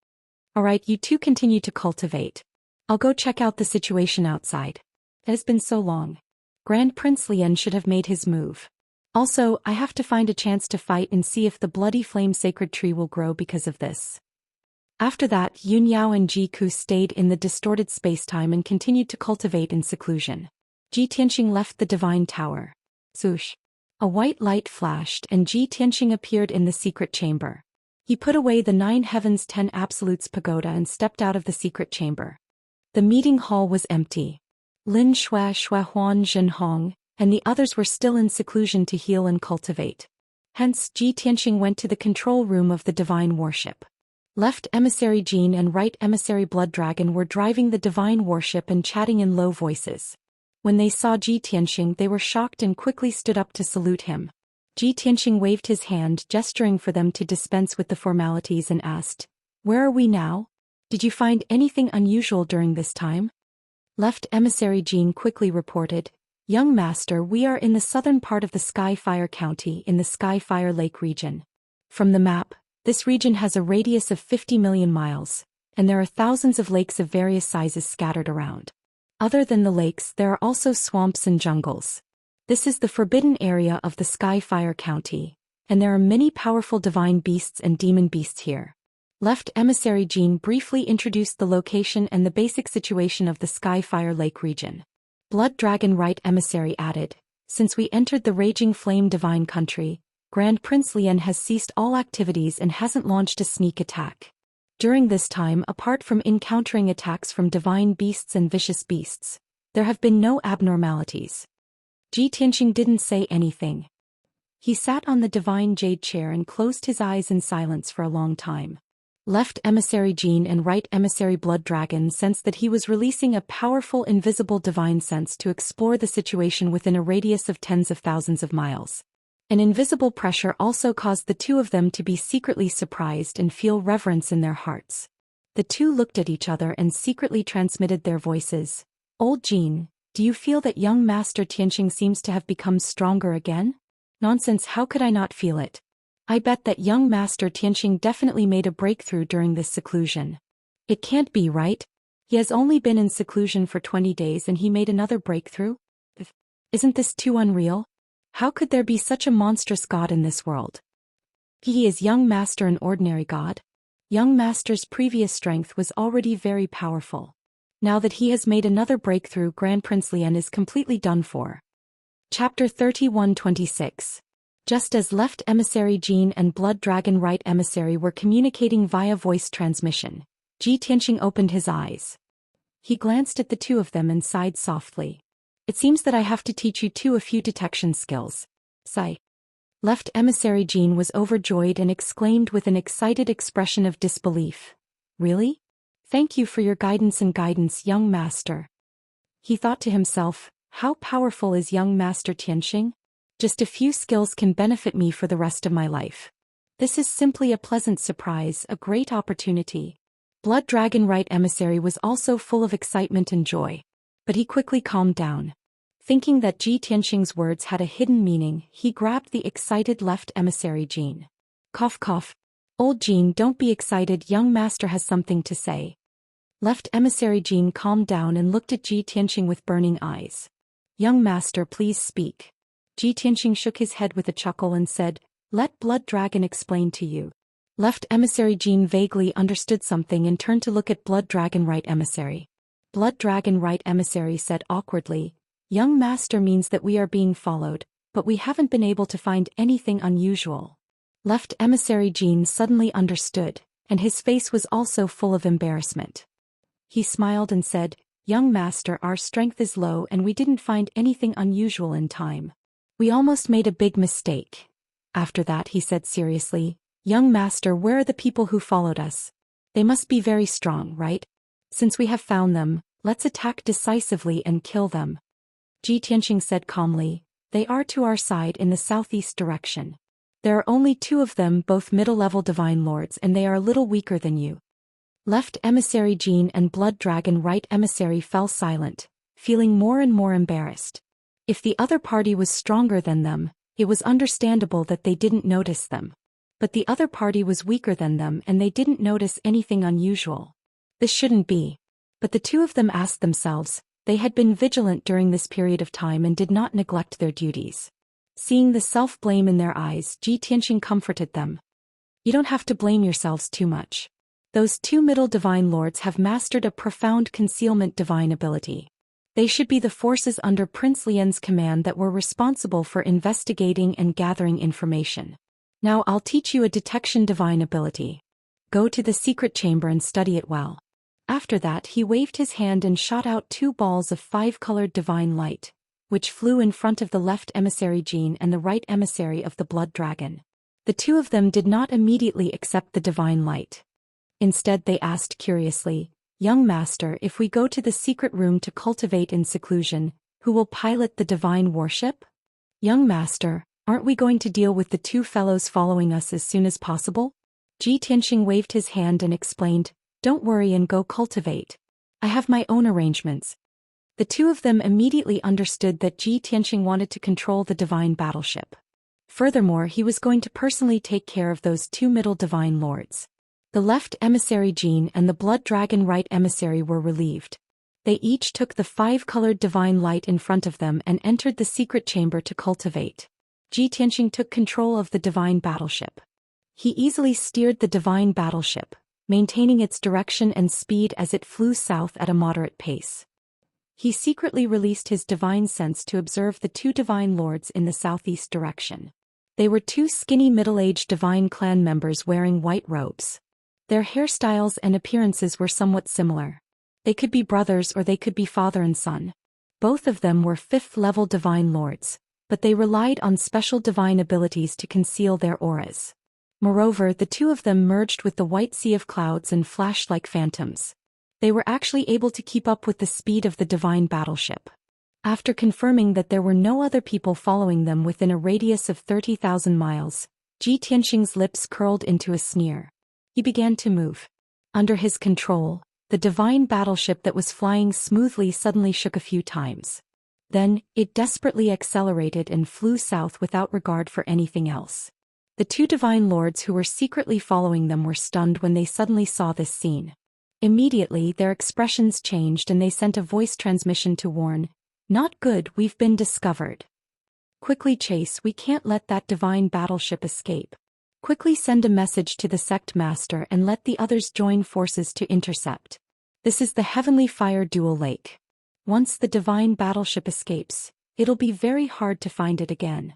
[SPEAKER 1] Alright, you two continue to cultivate. I'll go check out the situation outside. It has been so long. Grand Prince Lian should have made his move. Also, I have to find a chance to fight and see if the bloody flame sacred tree will grow because of this. After that, Yun Yao and Ji Ku stayed in the distorted spacetime and continued to cultivate in seclusion. Ji Tianxing left the divine tower. Swoosh. A white light flashed and Ji Tianxing appeared in the secret chamber. He put away the 9 Heavens 10 Absolutes pagoda and stepped out of the secret chamber. The meeting hall was empty. Lin Shui, Huan Zhenhong, and the others were still in seclusion to heal and cultivate. Hence, Ji Tianxing went to the control room of the divine warship. Left Emissary Jean and Right Emissary Blood Dragon were driving the divine warship and chatting in low voices. When they saw Ji Tianxing, they were shocked and quickly stood up to salute him. Ji Tianxing waved his hand, gesturing for them to dispense with the formalities, and asked, Where are we now? Did you find anything unusual during this time? Left Emissary Jean quickly reported, Young Master, we are in the southern part of the Skyfire County in the Skyfire Lake region. From the map, this region has a radius of 50 million miles, and there are thousands of lakes of various sizes scattered around. Other than the lakes, there are also swamps and jungles. This is the forbidden area of the Skyfire County, and there are many powerful divine beasts and demon beasts here. Left Emissary Jean briefly introduced the location and the basic situation of the Skyfire Lake region. Blood Dragon Right Emissary added, "Since we entered the Raging Flame Divine Country, Grand Prince Lian has ceased all activities and hasn't launched a sneak attack. During this time, apart from encountering attacks from divine beasts and vicious beasts, there have been no abnormalities." Ji Tianqing didn't say anything. He sat on the divine jade chair and closed his eyes in silence for a long time. Left Emissary Jean and Right Emissary Blood Dragon sensed that he was releasing a powerful invisible divine sense to explore the situation within a radius of tens of thousands of miles. An invisible pressure also caused the two of them to be secretly surprised and feel reverence in their hearts. The two looked at each other and secretly transmitted their voices. "Old Jean, do you feel that young Master Tianqing seems to have become stronger again?" "Nonsense, how could I not feel it? I bet that young Master Tianqing definitely made a breakthrough during this seclusion." "It can't be, right? He has only been in seclusion for 20 days and he made another breakthrough? Isn't this too unreal? How could there be such a monstrous god in this world? He is young Master, an ordinary god? Young Master's previous strength was already very powerful. Now that he has made another breakthrough, Grand Prince Lian is completely done for." Chapter 31-26. Just as Left Emissary Jean and Blood Dragon Right Emissary were communicating via voice transmission, Ji Tianqing opened his eyes. He glanced at the two of them and sighed softly. "It seems that I have to teach you two a few detection skills." Sigh. Left Emissary Jean was overjoyed and exclaimed with an excited expression of disbelief. "Really? Thank you for your guidance, young Master." He thought to himself, how powerful is young Master Tianqing? Just a few skills can benefit me for the rest of my life. This is simply a pleasant surprise, a great opportunity. Blood Dragon Right Emissary was also full of excitement and joy. But he quickly calmed down. Thinking that Ji Tianqing's words had a hidden meaning, he grabbed the excited Left Emissary Jean. "Cough cough. Old Jean, don't be excited, young Master has something to say." Left Emissary Jean calmed down and looked at Ji Tianqing with burning eyes. "Young Master, please speak." Ji Tianqing shook his head with a chuckle and said, "Let Blood Dragon explain to you." Left Emissary Jean vaguely understood something and turned to look at Blood Dragon Right Emissary. Blood Dragon Right Emissary said awkwardly, "Young Master means that we are being followed, but we haven't been able to find anything unusual." Left Emissary Jean suddenly understood, and his face was also full of embarrassment. He smiled and said, "Young Master, our strength is low and we didn't find anything unusual in time. We almost made a big mistake." After that he said seriously, "Young Master, where are the people who followed us? They must be very strong, right? Since we have found them, let's attack decisively and kill them." Ji Tianqing said calmly, "They are to our side in the southeast direction. There are only two of them, both middle-level divine lords, and they are a little weaker than you." Left Emissary Jean and Blood Dragon Right Emissary fell silent, feeling more and more embarrassed. If the other party was stronger than them, it was understandable that they didn't notice them. But the other party was weaker than them and they didn't notice anything unusual. This shouldn't be. But the two of them asked themselves, they had been vigilant during this period of time and did not neglect their duties. Seeing the self-blame in their eyes, Ji Tianqing comforted them. "You don't have to blame yourselves too much. Those two middle divine lords have mastered a profound concealment divine ability. They should be the forces under Prince Lian's command that were responsible for investigating and gathering information. Now I'll teach you a detection divine ability. Go to the secret chamber and study it well." After that he waved his hand and shot out two balls of 5-colored divine light, which flew in front of the Left Emissary Jean and the Right Emissary of the Blood Dragon. The two of them did not immediately accept the divine light. Instead they asked curiously, "Young Master, if we go to the secret room to cultivate in seclusion, who will pilot the divine warship?" "Young Master, aren't we going to deal with the two fellows following us as soon as possible?" Ji Tianqing waved his hand and explained, "Don't worry and go cultivate. I have my own arrangements." The two of them immediately understood that Ji Tianqing wanted to control the divine battleship. Furthermore, he was going to personally take care of those two middle divine lords. The Left Emissary Jean and the Blood Dragon Right Emissary were relieved. They each took the 5-colored divine light in front of them and entered the secret chamber to cultivate. Tianxing took control of the divine battleship. He easily steered the divine battleship, maintaining its direction and speed as it flew south at a moderate pace. He secretly released his divine sense to observe the two divine lords in the southeast direction. They were two skinny middle-aged divine clan members wearing white robes. Their hairstyles and appearances were somewhat similar. They could be brothers or they could be father and son. Both of them were 5th-level divine lords, but they relied on special divine abilities to conceal their auras. Moreover, the two of them merged with the white sea of clouds and flashed like phantoms. They were actually able to keep up with the speed of the divine battleship. After confirming that there were no other people following them within a radius of 30,000 miles, Tianxing's lips curled into a sneer. He began to move. Under his control, the divine battleship that was flying smoothly suddenly shook a few times. Then, it desperately accelerated and flew south without regard for anything else. The two divine lords who were secretly following them were stunned when they suddenly saw this scene. Immediately, their expressions changed and they sent a voice transmission to warn, "Not good, we've been discovered. Quickly chase, we can't let that divine battleship escape. Quickly send a message to the sect master and let the others join forces to intercept. This is the Heavenly Fire Dual Lake. Once the divine battleship escapes, it'll be very hard to find it again."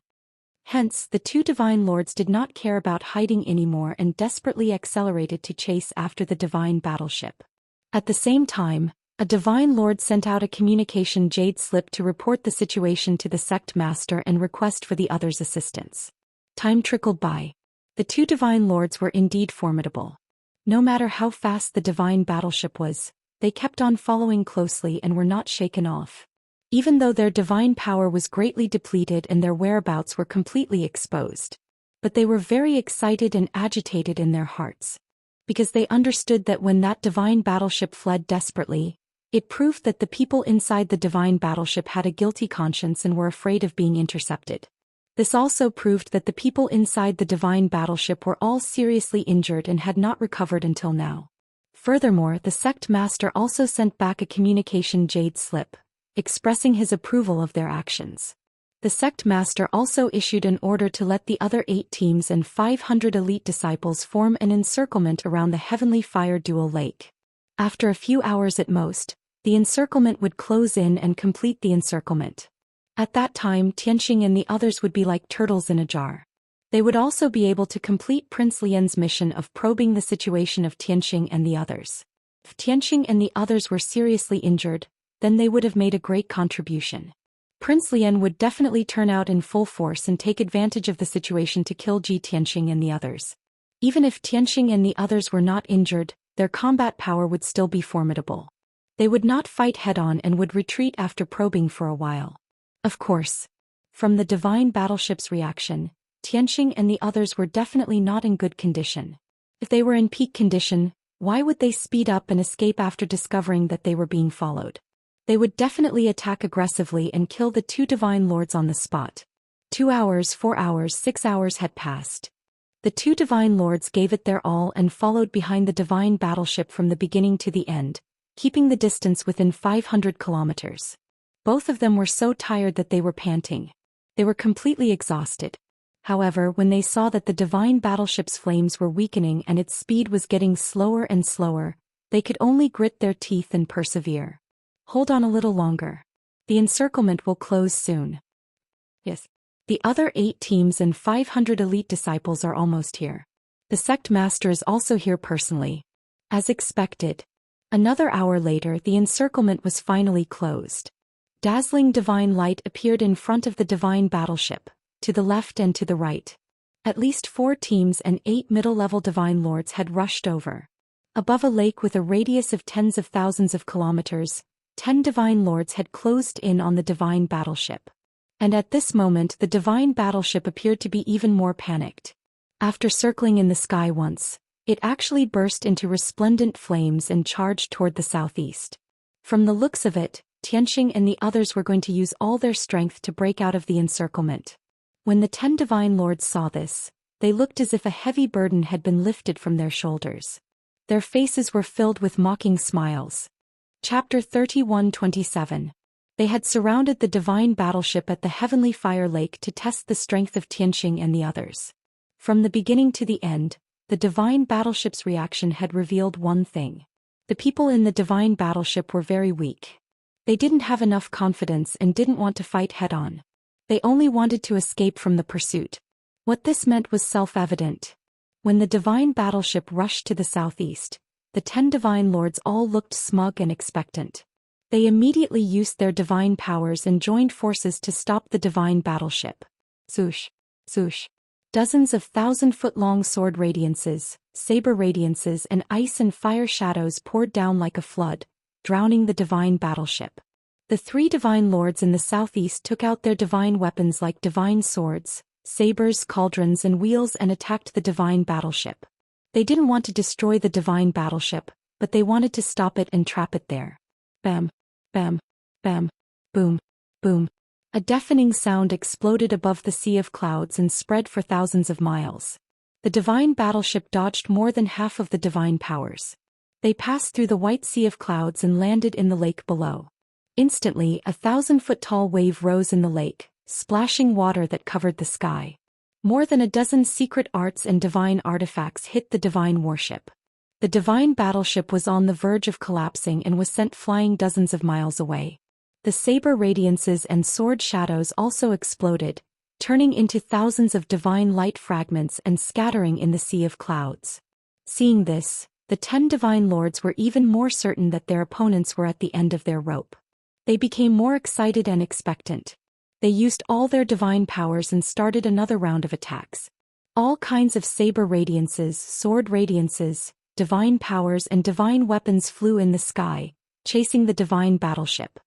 [SPEAKER 1] Hence, the two divine lords did not care about hiding anymore and desperately accelerated to chase after the divine battleship. At the same time, a divine lord sent out a communication jade slip to report the situation to the sect master and request for the others' assistance. Time trickled by. The two divine lords were indeed formidable. No matter how fast the divine battleship was, they kept on following closely and were not shaken off. Even though their divine power was greatly depleted and their whereabouts were completely exposed. But they were very excited and agitated in their hearts. Because they understood that when that divine battleship fled desperately, it proved that the people inside the divine battleship had a guilty conscience and were afraid of being intercepted. This also proved that the people inside the divine battleship were all seriously injured and had not recovered until now. Furthermore, the sect master also sent back a communication jade slip, expressing his approval of their actions. The sect master also issued an order to let the other 8 teams and 500 elite disciples form an encirclement around the Heavenly Fire Dual Lake. After a few hours at most, the encirclement would close in and complete the encirclement. At that time, Tianxing and the others would be like turtles in a jar. They would also be able to complete Prince Lian's mission of probing the situation of Tianxing and the others. If Tianxing and the others were seriously injured, then they would have made a great contribution. Prince Lian would definitely turn out in full force and take advantage of the situation to kill Tianxing and the others. Even if Tianxing and the others were not injured, their combat power would still be formidable. They would not fight head-on and would retreat after probing for a while. Of course, from the divine battleship's reaction, Tianxing and the others were definitely not in good condition. If they were in peak condition, why would they speed up and escape after discovering that they were being followed? They would definitely attack aggressively and kill the two divine lords on the spot. 2 hours, 4 hours, 6 hours had passed. The two divine lords gave it their all and followed behind the divine battleship from the beginning to the end, keeping the distance within 500 kilometers. Both of them were so tired that they were panting. They were completely exhausted. However, when they saw that the divine battleship's flames were weakening and its speed was getting slower and slower, they could only grit their teeth and persevere. Hold on a little longer. The encirclement will close soon. Yes. The other 8 teams and 500 elite disciples are almost here. The sect master is also here personally. As expected. Another hour later, the encirclement was finally closed. Dazzling divine light appeared in front of the divine battleship, to the left and to the right. At least 4 teams and 8 middle-level divine lords had rushed over. Above a lake with a radius of tens of thousands of kilometers, 10 divine lords had closed in on the divine battleship. And at this moment the divine battleship appeared to be even more panicked. After circling in the sky once, it actually burst into resplendent flames and charged toward the southeast. From the looks of it, Tianxing and the others were going to use all their strength to break out of the encirclement. When the 10 divine lords saw this, they looked as if a heavy burden had been lifted from their shoulders. Their faces were filled with mocking smiles. Chapter 31:27. They had surrounded the divine battleship at the Heavenly Fire Lake to test the strength of Xianxia and the others. From the beginning to the end, the divine battleship's reaction had revealed one thing. The people in the divine battleship were very weak. They didn't have enough confidence and didn't want to fight head-on. They only wanted to escape from the pursuit. What this meant was self-evident. When the divine battleship rushed to the southeast, the 10 divine lords all looked smug and expectant. They immediately used their divine powers and joined forces to stop the divine battleship. Swoosh, swoosh. Dozens of 1,000-foot-long sword radiances, saber radiances and ice and fire shadows poured down like a flood, drowning the divine battleship. The 3 divine lords in the southeast took out their divine weapons like divine swords, sabers, cauldrons and wheels and attacked the divine battleship. They didn't want to destroy the divine battleship, but they wanted to stop it and trap it there. Bam, bam, bam, boom, boom. A deafening sound exploded above the sea of clouds and spread for thousands of miles. The divine battleship dodged more than half of the divine powers. They passed through the white sea of clouds and landed in the lake below. Instantly, a 1,000-foot-tall wave rose in the lake, splashing water that covered the sky. More than a dozen secret arts and divine artifacts hit the divine warship. The divine battleship was on the verge of collapsing and was sent flying dozens of miles away. The saber radiances and sword shadows also exploded, turning into thousands of divine light fragments and scattering in the sea of clouds. Seeing this, the 10 divine lords were even more certain that their opponents were at the end of their rope. They became more excited and expectant. They used all their divine powers and started another round of attacks. All kinds of saber radiances, sword radiances, divine powers and divine weapons flew in the sky, chasing the divine battleship.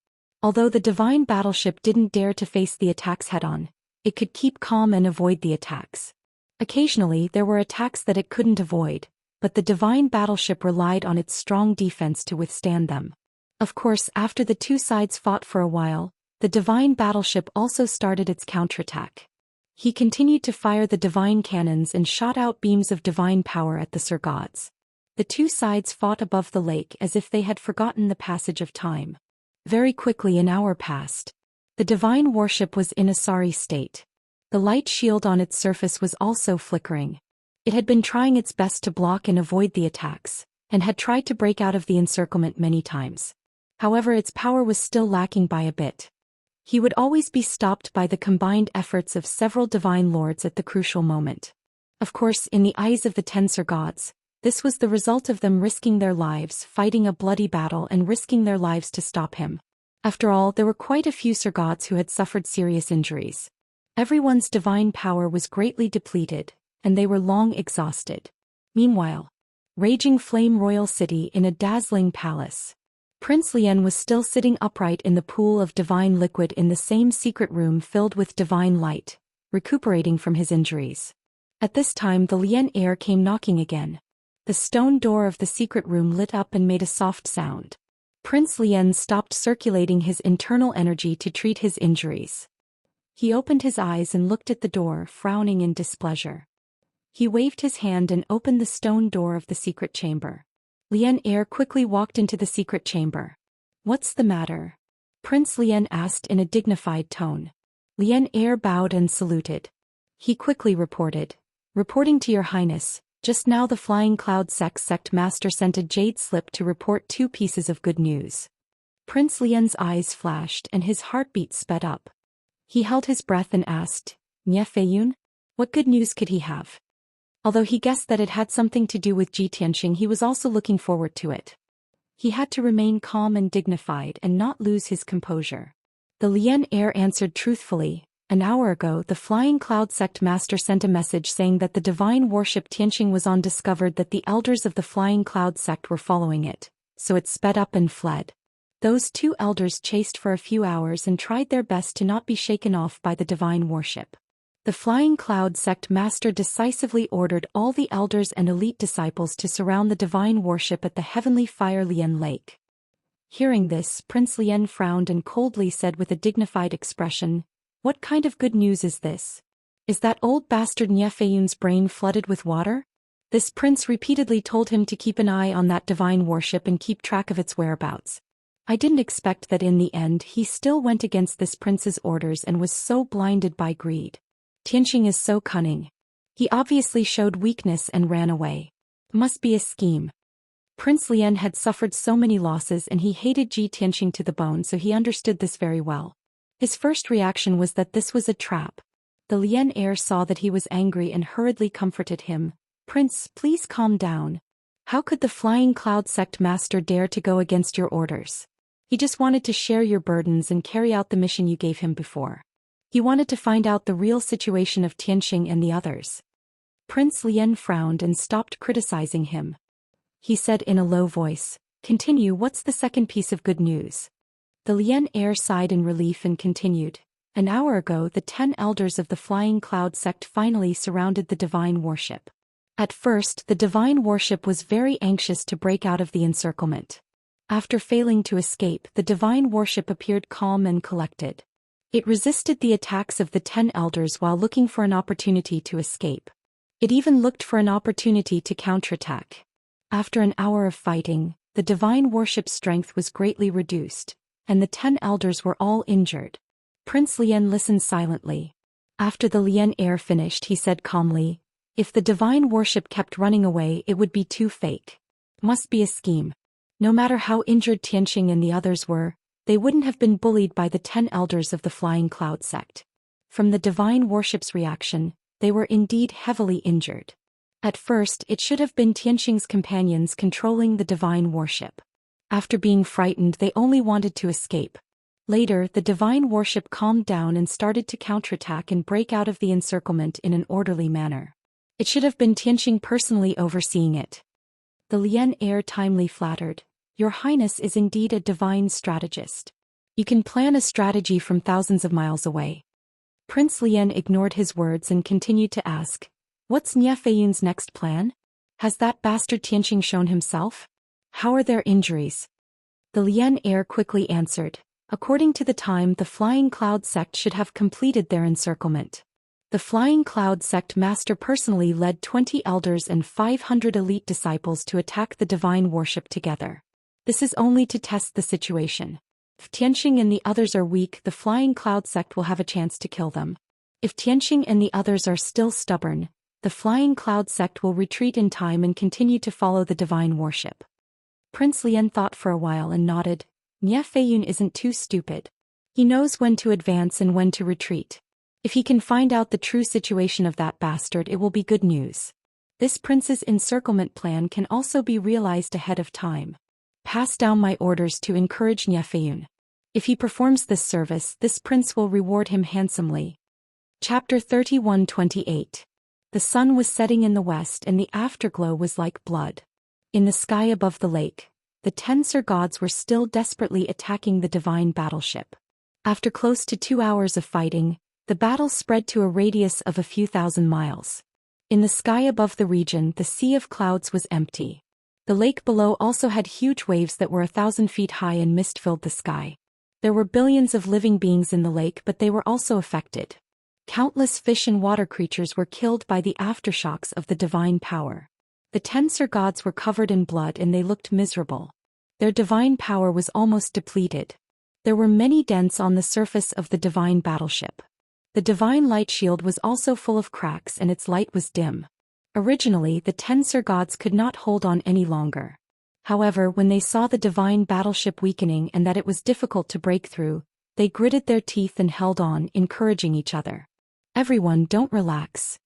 [SPEAKER 1] Although the divine battleship didn't dare to face the attacks head-on, it could keep calm and avoid the attacks. Occasionally there were attacks that it couldn't avoid, but the divine battleship relied on its strong defense to withstand them. Of course, after the 2 sides fought for a while, the divine battleship also started its counterattack. He continued to fire the divine cannons and shot out beams of divine power at the Sir Gods. The 2 sides fought above the lake as if they had forgotten the passage of time. Very quickly an hour passed. The divine warship was in a sorry state. The light shield on its surface was also flickering. It had been trying its best to block and avoid the attacks, and had tried to break out of the encirclement many times. However, its power was still lacking by a bit. He would always be stopped by the combined efforts of several divine lords at the crucial moment. Of course, in the eyes of the 10 Sir Gods, this was the result of them risking their lives, fighting a bloody battle and risking their lives to stop him. After all, there were quite a few Sir Gods who had suffered serious injuries. Everyone's divine power was greatly depleted, and they were long exhausted. Meanwhile, raging flame royal city in a dazzling palace. Prince Lian was still sitting upright in the pool of divine liquid in the same secret room filled with divine light, recuperating from his injuries. At this time the Lian heir came knocking again. The stone door of the secret room lit up and made a soft sound. Prince Lian stopped circulating his internal energy to treat his injuries. He opened his eyes and looked at the door, frowning in displeasure. He waved his hand and opened the stone door of the secret chamber. Lian heir quickly walked into the secret chamber. "What's the matter?" Prince Lian asked in a dignified tone. Lian heir bowed and saluted. He quickly reported. "Reporting to your highness, just now the Flying Cloud sect master sent a jade slip to report 2 pieces of good news." Prince Lian's eyes flashed and his heartbeat sped up. He held his breath and asked, "Nye Feiyun? What good news could he have?" Although he guessed that it had something to do with Ji Tianxing, he was also looking forward to it. He had to remain calm and dignified and not lose his composure. The Lian heir answered truthfully. An hour ago, the Flying Cloud sect master sent a message saying that the divine warship Tianxing was on, discovered that the elders of the Flying Cloud sect were following it, so it sped up and fled. Those 2 elders chased for a few hours and tried their best to not be shaken off by the divine warship. The Flying Cloud sect master decisively ordered all the elders and elite disciples to surround the divine warship at the Heavenly Fire Lian Lake. Hearing this, Prince Lian frowned and coldly said with a dignified expression, "What kind of good news is this? Is that old bastard Nye Feiyun's brain flooded with water?" This prince repeatedly told him to keep an eye on that divine warship and keep track of its whereabouts. I didn't expect that in the end he still went against this prince's orders and was so blinded by greed. Tianxing is so cunning. He obviously showed weakness and ran away. Must be a scheme. Prince Lian had suffered so many losses and he hated Ji Tianxing to the bone, so he understood this very well. His first reaction was that this was a trap. The Lian heir saw that he was angry and hurriedly comforted him. Prince, please calm down. How could the Flying Cloud sect master dare to go against your orders? He just wanted to share your burdens and carry out the mission you gave him before. He wanted to find out the real situation of Tianxing and the others. Prince Lian frowned and stopped criticizing him. He said in a low voice, "Continue, what's the second piece of good news?" The Lian heir sighed in relief and continued. An hour ago the 10 elders of the Flying Cloud sect finally surrounded the divine worship. At first the divine worship was very anxious to break out of the encirclement. After failing to escape, the divine worship appeared calm and collected. It resisted the attacks of the 10 elders while looking for an opportunity to escape. It even looked for an opportunity to counterattack. After an hour of fighting, the divine worship's strength was greatly reduced, and the 10 elders were all injured. Prince Lian listened silently. After the Lian heir finished, he said calmly, "If the divine worship kept running away, it would be too fake. Must be a scheme." No matter how injured Tianxing and the others were, they wouldn't have been bullied by the 10 elders of the Flying Cloud sect. From the divine worship's reaction, they were indeed heavily injured. At first, it should have been Tianxing's companions controlling the divine worship. After being frightened, they only wanted to escape. Later, the divine worship calmed down and started to counterattack and break out of the encirclement in an orderly manner. It should have been Tianxing personally overseeing it. The Lian heir timely flattered, "Your Highness is indeed a divine strategist. You can plan a strategy from thousands of miles away." Prince Lian ignored his words and continued to ask, "What's Nie Feiyun's next plan? Has that bastard Tianxing shown himself? How are their injuries?" The Lian heir quickly answered, "According to the time, the Flying Cloud sect should have completed their encirclement. The Flying Cloud sect master personally led 20 elders and 500 elite disciples to attack the divine worship together. This is only to test the situation. If Tianxing and the others are weak, the Flying Cloud sect will have a chance to kill them. If Tianxing and the others are still stubborn, the Flying Cloud sect will retreat in time and continue to follow the divine worship." Prince Lian thought for a while and nodded. Nie Feiyun isn't too stupid. He knows when to advance and when to retreat. If he can find out the true situation of that bastard, it will be good news. This prince's encirclement plan can also be realized ahead of time. Pass down my orders to encourage Nie Feiyun. If he performs this service, this prince will reward him handsomely. Chapter 31:28. The sun was setting in the west and the afterglow was like blood. In the sky above the lake, the 10 Sir Gods were still desperately attacking the divine battleship. After close to 2 hours of fighting, the battle spread to a radius of a few thousand miles. In the sky above the region, the sea of clouds was empty. The lake below also had huge waves that were 1,000 feet high and mist filled the sky. There were billions of living beings in the lake, but they were also affected. Countless fish and water creatures were killed by the aftershocks of the divine power. The 10 Sir Gods were covered in blood and they looked miserable. Their divine power was almost depleted. There were many dents on the surface of the divine battleship. The divine light shield was also full of cracks and its light was dim. Originally, the 10 Sir Gods could not hold on any longer. However, when they saw the divine battleship weakening and that it was difficult to break through, they gritted their teeth and held on, encouraging each other. "Everyone, don't relax.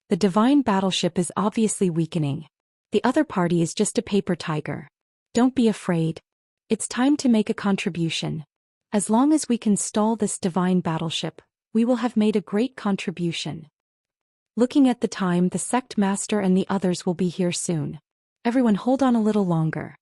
[SPEAKER 1] The divine battleship is obviously weakening. The other party is just a paper tiger. Don't be afraid. It's time to make a contribution. As long as we can stall this divine battleship, we will have made a great contribution. Looking at the time, the sect master and the others will be here soon. Everyone hold on a little longer."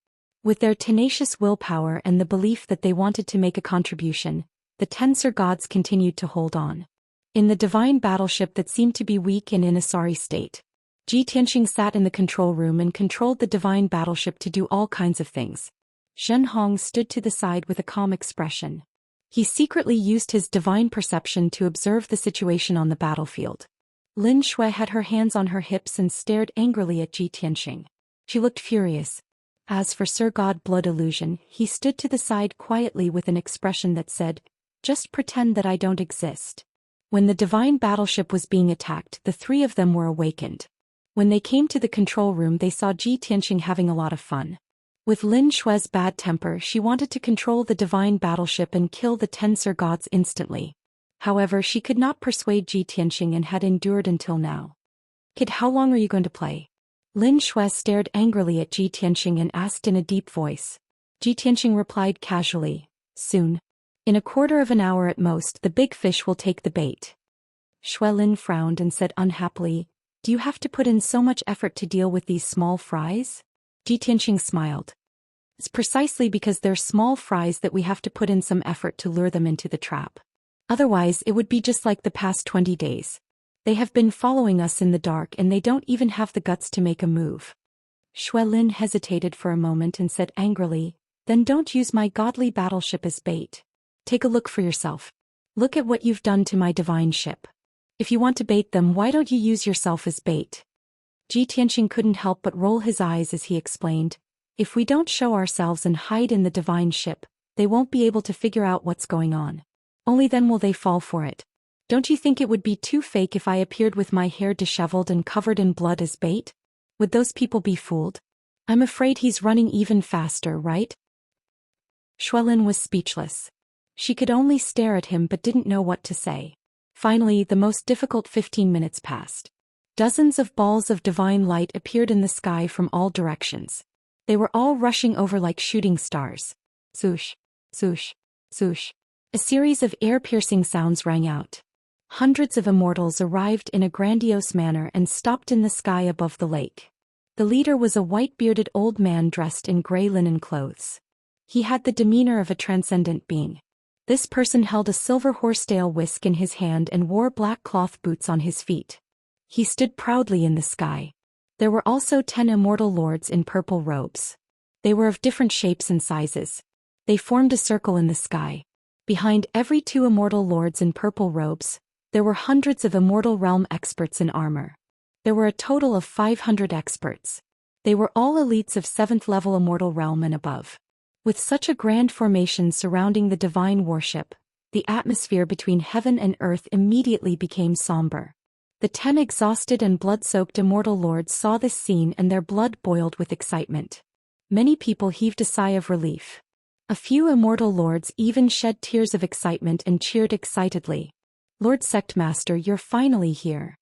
[SPEAKER 1] With their tenacious willpower and the belief that they wanted to make a contribution, the 10 Sir Gods continued to hold on. In the divine battleship that seemed to be weak and in a sorry state, Ji Tianxing sat in the control room and controlled the divine battleship to do all kinds of things. Shen Hong stood to the side with a calm expression. He secretly used his divine perception to observe the situation on the battlefield. Lin Shui had her hands on her hips and stared angrily at Ji Tianxing. She looked furious. As for Sir God Blood Illusion, he stood to the side quietly with an expression that said, "Just pretend that I don't exist." When the divine battleship was being attacked, the three of them were awakened. When they came to the control room, they saw Ji Tianxing having a lot of fun. With Lin Shue's bad temper, she wanted to control the divine battleship and kill the 10 Sir Gods instantly. However, she could not persuade Ji Tianxing and had endured until now. "Kid, how long are you going to play?" Lin Shui stared angrily at Ji Tianxing and asked in a deep voice. Ji Tianxing replied casually, "Soon. In a quarter of an hour at most, the big fish will take the bait." Shui Lin frowned and said unhappily, "Do you have to put in so much effort to deal with these small fries?" Ji Tianxing smiled. "It's precisely because they're small fries that we have to put in some effort to lure them into the trap. Otherwise, it would be just like the past 20 days. They have been following us in the dark and they don't even have the guts to make a move." Shui Lin hesitated for a moment and said angrily, "Then don't use my godly battleship as bait. Take a look for yourself. Look at what you've done to my divine ship. If you want to bait them, why don't you use yourself as bait?" Ji Tianxing couldn't help but roll his eyes as he explained, "If we don't show ourselves and hide in the divine ship, they won't be able to figure out what's going on. Only then will they fall for it. Don't you think it would be too fake if I appeared with my hair disheveled and covered in blood as bait? Would those people be fooled? I'm afraid he's running even faster, right?" Shui Lin was speechless. She could only stare at him but didn't know what to say. Finally, the most difficult 15 minutes passed. Dozens of balls of divine light appeared in the sky from all directions. They were all rushing over like shooting stars. Swoosh, swoosh, swoosh. A series of ear-piercing sounds rang out. Hundreds of immortals arrived in a grandiose manner and stopped in the sky above the lake. The leader was a white-bearded old man dressed in gray linen clothes. He had the demeanor of a transcendent being. This person held a silver horsetail whisk in his hand and wore black cloth boots on his feet. He stood proudly in the sky. There were also 10 immortal lords in purple robes. They were of different shapes and sizes. They formed a circle in the sky. Behind every 2 immortal lords in purple robes, there were hundreds of immortal realm experts in armor. There were a total of 500 experts. They were all elites of 7th level immortal realm and above. With such a grand formation surrounding the divine warship, the atmosphere between heaven and earth immediately became somber. The 10 exhausted and blood-soaked immortal lords saw this scene and their blood boiled with excitement. Many people heaved a sigh of relief. A few immortal lords even shed tears of excitement and cheered excitedly. "Lord Sectmaster, you're finally here.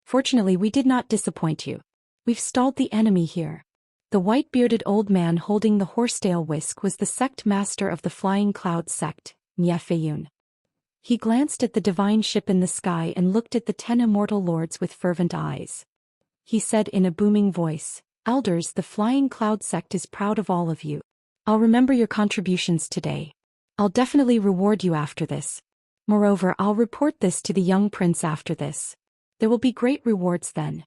[SPEAKER 1] Fortunately, we did not disappoint you. We've stalled the enemy here." The white-bearded old man holding the horsetail whisk was the sect master of the Flying Cloud sect, Niefeyun. He glanced at the divine ship in the sky and looked at the 10 immortal lords with fervent eyes. He said in a booming voice, "Elders, the Flying Cloud sect is proud of all of you. I'll remember your contributions today. I'll definitely reward you after this. Moreover, I'll report this to the young prince after this. There will be great rewards then."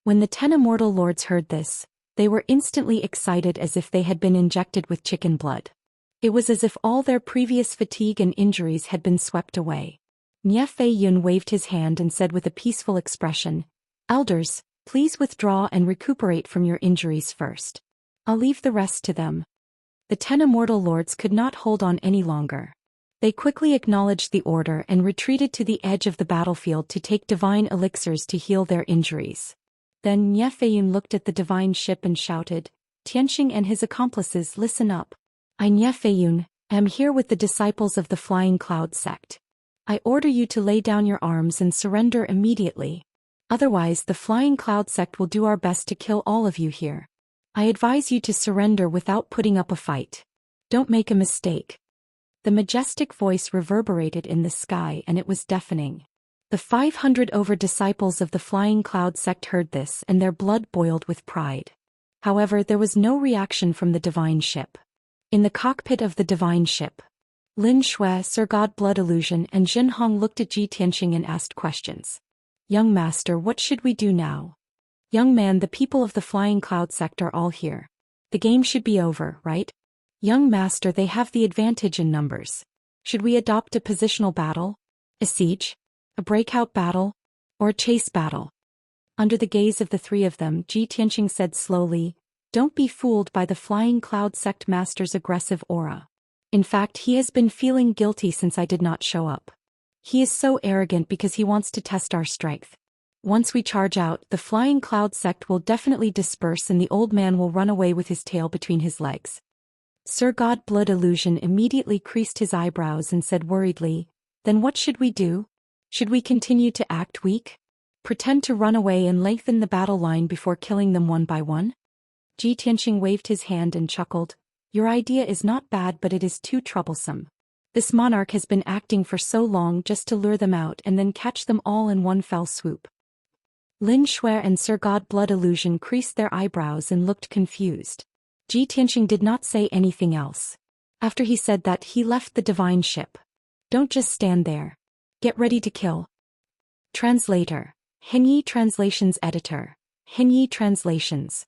[SPEAKER 1] When the 10 immortal lords heard this, they were instantly excited as if they had been injected with chicken blood. It was as if all their previous fatigue and injuries had been swept away. Nie Fei Yun waved his hand and said with a peaceful expression, "Elders, please withdraw and recuperate from your injuries first. I'll leave the rest to them." The 10 immortal lords could not hold on any longer. They quickly acknowledged the order and retreated to the edge of the battlefield to take divine elixirs to heal their injuries. Then Nie Fei Yun looked at the divine ship and shouted, "Tianxing and his accomplices, listen up. I Nie Fei Yun am here with the disciples of the Flying Cloud sect. I order you to lay down your arms and surrender immediately. Otherwise, the Flying Cloud sect will do our best to kill all of you here. I advise you to surrender without putting up a fight. Don't make a mistake." The majestic voice reverberated in the sky and it was deafening. The 500 over disciples of the Flying Cloud sect heard this and their blood boiled with pride. However, there was no reaction from the divine ship. In the cockpit of the divine ship, Lin Shui, Sir God Blood Illusion and Jin Hong looked at Ji Tianxing and asked questions. "Young master, what should we do now?" "Young man, the people of the Flying Cloud sect are all here. The game should be over, right?" "Young master, they have the advantage in numbers. Should we adopt a positional battle? A siege? A breakout battle? Or a chase battle?" Under the gaze of the 3 of them, Ji Tianxing said slowly, Don't be fooled by the Flying Cloud Sect Master's aggressive aura. In fact, he has been feeling guilty since I did not show up. He is so arrogant because he wants to test our strength. Once we charge out, the Flying Cloud Sect will definitely disperse and the old man will run away with his tail between his legs. Sir Godblood Illusion immediately creased his eyebrows and said worriedly, "Then what should we do? Should we continue to act weak? Pretend to run away and lengthen the battle line before killing them one by one?" Ji Tianxing waved his hand and chuckled. "Your idea is not bad, but it is too troublesome. This monarch has been acting for so long just to lure them out and then catch them all in one fell swoop." Lin Shui and Sir Godblood Illusion creased their eyebrows and looked confused. Ji Tianxing did not say anything else. After he said that, he left the divine ship. "Don't just stand there. Get ready to kill." Translator. Henyi Translations Editor. Henyi Translations.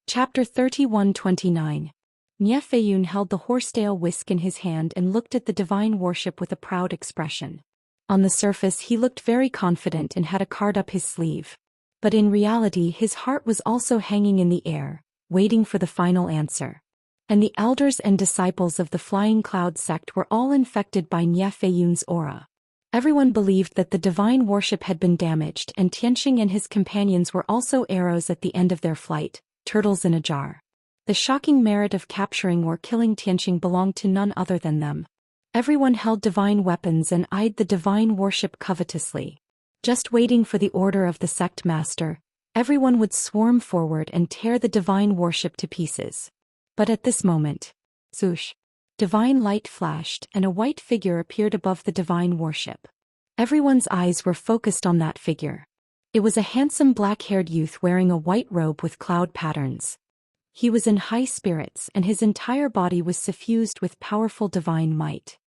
[SPEAKER 1] Chapter 31-29. Nie Feiyun held the horsetail whisk in his hand and looked at the divine worship with a proud expression. On the surface he looked very confident and had a card up his sleeve. But in reality his heart was also hanging in the air, waiting for the final answer. And the elders and disciples of the Flying Cloud Sect were all infected by Nie Feiyun's aura. Everyone believed that the divine worship had been damaged, and Tianxing and his companions were also arrows at the end of their flight, turtles in a jar. The shocking merit of capturing or killing Tianxing belonged to none other than them. Everyone held divine weapons and eyed the divine worship covetously. Just waiting for the order of the sect master, everyone would swarm forward and tear the divine worship to pieces. But at this moment, swoosh, divine light flashed and a white figure appeared above the divine worship. Everyone's eyes were focused on that figure. It was a handsome black-haired youth wearing a white robe with cloud patterns. He was in high spirits and his entire body was suffused with powerful divine might.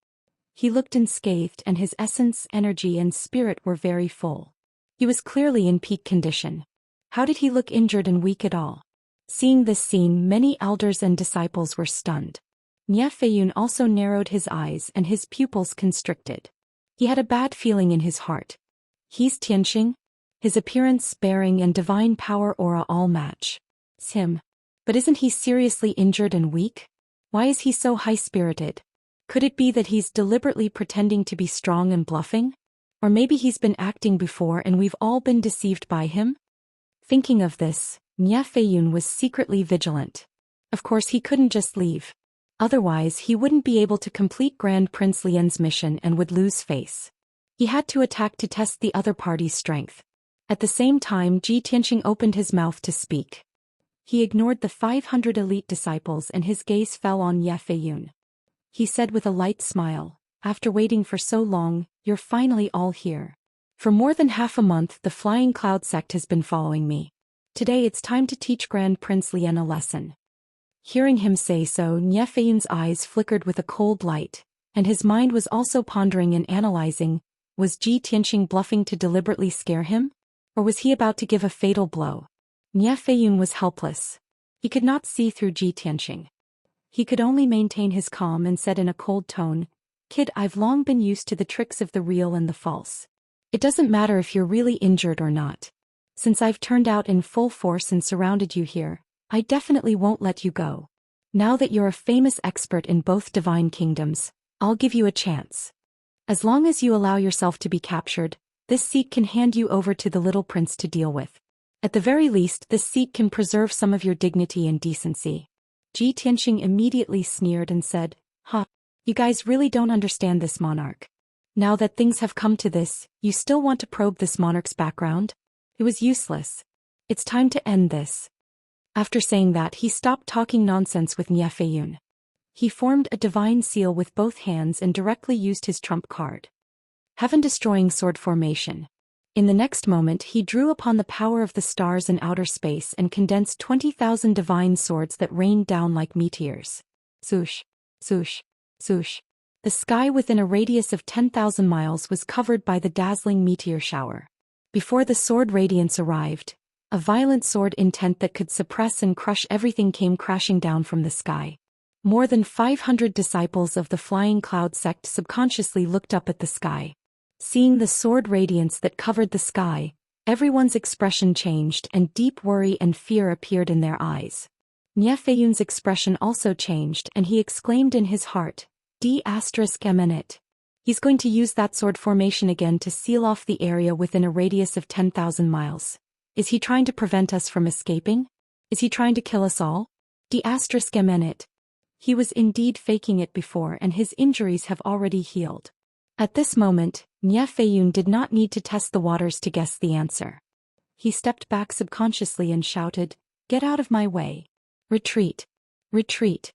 [SPEAKER 1] He looked unscathed and his essence, energy and spirit were very full. He was clearly in peak condition. How did he look injured and weak at all? Seeing this scene, many elders and disciples were stunned. Nie Feiyun also narrowed his eyes and his pupils constricted. He had a bad feeling in his heart. He's Tianxing? His appearance, bearing and divine power aura all match. It's him. But isn't he seriously injured and weak? Why is he so high-spirited? Could it be that he's deliberately pretending to be strong and bluffing? Or maybe he's been acting before and we've all been deceived by him? Thinking of this, Nie Feiyun was secretly vigilant. Of course he couldn't just leave. Otherwise he wouldn't be able to complete Grand Prince Lian's mission and would lose face. He had to attack to test the other party's strength. At the same time, Ji Tianxing opened his mouth to speak. He ignored the 500 elite disciples and his gaze fell on Nie Feiyun. He said with a light smile, "After waiting for so long, you're finally all here. For more than half a month the Flying Cloud Sect has been following me. Today it's time to teach Grand Prince Lian a lesson." Hearing him say so, Nie Feiyun's eyes flickered with a cold light, and his mind was also pondering and analyzing, was Ji Tianxing bluffing to deliberately scare him? Or was he about to give a fatal blow? Nie Feiyun was helpless. He could not see through Ji Tianxing. He could only maintain his calm and said in a cold tone, "Kid, I've long been used to the tricks of the real and the false. It doesn't matter if you're really injured or not. Since I've turned out in full force and surrounded you here, I definitely won't let you go. Now that you're a famous expert in both divine kingdoms, I'll give you a chance. As long as you allow yourself to be captured, this seat can hand you over to the little prince to deal with. At the very least, this seat can preserve some of your dignity and decency." Ji Tianxing immediately sneered and said, "Ha, you guys really don't understand this monarch. Now that things have come to this, you still want to probe this monarch's background? It was useless. It's time to end this." After saying that, he stopped talking nonsense with Nie Feiyun. He formed a divine seal with both hands and directly used his trump card. Heaven-destroying sword formation. In the next moment he drew upon the power of the stars in outer space and condensed 20,000 divine swords that rained down like meteors. Swoosh, swoosh, swoosh. The sky within a radius of 10,000 miles was covered by the dazzling meteor shower. Before the sword radiance arrived, a violent sword intent that could suppress and crush everything came crashing down from the sky. More than 500 disciples of the Flying Cloud Sect subconsciously looked up at the sky. Seeing the sword radiance that covered the sky, everyone's expression changed and deep worry and fear appeared in their eyes. Nie Feiyun's expression also changed and he exclaimed in his heart, D***MNit. He's going to use that sword formation again to seal off the area within a radius of 10,000 miles. Is he trying to prevent us from escaping? Is he trying to kill us all? D***MNit. He was indeed faking it before and his injuries have already healed. At this moment, Nie Feiyun did not need to test the waters to guess the answer. He stepped back subconsciously and shouted, "Get out of my way. Retreat. Retreat."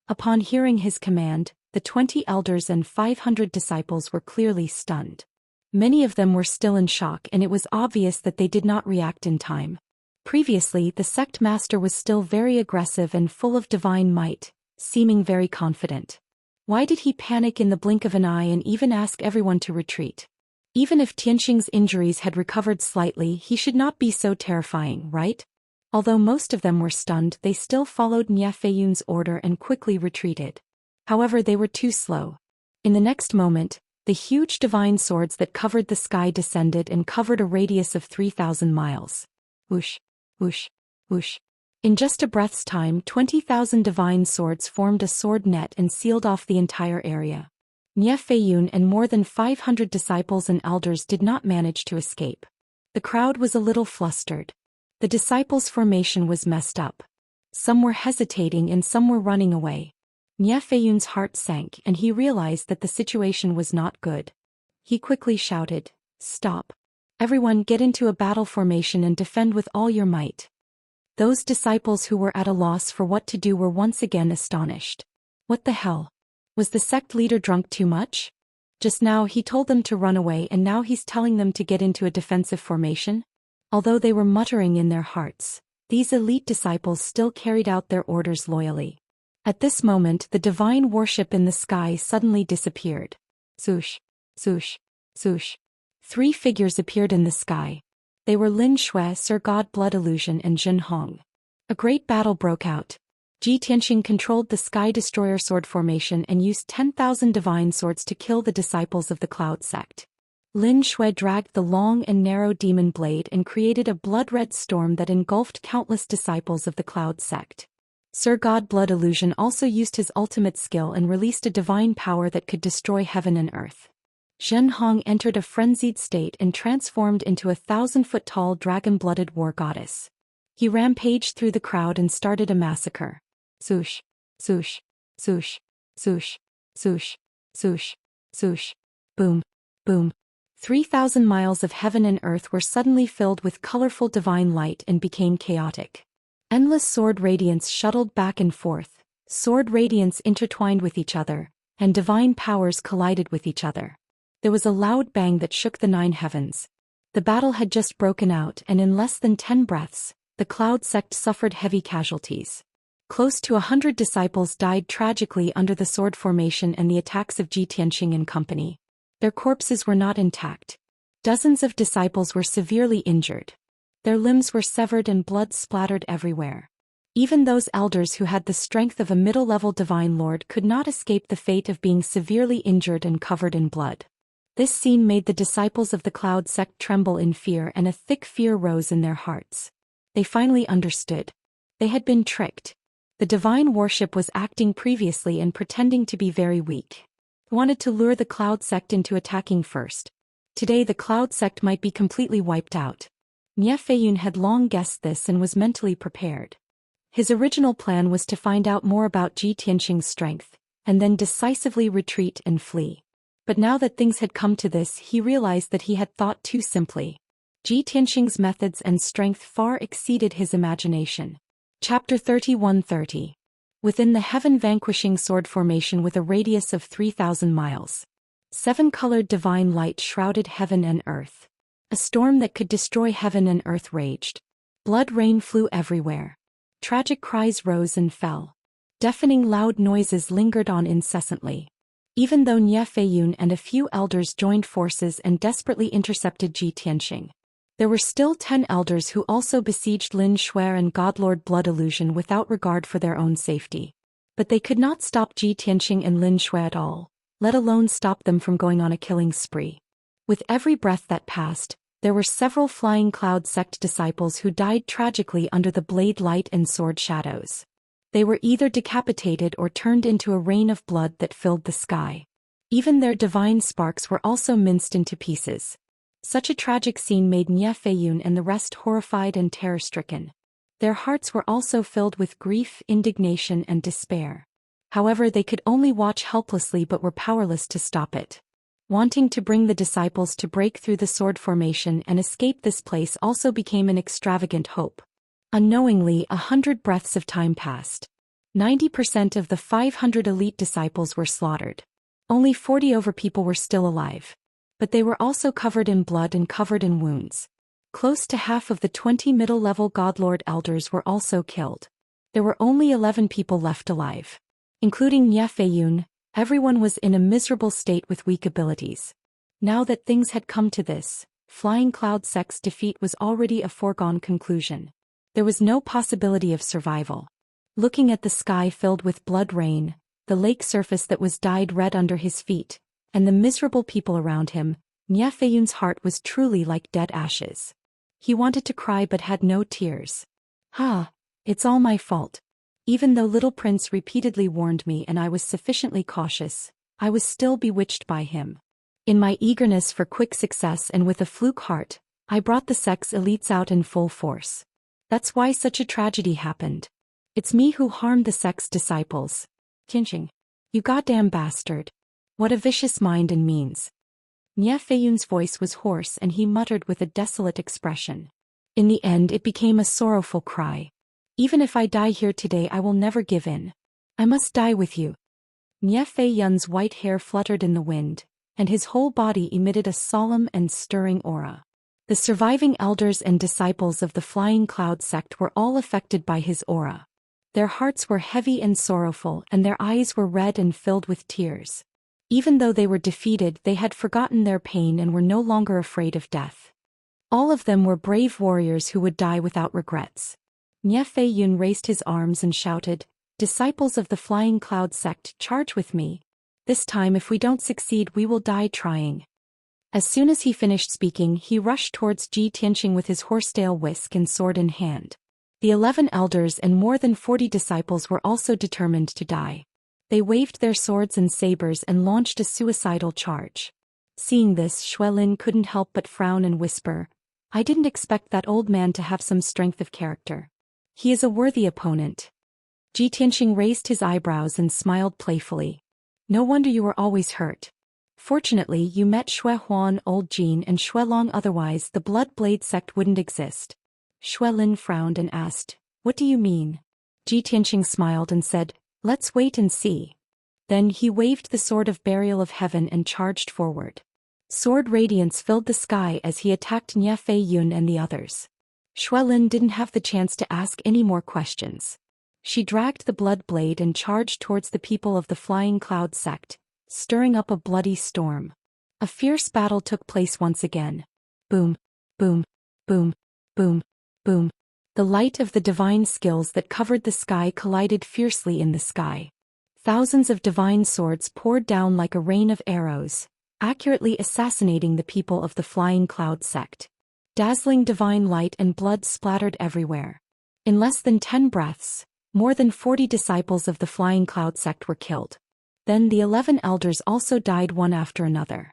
[SPEAKER 1] Upon hearing his command, the 20 elders and 500 disciples were clearly stunned. Many of them were still in shock and it was obvious that they did not react in time. Previously, the sect master was still very aggressive and full of divine might, seeming very confident. Why did he panic in the blink of an eye and even ask everyone to retreat? Even if Tianxing's injuries had recovered slightly, he should not be so terrifying, right? Although most of them were stunned, they still followed Nie Feiyun's order and quickly retreated. However, they were too slow. In the next moment, the huge divine swords that covered the sky descended and covered a radius of 3,000 miles. Whoosh, whoosh, whoosh. In just a breath's time, 20,000 divine swords formed a sword net and sealed off the entire area. Nie Feiyun and more than 500 disciples and elders did not manage to escape. The crowd was a little flustered. The disciples' formation was messed up. Some were hesitating and some were running away. Nie Feiyun's heart sank and he realized that the situation was not good. He quickly shouted, "Stop. Everyone get into a battle formation and defend with all your might." Those disciples who were at a loss for what to do were once again astonished. What the hell? Was the sect leader drunk too much? Just now he told them to run away and now he's telling them to get into a defensive formation? Although they were muttering in their hearts, these elite disciples still carried out their orders loyally. At this moment the divine worship in the sky suddenly disappeared. Swoosh, swoosh, swoosh. 3 figures appeared in the sky. They were Lin Shui, Sir God Blood Illusion and Jin Hong. A great battle broke out. Ji Tianxing controlled the Sky Destroyer sword formation and used 10,000 divine swords to kill the disciples of the Cloud sect. Lin Shui dragged the long and narrow demon blade and created a blood-red storm that engulfed countless disciples of the Cloud sect. Sir God Blood Illusion also used his ultimate skill and released a divine power that could destroy heaven and earth. Zhen Hong entered a frenzied state and transformed into a 1,000-foot-tall dragon-blooded war goddess. He rampaged through the crowd and started a massacre. Swoosh, swoosh, swoosh, swoosh, swoosh, swoosh, swoosh, boom, boom. 3,000 miles of heaven and earth were suddenly filled with colorful divine light and became chaotic. Endless sword radiance shuttled back and forth, sword radiance intertwined with each other, and divine powers collided with each other. There was a loud bang that shook the 9 heavens. The battle had just broken out and in less than 10 breaths, the Cloud sect suffered heavy casualties. Close to 100 disciples died tragically under the sword formation and the attacks of Ji Tianxing and company. Their corpses were not intact. Dozens of disciples were severely injured. Their limbs were severed and blood splattered everywhere. Even those elders who had the strength of a middle-level divine lord could not escape the fate of being severely injured and covered in blood. This scene made the disciples of the Cloud sect tremble in fear and a thick fear rose in their hearts. They finally understood. They had been tricked. The divine worship was acting previously and pretending to be very weak. Wanted to lure the Cloud sect into attacking first. Today the Cloud sect might be completely wiped out. Nie Feiyun had long guessed this and was mentally prepared. His original plan was to find out more about Ji Tianxing's strength, and then decisively retreat and flee. But now that things had come to this, he realized that he had thought too simply. Ji Tianxing's methods and strength far exceeded his imagination. Chapter 31:30. Within the heaven-vanquishing sword formation with a radius of 3,000 miles. 7-colored divine light shrouded heaven and earth. A storm that could destroy heaven and earth raged. Blood rain flew everywhere. Tragic cries rose and fell. Deafening loud noises lingered on incessantly. Even though Nie Feiyun and a few elders joined forces and desperately intercepted Ji Tianxing, there were still 10 elders who also besieged Lin Shui and Godlord Blood Illusion without regard for their own safety. But they could not stop Ji Tianxing and Lin Shui at all, let alone stop them from going on a killing spree. With every breath that passed, there were several flying Cloud sect disciples who died tragically under the blade light and sword shadows. They were either decapitated or turned into a rain of blood that filled the sky. Even their divine sparks were also minced into pieces. Such a tragic scene made Nie Feiyun and the rest horrified and terror-stricken. Their hearts were also filled with grief, indignation, and despair. However, they could only watch helplessly but were powerless to stop it. Wanting to bring the disciples to break through the sword formation and escape this place also became an extravagant hope. Unknowingly, 100 breaths of time passed. 90% of the 500 elite disciples were slaughtered. Only 40 over people were still alive. But they were also covered in blood and covered in wounds. Close to half of the 20 middle-level Godlord elders were also killed. There were only 11 people left alive. Including Nie Feiyun, everyone was in a miserable state with weak abilities. Now that things had come to this, Flying Cloud Sect's defeat was already a foregone conclusion. There was no possibility of survival. Looking at the sky filled with blood rain, the lake surface that was dyed red under his feet, and the miserable people around him, Nie Feiyun's heart was truly like dead ashes. He wanted to cry but had no tears. It's all my fault. Even though Little Prince repeatedly warned me and I was sufficiently cautious, I was still bewitched by him. In my eagerness for quick success and with a fluke heart, I brought the sect's elites out in full force. That's why such a tragedy happened. It's me who harmed the sect's disciples. Qianxia. You goddamn bastard. What a vicious mind and means. Nie Feiyun's voice was hoarse and he muttered with a desolate expression. In the end it became a sorrowful cry. Even if I die here today I will never give in. I must die with you. Nie Feiyun's white hair fluttered in the wind, and his whole body emitted a solemn and stirring aura. The surviving elders and disciples of the Flying Cloud sect were all affected by his aura. Their hearts were heavy and sorrowful and their eyes were red and filled with tears. Even though they were defeated, they had forgotten their pain and were no longer afraid of death. All of them were brave warriors who would die without regrets. Nie Feiyun raised his arms and shouted, "Disciples of the Flying Cloud sect, charge with me. This time if we don't succeed we will die trying." As soon as he finished speaking he rushed towards Ji Tianqing with his horsetail whisk and sword in hand. The 11 elders and more than 40 disciples were also determined to die. They waved their swords and sabers and launched a suicidal charge. Seeing this, Xuelin couldn't help but frown and whisper, "I didn't expect that old man to have some strength of character. He is a worthy opponent." Ji Tianqing raised his eyebrows and smiled playfully. "No wonder you were always hurt. Fortunately you met Xue Huan, Old Jin and Xue Long, otherwise the Blood Blade sect wouldn't exist." Xuelin frowned and asked, "What do you mean?" Ji Tianqing smiled and said, "Let's wait and see." Then he waved the Sword of Burial of Heaven and charged forward. Sword radiance filled the sky as he attacked Nie Feiyun and the others. Xuelin didn't have the chance to ask any more questions. She dragged the blood blade and charged towards the people of the Flying Cloud sect, stirring up a bloody storm. A fierce battle took place once again. Boom, boom, boom, boom, boom. The light of the divine skills that covered the sky collided fiercely in the sky. Thousands of divine swords poured down like a rain of arrows, accurately assassinating the people of the Flying Cloud sect. Dazzling divine light and blood splattered everywhere. In less than 10 breaths, more than 40 disciples of the Flying Cloud sect were killed. Then the 11 elders also died one after another.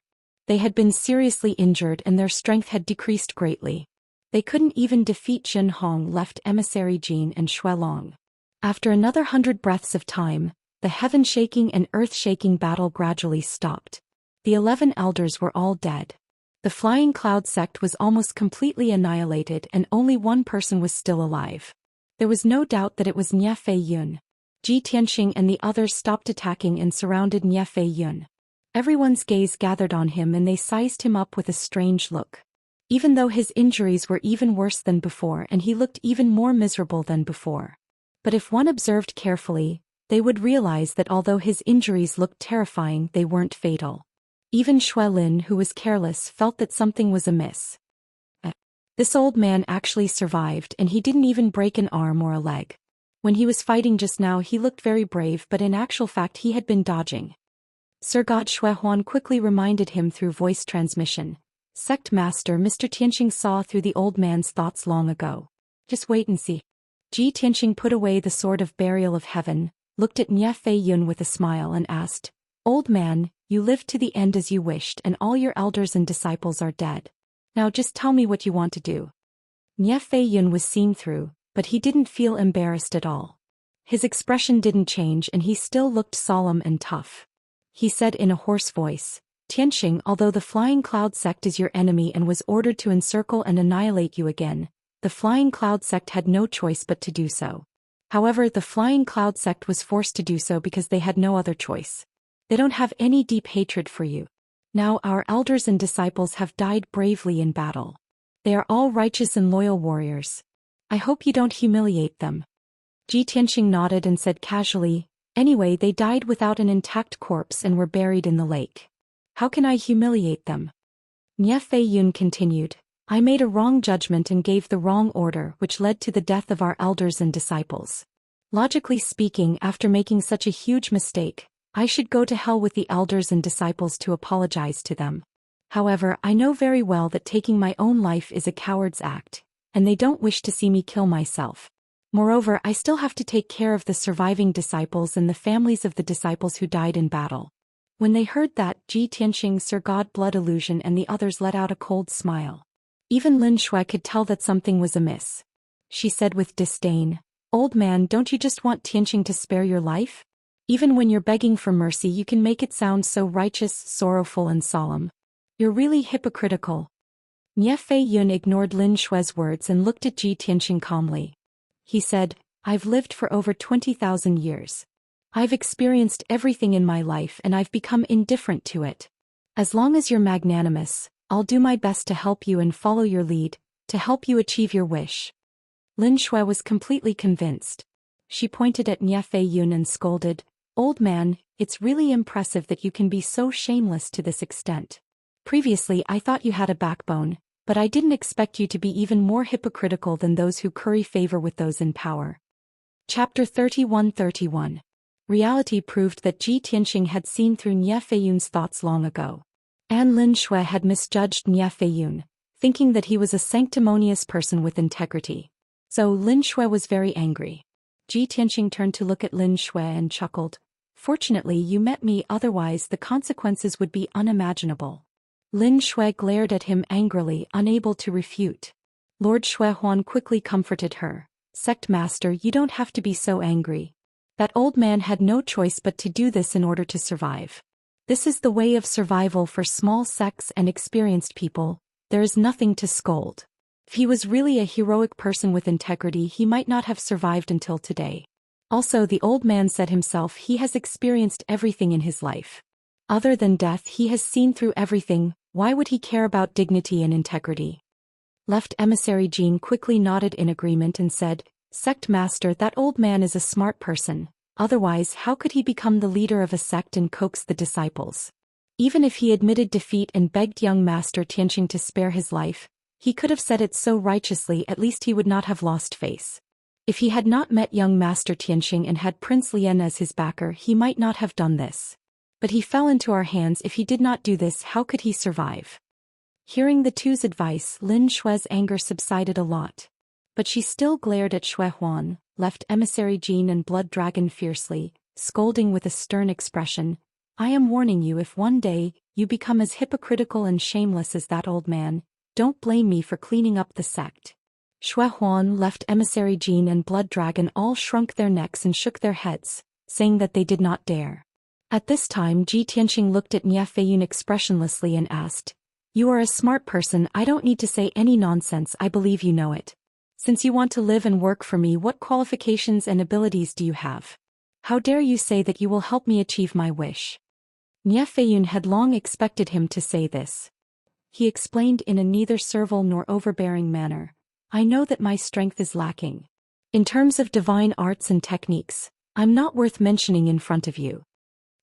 [SPEAKER 1] They had been seriously injured and their strength had decreased greatly. They couldn't even defeat Jin Hong, left emissary Jin and Xue Long. After another 100 breaths of time, the heaven-shaking and earth-shaking battle gradually stopped. The 11 elders were all dead. The Flying Cloud sect was almost completely annihilated and only one person was still alive. There was no doubt that it was Nie Feiyun. Ji Tianqing and the others stopped attacking and surrounded Nie Feiyun. Everyone's gaze gathered on him and they sized him up with a strange look. Even though his injuries were even worse than before and he looked even more miserable than before. But if one observed carefully, they would realize that although his injuries looked terrifying, they weren't fatal. Even Xuelin, who was careless, felt that something was amiss. This old man actually survived and he didn't even break an arm or a leg. When he was fighting just now he looked very brave, but in actual fact he had been dodging. Sir God Xue Huan quickly reminded him through voice transmission. Sect Master, Mr. Tianqing saw through the old man's thoughts long ago. Just wait and see. Ji Tianxing put away the sword of burial of heaven, looked at Nie Fei Yun with a smile and asked, "Old man, you lived to the end as you wished and all your elders and disciples are dead. Now just tell me what you want to do." Nie Fei Yun was seen through, but he didn't feel embarrassed at all. His expression didn't change and he still looked solemn and tough. He said in a hoarse voice, "Tianxing, although the Flying Cloud sect is your enemy and was ordered to encircle and annihilate you again, the Flying Cloud sect had no choice but to do so. However, the Flying Cloud sect was forced to do so because they had no other choice. They don't have any deep hatred for you. Now our elders and disciples have died bravely in battle. They are all righteous and loyal warriors. I hope you don't humiliate them." Ji Tianxing nodded and said casually, "Anyway, they died without an intact corpse and were buried in the lake. How can I humiliate them?" Nie Fei Yun continued, "I made a wrong judgment and gave the wrong order which led to the death of our elders and disciples. Logically speaking, after making such a huge mistake, I should go to hell with the elders and disciples to apologize to them. However, I know very well that taking my own life is a coward's act, and they don't wish to see me kill myself. Moreover, I still have to take care of the surviving disciples and the families of the disciples who died in battle." When they heard that, Ji Tianxing, Sir God Blood Illusion and the others let out a cold smile. Even Lin Shui could tell that something was amiss. She said with disdain, "Old man, don't you just want Tianxing to spare your life? Even when you're begging for mercy you can make it sound so righteous, sorrowful and solemn. You're really hypocritical." Nie Fei Yun ignored Lin Shui's words and looked at Ji Tianxing calmly. He said, "I've lived for over 20,000 years. I've experienced everything in my life and I've become indifferent to it. As long as you're magnanimous, I'll do my best to help you and follow your lead, to help you achieve your wish." Lin Shui was completely convinced. She pointed at Nie Fei Yun and scolded, "Old man, it's really impressive that you can be so shameless to this extent. Previously I thought you had a backbone, but I didn't expect you to be even more hypocritical than those who curry favor with those in power." Chapter 31-31. Reality proved that Ji Tianxing had seen through Nie Fei Yun's thoughts long ago. And Lin Shui had misjudged Nie Fei Yun, thinking that he was a sanctimonious person with integrity. So Lin Shui was very angry. Ji Tianxing turned to look at Lin Shui and chuckled, "Fortunately you met me, otherwise the consequences would be unimaginable." Lin Shui glared at him angrily, unable to refute. Lord Shui Huan quickly comforted her, "Sect Master, you don't have to be so angry. That old man had no choice but to do this in order to survive. This is the way of survival for small sects and experienced people. There is nothing to scold. If he was really a heroic person with integrity, he might not have survived until today. Also, the old man said himself he has experienced everything in his life. Other than death, he has seen through everything. Why would he care about dignity and integrity?" Left Emissary Jean quickly nodded in agreement and said, "Sect Master, that old man is a smart person. Otherwise, how could he become the leader of a sect and coax the disciples? Even if he admitted defeat and begged young Master Tianxing to spare his life, he could have said it so righteously, at least he would not have lost face. If he had not met young Master Tianxing and had Prince Lian as his backer, he might not have done this. But he fell into our hands. If he did not do this, how could he survive?" Hearing the two's advice, Lin Shui's anger subsided a lot. But she still glared at Shui Huan, Left Emissary Jean and Blood Dragon fiercely, scolding with a stern expression, "I am warning you, if one day you become as hypocritical and shameless as that old man, don't blame me for cleaning up the sect." Shui Huan, Left Emissary Jean and Blood Dragon all shrunk their necks and shook their heads, saying that they did not dare. At this time Ji Tianxing looked at Nie Fei Yun expressionlessly and asked, "You are a smart person, I don't need to say any nonsense, I believe you know it. Since you want to live and work for me, what qualifications and abilities do you have? How dare you say that you will help me achieve my wish?" Nie Fei Yun had long expected him to say this. He explained in a neither servile nor overbearing manner, "I know that my strength is lacking. In terms of divine arts and techniques, I'm not worth mentioning in front of you.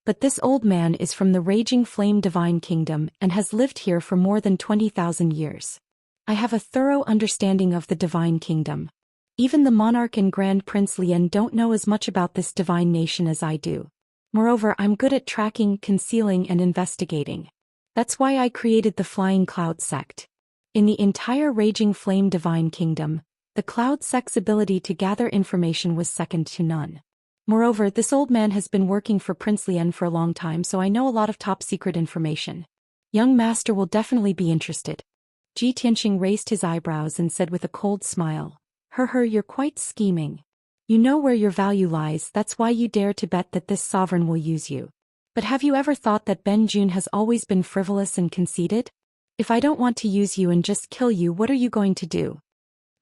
[SPEAKER 1] But this old man is from the Raging Flame Divine Kingdom and has lived here for more than 20,000 years. I have a thorough understanding of the Divine Kingdom. Even the monarch and Grand Prince Lian don't know as much about this divine nation as I do. Moreover, I'm good at tracking, concealing and investigating. That's why I created the Flying Cloud sect. In the entire Raging Flame Divine Kingdom, The cloud sect's ability to gather information was second to none. Moreover, this old man has been working for Prince Lian for a long time, so I know a lot of top-secret information. Young master will definitely be interested. Ji Tianxing raised his eyebrows and said with a cold smile, You're quite scheming. You know where your value lies, that's why you dare to bet that this sovereign will use you. But have you ever thought that Ben Jun has always been frivolous and conceited? If I don't want to use you and just kill you, what are you going to do?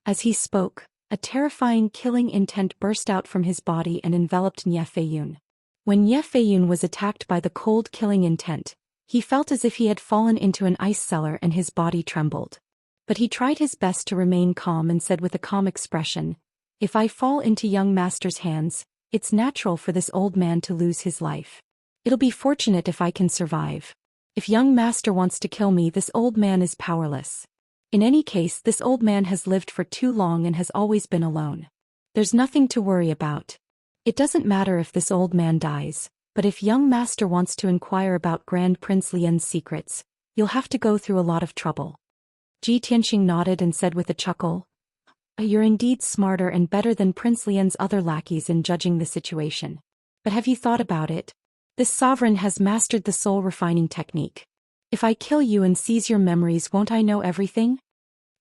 [SPEAKER 1] As he spoke, a terrifying killing intent burst out from his body and enveloped Nie Feiyun. When Nie Feiyun was attacked by the cold killing intent, he felt as if he had fallen into an ice cellar and his body trembled. But he tried his best to remain calm and said with a calm expression, If I fall into young master's hands, it's natural for this old man to lose his life. It'll be fortunate if I can survive. If young master wants to kill me, this old man is powerless. In any case, this old man has lived for too long and has always been alone. There's nothing to worry about. It doesn't matter if this old man dies, but if young master wants to inquire about Grand Prince Lian's secrets, you'll have to go through a lot of trouble. Ji Tianxing nodded and said with a chuckle, You're indeed smarter and better than Prince Lian's other lackeys in judging the situation. But have you thought about it? This sovereign has mastered the soul refining technique. If I kill you and seize your memories, won't I know everything?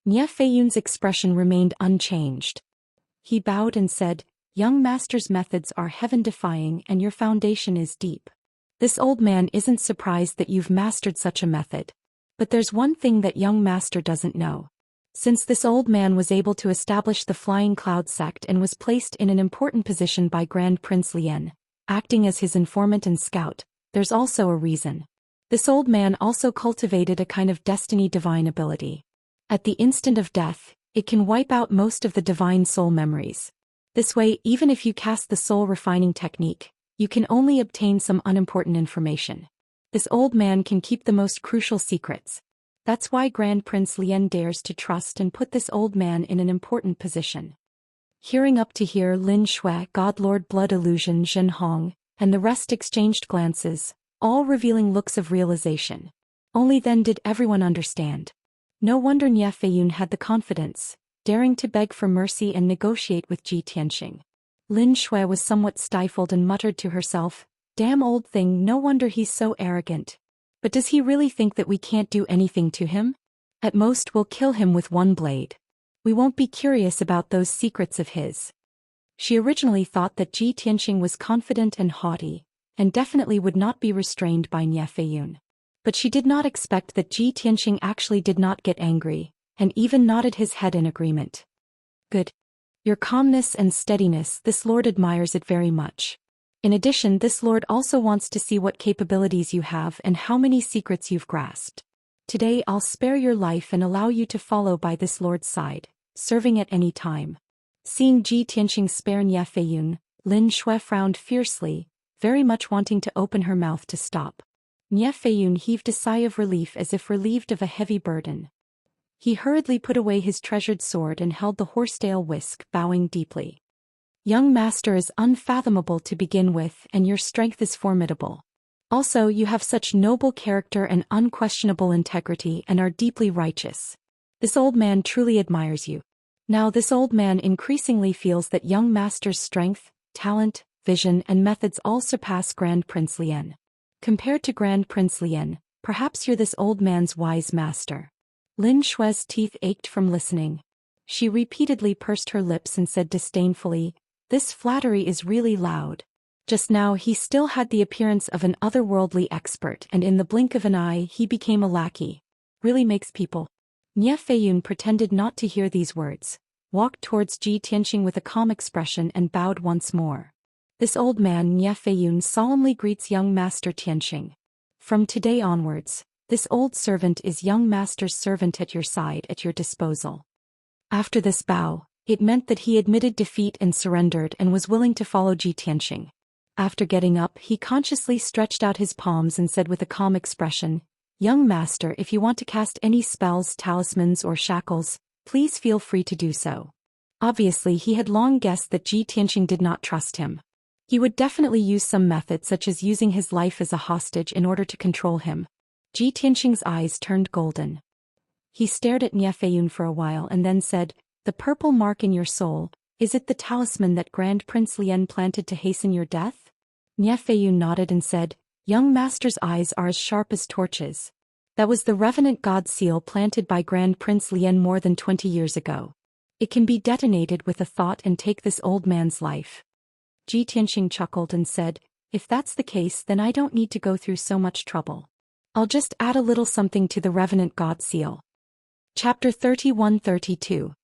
[SPEAKER 1] Nie Feiyun's expression remained unchanged. He bowed and said, Young master's methods are heaven-defying and your foundation is deep. This old man isn't surprised that you've mastered such a method. But there's one thing that young master doesn't know. Since this old man was able to establish the Flying Cloud sect and was placed in an important position by Grand Prince Lian, acting as his informant and scout, there's also a reason. This old man also cultivated a kind of destiny divine ability. At the instant of death, it can wipe out most of the divine soul memories. This way, even if you cast the soul refining technique, you can only obtain some unimportant information. This old man can keep the most crucial secrets. That's why Grand Prince Lian dares to trust and put this old man in an important position. Hearing up to here, Lin Shui, God Lord Blood Illusion Zhen Hong, and the rest exchanged glances, all revealing looks of realization. Only then did everyone understand. No wonder Nie Feiyun had the confidence, daring to beg for mercy and negotiate with Ji Tianxing. Lin Shui was somewhat stifled and muttered to herself, Damn old thing, no wonder he's so arrogant. But does he really think that we can't do anything to him? At most we'll kill him with one blade. We won't be curious about those secrets of his. She originally thought that Ji Tianxing was confident and haughty, and definitely would not be restrained by Nie Feiyun. But she did not expect that Ji Tianxing actually did not get angry, and even nodded his head in agreement. Good. Your calmness and steadiness, this lord admires it very much. In addition, this lord also wants to see what capabilities you have and how many secrets you've grasped. Today I'll spare your life and allow you to follow by this lord's side, serving at any time. Seeing Ji Tianxing spare Nie Feiyun, Lin Shui frowned fiercely, very much wanting to open her mouth to stop. Nie Feiyun heaved a sigh of relief as if relieved of a heavy burden. He hurriedly put away his treasured sword and held the horsetail whisk, bowing deeply. Young master is unfathomable to begin with, and your strength is formidable. Also, you have such noble character and unquestionable integrity and are deeply righteous. This old man truly admires you. Now this old man increasingly feels that young master's strength, talent, vision and methods all surpass Grand Prince Lian. Compared to Grand Prince Lian, perhaps you're this old man's wise master. Lin Shui's teeth ached from listening. She repeatedly pursed her lips and said disdainfully, This flattery is really loud. Just now he still had the appearance of an otherworldly expert, and in the blink of an eye he became a lackey. Really makes people. Nie Feiyun pretended not to hear these words, walked towards Ji Tianxing with a calm expression and bowed once more. This old man Nie Feiyun solemnly greets young master Tianxing. From today onwards, this old servant is young master's servant at your side, at your disposal. After this bow, it meant that he admitted defeat and surrendered and was willing to follow Ji Tianxing. After getting up, he consciously stretched out his palms and said with a calm expression, Young master, if you want to cast any spells, talismans or shackles, please feel free to do so. Obviously he had long guessed that Ji Tianxing did not trust him. He would definitely use some method such as using his life as a hostage in order to control him. Ji Tianxing's eyes turned golden. He stared at Nie Feiyun for a while and then said, The purple mark in your soul, is it the talisman that Grand Prince Lien planted to hasten your death? Nie Feiyun nodded and said, young master's eyes are as sharp as torches. That was the revenant god seal planted by Grand Prince Lien more than 20 years ago. It can be detonated with a thought and take this old man's life. Ji Tianxing chuckled and said, if that's the case then I don't need to go through so much trouble. I'll just add a little something to the revenant god seal. Chapter 31-32.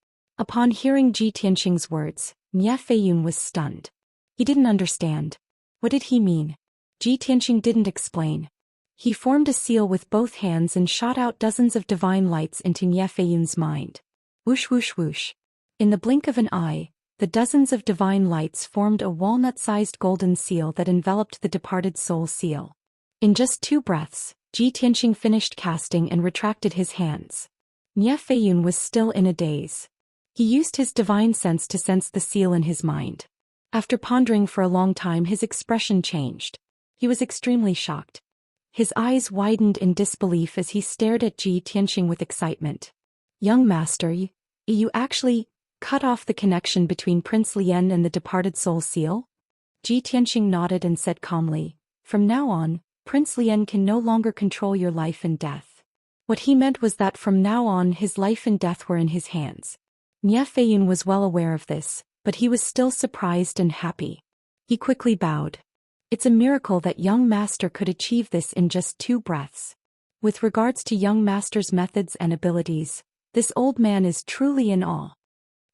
[SPEAKER 1] Upon hearing Ji Tianxing's words, Nie Feiyun was stunned. He didn't understand. What did he mean? Ji Tianxing didn't explain. He formed a seal with both hands and shot out dozens of divine lights into Nie Feiyun's mind. Whoosh whoosh whoosh. In the blink of an eye, the dozens of divine lights formed a walnut-sized golden seal that enveloped the departed soul seal. In just 2 breaths, Ji Tianxing finished casting and retracted his hands. Nie Feiyun was still in a daze. He used his divine sense to sense the seal in his mind. After pondering for a long time, his expression changed. He was extremely shocked. His eyes widened in disbelief as he stared at Ji Tianxing with excitement. Young master, you actually cut off the connection between Prince Lien and the departed soul seal? Ji Tianxing nodded and said calmly, from now on, Prince Lien can no longer control your life and death. What he meant was that from now on his life and death were in his hands. Nie Feiyun was well aware of this, but he was still surprised and happy. He quickly bowed. It's a miracle that young master could achieve this in just 2 breaths. With regards to young master's methods and abilities, this old man is truly in awe.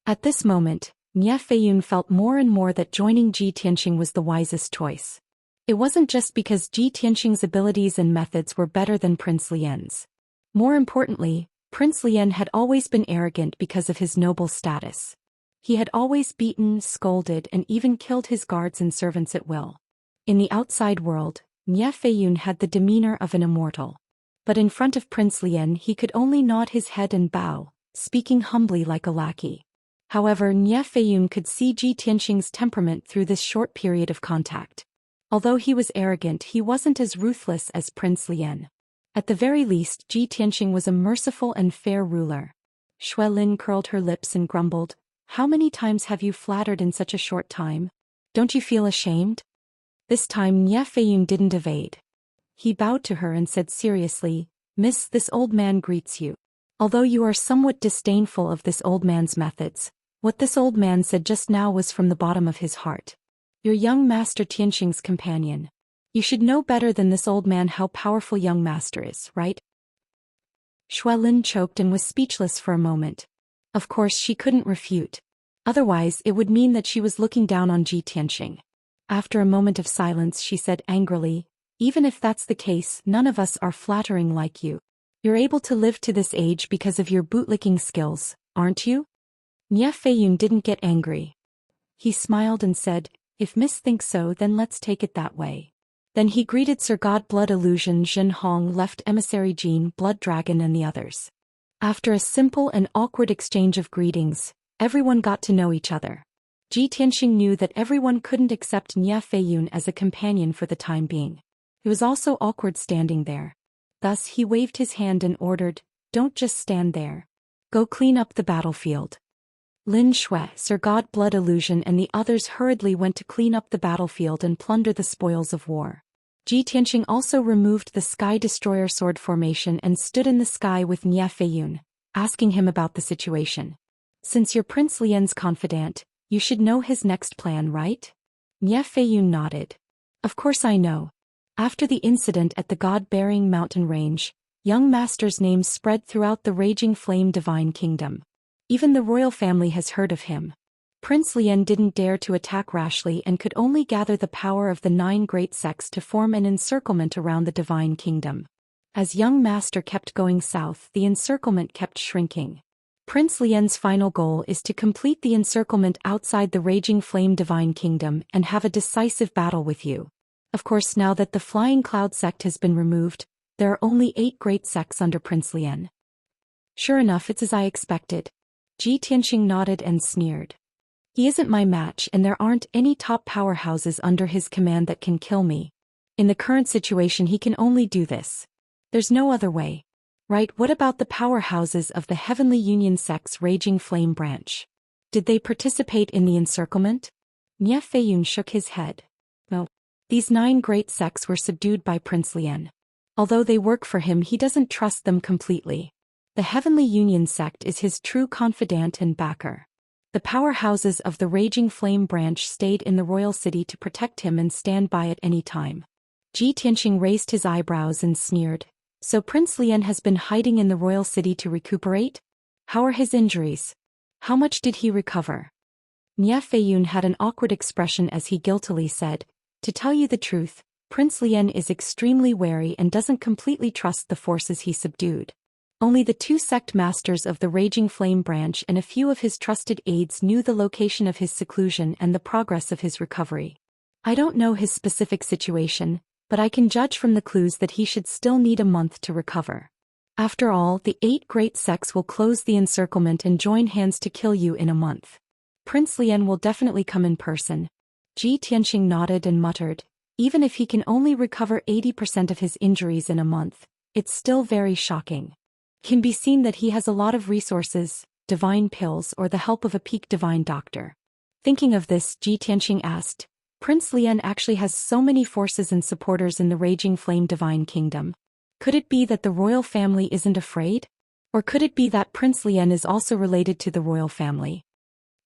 [SPEAKER 1] At this moment, Nie Feiyun felt more and more that joining Ji Tianxing was the wisest choice. It wasn't just because Ji Tianxing's abilities and methods were better than Prince Lien's. More importantly, Prince Lien had always been arrogant because of his noble status. He had always beaten, scolded, and even killed his guards and servants at will. In the outside world, Nie Feiyun had the demeanor of an immortal. But in front of Prince Lien he could only nod his head and bow, speaking humbly like a lackey. However, Nie Feiyun could see Ji Tianxing's temperament through this short period of contact. Although he was arrogant, he wasn't as ruthless as Prince Lien. At the very least, Ji Tianxing was a merciful and fair ruler. Xue Lin curled her lips and grumbled, how many times have you flattered in such a short time? Don't you feel ashamed? This time Nie Feiyun didn't evade. He bowed to her and said seriously, Miss, this old man greets you. Although you are somewhat disdainful of this old man's methods, what this old man said just now was from the bottom of his heart. Your young master Tianxing's companion. You should know better than this old man how powerful young master is, right? Xue Lin choked and was speechless for a moment. Of course she couldn't refute. Otherwise it would mean that she was looking down on Ji Tianxing. After a moment of silence she said angrily, even if that's the case, none of us are flattering like you. You're able to live to this age because of your bootlicking skills, aren't you? Nie Feiyun didn't get angry. He smiled and said, if Miss thinks so then let's take it that way. Then he greeted Sir God Blood Illusion Zhen Hong, Left Emissary Jean Blood Dragon and the others. After a simple and awkward exchange of greetings, everyone got to know each other. Ji Tianxing knew that everyone couldn't accept Nie Feiyun as a companion for the time being. It was also awkward standing there. Thus he waved his hand and ordered, don't just stand there. Go clean up the battlefield. Lin Shui, Sir God Blood Illusion and the others hurriedly went to clean up the battlefield and plunder the spoils of war. Ji Tianxing also removed the Sky Destroyer sword formation and stood in the sky with Nie Feiyun, asking him about the situation. Since you're Prince Lien's confidant, you should know his next plan, right? Nie Feiyun nodded. Of course I know. After the incident at the God-bearing mountain range, young master's name spread throughout the Raging Flame Divine Kingdom. Even the royal family has heard of him. Prince Lien didn't dare to attack rashly and could only gather the power of the 9 great sects to form an encirclement around the Divine Kingdom. As young master kept going south, the encirclement kept shrinking. Prince Lien's final goal is to complete the encirclement outside the Raging Flame Divine Kingdom and have a decisive battle with you. Of course, now that the Flying Cloud sect has been removed, there are only 8 great sects under Prince Lien. Sure enough, it's as I expected. Ji Tianxing nodded and sneered. He isn't my match and there aren't any top powerhouses under his command that can kill me. In the current situation he can only do this. There's no other way. Right, what about the powerhouses of the Heavenly Union sect's Raging Flame branch? Did they participate in the encirclement? Nie Feiyun shook his head. No. These 9 great sects were subdued by Prince Lien. Although they work for him, he doesn't trust them completely. The Heavenly Union sect is his true confidant and backer. The powerhouses of the Raging Flame branch stayed in the royal city to protect him and stand by at any time. Ji Tianqing raised his eyebrows and sneered. So Prince Lien has been hiding in the royal city to recuperate? How are his injuries? How much did he recover? Nie Feiyun had an awkward expression as he guiltily said, to tell you the truth, Prince Lien is extremely wary and doesn't completely trust the forces he subdued. Only the 2 sect masters of the Raging Flame branch and a few of his trusted aides knew the location of his seclusion and the progress of his recovery. I don't know his specific situation, but I can judge from the clues that he should still need a month to recover. After all, the 8 great sects will close the encirclement and join hands to kill you in a month. Prince Lien will definitely come in person. Ji Tianqing nodded and muttered, even if he can only recover 80% of his injuries in a month, it's still very shocking. Can be seen that he has a lot of resources, divine pills or the help of a peak divine doctor. Thinking of this, Ji Tianqing asked, Prince Lien actually has so many forces and supporters in the Raging Flame Divine Kingdom. Could it be that the royal family isn't afraid? Or could it be that Prince Lien is also related to the royal family?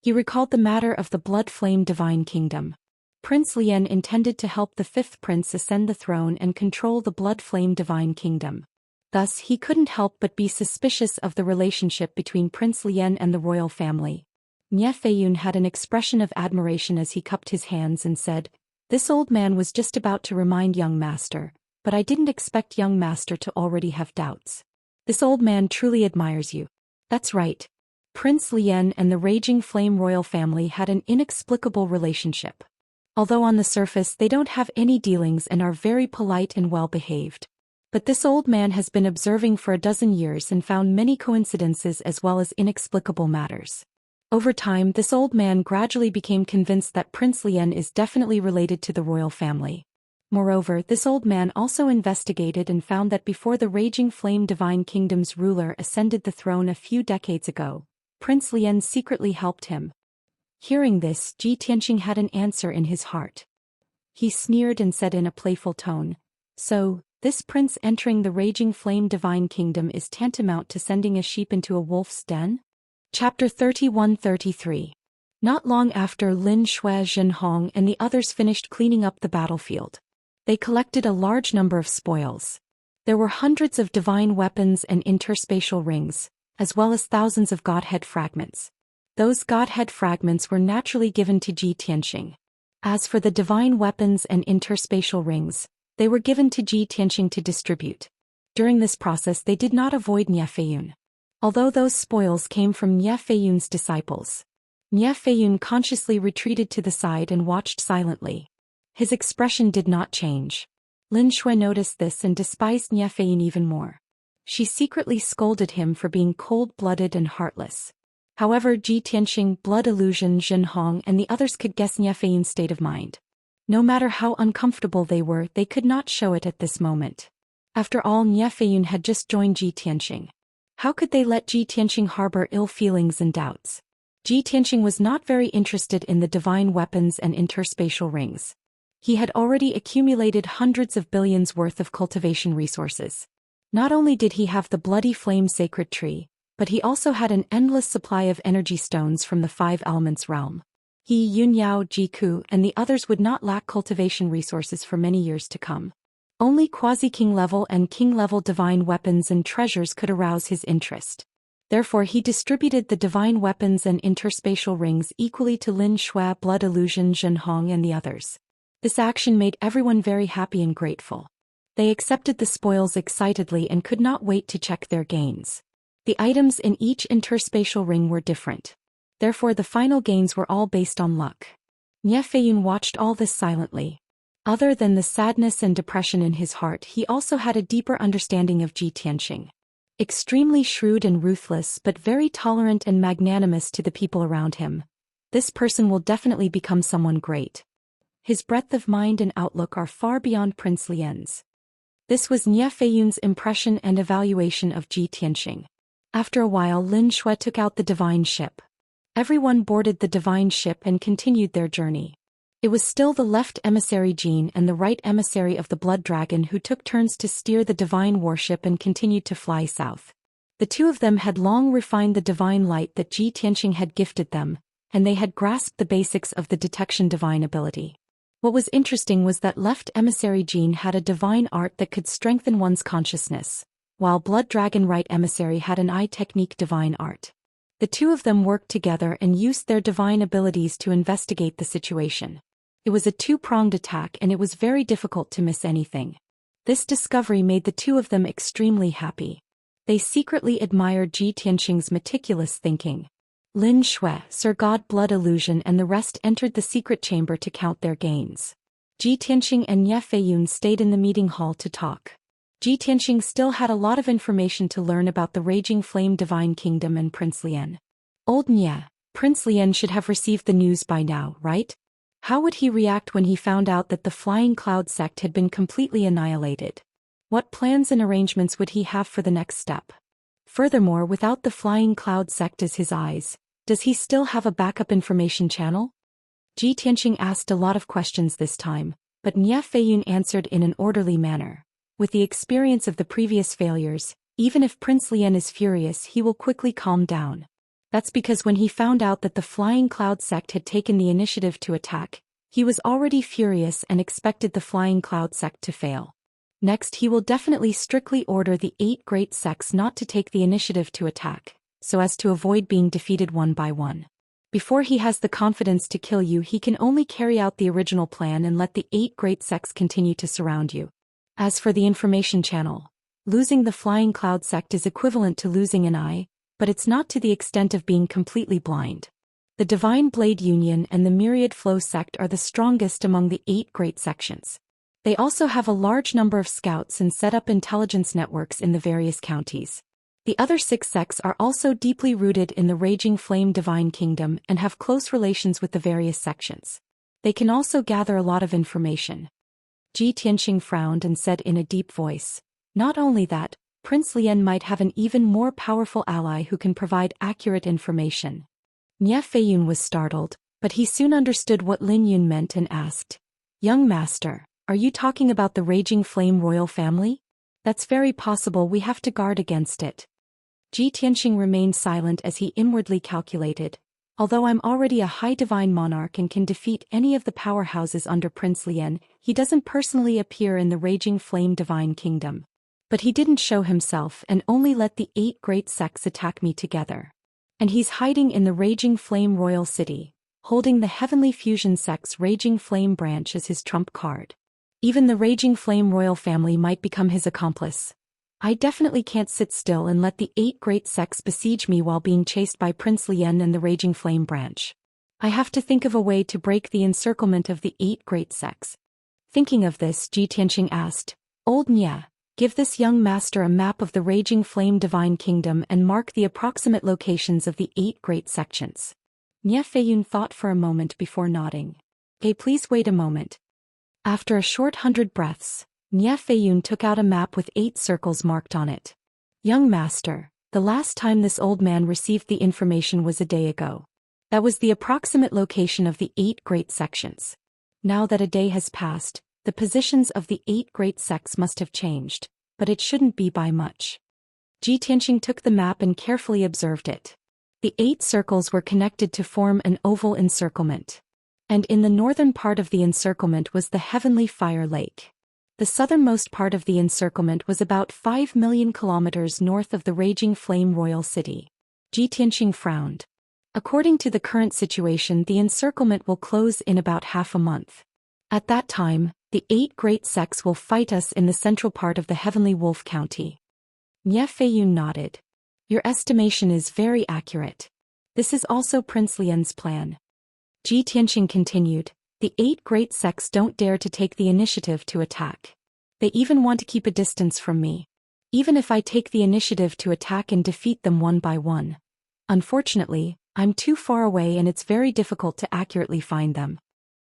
[SPEAKER 1] He recalled the matter of the Blood Flame Divine Kingdom. Prince Lien intended to help the 5th prince ascend the throne and control the Blood Flame Divine Kingdom. Thus, he couldn't help but be suspicious of the relationship between Prince Lien and the royal family. Nie Feiyun had an expression of admiration as he cupped his hands and said, this old man was just about to remind young master, but I didn't expect young master to already have doubts. This old man truly admires you. That's right. Prince Lien and the Raging Flame royal family had an inexplicable relationship. Although on the surface they don't have any dealings and are very polite and well-behaved. But this old man has been observing for a dozen years and found many coincidences as well as inexplicable matters. Over time, this old man gradually became convinced that Prince Lien is definitely related to the royal family. Moreover, this old man also investigated and found that before the Raging Flame Divine Kingdom's ruler ascended the throne a few decades ago, Prince Lien secretly helped him. Hearing this, Ji Tianqing had an answer in his heart. He sneered and said in a playful tone, so, this prince entering the Raging Flame Divine Kingdom is tantamount to sending a sheep into a wolf's den? Chapter 31-33. Not long after Lin Shui, Zhenhong and the others finished cleaning up the battlefield, they collected a large number of spoils. There were hundreds of divine weapons and interspatial rings, as well as thousands of godhead fragments. Those godhead fragments were naturally given to Ji Tianqing. As for the divine weapons and interspatial rings, they were given to Ji Tianqing to distribute. During this process they did not avoid Nie Feiyun. Although those spoils came from Nie Feiyun's disciples, Nie Feiyun consciously retreated to the side and watched silently. His expression did not change. Lin Shui noticed this and despised Nie Feiyun even more. She secretly scolded him for being cold-blooded and heartless. However, Ji Tianqing, Blood Illusion, Zhenhong and the others could guess Nie Feiyun's state of mind. No matter how uncomfortable they were, they could not show it at this moment. After all, Nie Feiyun had just joined Ji Tianqing. How could they let Ji Tianqing harbor ill feelings and doubts? Ji Tianqing was not very interested in the divine weapons and interspatial rings. He had already accumulated hundreds of billions worth of cultivation resources. Not only did he have the Bloody Flame Sacred Tree, but he also had an endless supply of energy stones from the 5 elements realm. He, Yunyao, Jiku, and the others would not lack cultivation resources for many years to come. Only quasi-king level and king level divine weapons and treasures could arouse his interest. Therefore he distributed the divine weapons and interspatial rings equally to Lin Shui, Blood Illusion, Zhenhong and the others. This action made everyone very happy and grateful. They accepted the spoils excitedly and could not wait to check their gains. The items in each interspatial ring were different. Therefore the final gains were all based on luck. Nie Feiyun watched all this silently. Other than the sadness and depression in his heart, he also had a deeper understanding of Ji Tianqing. Extremely shrewd and ruthless but very tolerant and magnanimous to the people around him. This person will definitely become someone great. His breadth of mind and outlook are far beyond Prince Lien's. This was Nie Feiyun's impression and evaluation of Ji Tianxing. After a while, Lin Shui took out the divine ship. Everyone boarded the divine ship and continued their journey. It was still the left emissary Jin and the right emissary of the Blood Dragon who took turns to steer the divine warship and continued to fly south. The two of them had long refined the divine light that Ji Tianxing had gifted them, and they had grasped the basics of the detection divine ability. What was interesting was that left emissary Jin had a divine art that could strengthen one's consciousness, while Blood Dragon right emissary had an eye technique divine art. The two of them worked together and used their divine abilities to investigate the situation. It was a two-pronged attack and it was very difficult to miss anything. This discovery made the two of them extremely happy. They secretly admired Ji Tianxing's meticulous thinking. Lin Shui, Sir God Blood Illusion and the rest entered the secret chamber to count their gains. Ji Tianxing and Nie Feiyun stayed in the meeting hall to talk. Ji Tianxing still had a lot of information to learn about the Raging Flame Divine Kingdom and Prince Lian. Old Nie, Prince Lian should have received the news by now, right? How would he react when he found out that the Flying Cloud sect had been completely annihilated? What plans and arrangements would he have for the next step? Furthermore, without the Flying Cloud sect as his eyes, does he still have a backup information channel? Ji Tianxing asked a lot of questions this time, but Nie Feiyun answered in an orderly manner. With the experience of the previous failures, even if Prince Lian is furious, he will quickly calm down. That's because when he found out that the Flying Cloud sect had taken the initiative to attack, he was already furious and expected the Flying Cloud sect to fail. Next, he will definitely strictly order the 8 great sects not to take the initiative to attack, so as to avoid being defeated one by one. Before he has the confidence to kill you, he can only carry out the original plan and let the 8 great sects continue to surround you. As for the information channel, losing the Flying Cloud sect is equivalent to losing an eye, but it's not to the extent of being completely blind. The Divine Blade Union and the Myriad Flow sect are the strongest among the 8 great sections. They also have a large number of scouts and set up intelligence networks in the various counties. The other 6 sects are also deeply rooted in the Raging Flame Divine Kingdom and have close relations with the various sections. They can also gather a lot of information. Ji Tianxing frowned and said in a deep voice, "Not only that, Prince Lian might have an even more powerful ally who can provide accurate information." Nie Feiyun was startled, but he soon understood what Lin Yun meant and asked, "Young master, are you talking about the Raging Flame royal family? That's very possible. We have to guard against it." Ji Tianxing remained silent as he inwardly calculated, "Although I'm already a high divine monarch and can defeat any of the powerhouses under Prince Lian, he doesn't personally appear in the Raging Flame Divine Kingdom. But he didn't show himself and only let the 8 great sects attack me together. And he's hiding in the Raging Flame Royal City, holding the Heavenly Fusion sect's Raging Flame branch as his trump card. Even the Raging Flame royal family might become his accomplice. I definitely can't sit still and let the 8 great sects besiege me while being chased by Prince Lian and the Raging Flame branch. I have to think of a way to break the encirclement of the 8 great sects." Thinking of this, Ji Tianxing asked, "Old Nie, give this young master a map of the Raging Flame Divine Kingdom and mark the approximate locations of the 8 great sections." Nie Feiyun thought for a moment before nodding. "Okay, please wait a moment." After a short 100 breaths, Nie Feiyun took out a map with 8 circles marked on it. "Young master, the last time this old man received the information was a day ago. That was the approximate location of the 8 great sections. Now that a day has passed, the positions of the 8 great sects must have changed, but it shouldn't be by much." Ji Tianxing took the map and carefully observed it. The 8 circles were connected to form an oval encirclement. And in the northern part of the encirclement was the Heavenly Fire Lake. The southernmost part of the encirclement was about 5 million kilometers north of the Raging Flame Royal City. Ji Tianxing frowned. According to the current situation, the encirclement will close in about half a month. At that time, the 8 great sects will fight us in the central part of the Heavenly Wolf County. Nie Feiyun nodded. "Your estimation is very accurate. This is also Prince Lian's plan." Ji Tianxing continued, "The 8 great sects don't dare to take the initiative to attack. They even want to keep a distance from me. Even if I take the initiative to attack and defeat them one by one. Unfortunately, I'm too far away and it's very difficult to accurately find them."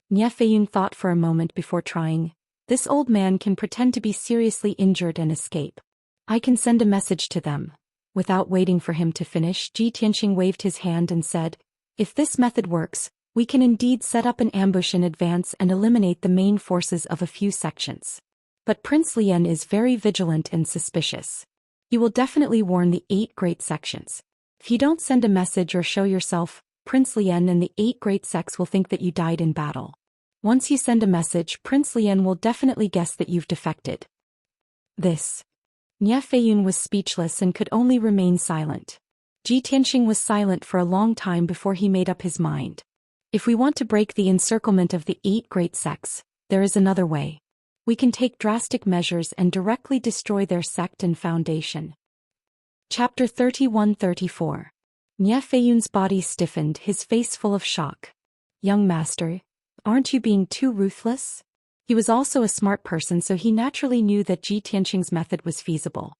[SPEAKER 1] Nie Feiyun thought for a moment before trying, This old man can pretend to be seriously injured and escape. I can send a message to them. Without waiting for him to finish, Ji Tianxing waved his hand and said, if this method works, we can indeed set up an ambush in advance and eliminate the main forces of a few sections. But Prince Lian is very vigilant and suspicious. He will definitely warn the 8 great sections. If you don't send a message or show yourself, Prince Lian and the 8 great sects will think that you died in battle. Once you send a message, Prince Lian will definitely guess that you've defected. This. Nie Feiyun was speechless and could only remain silent. Ji Tianxing was silent for a long time before he made up his mind. If we want to break the encirclement of the 8 great sects, there is another way. We can take drastic measures and directly destroy their sect and foundation. Chapter 31-34. Nie Feiyun's body stiffened, his face full of shock. Young master, aren't you being too ruthless? He was also a smart person, so he naturally knew that Ji Tianxing's method was feasible.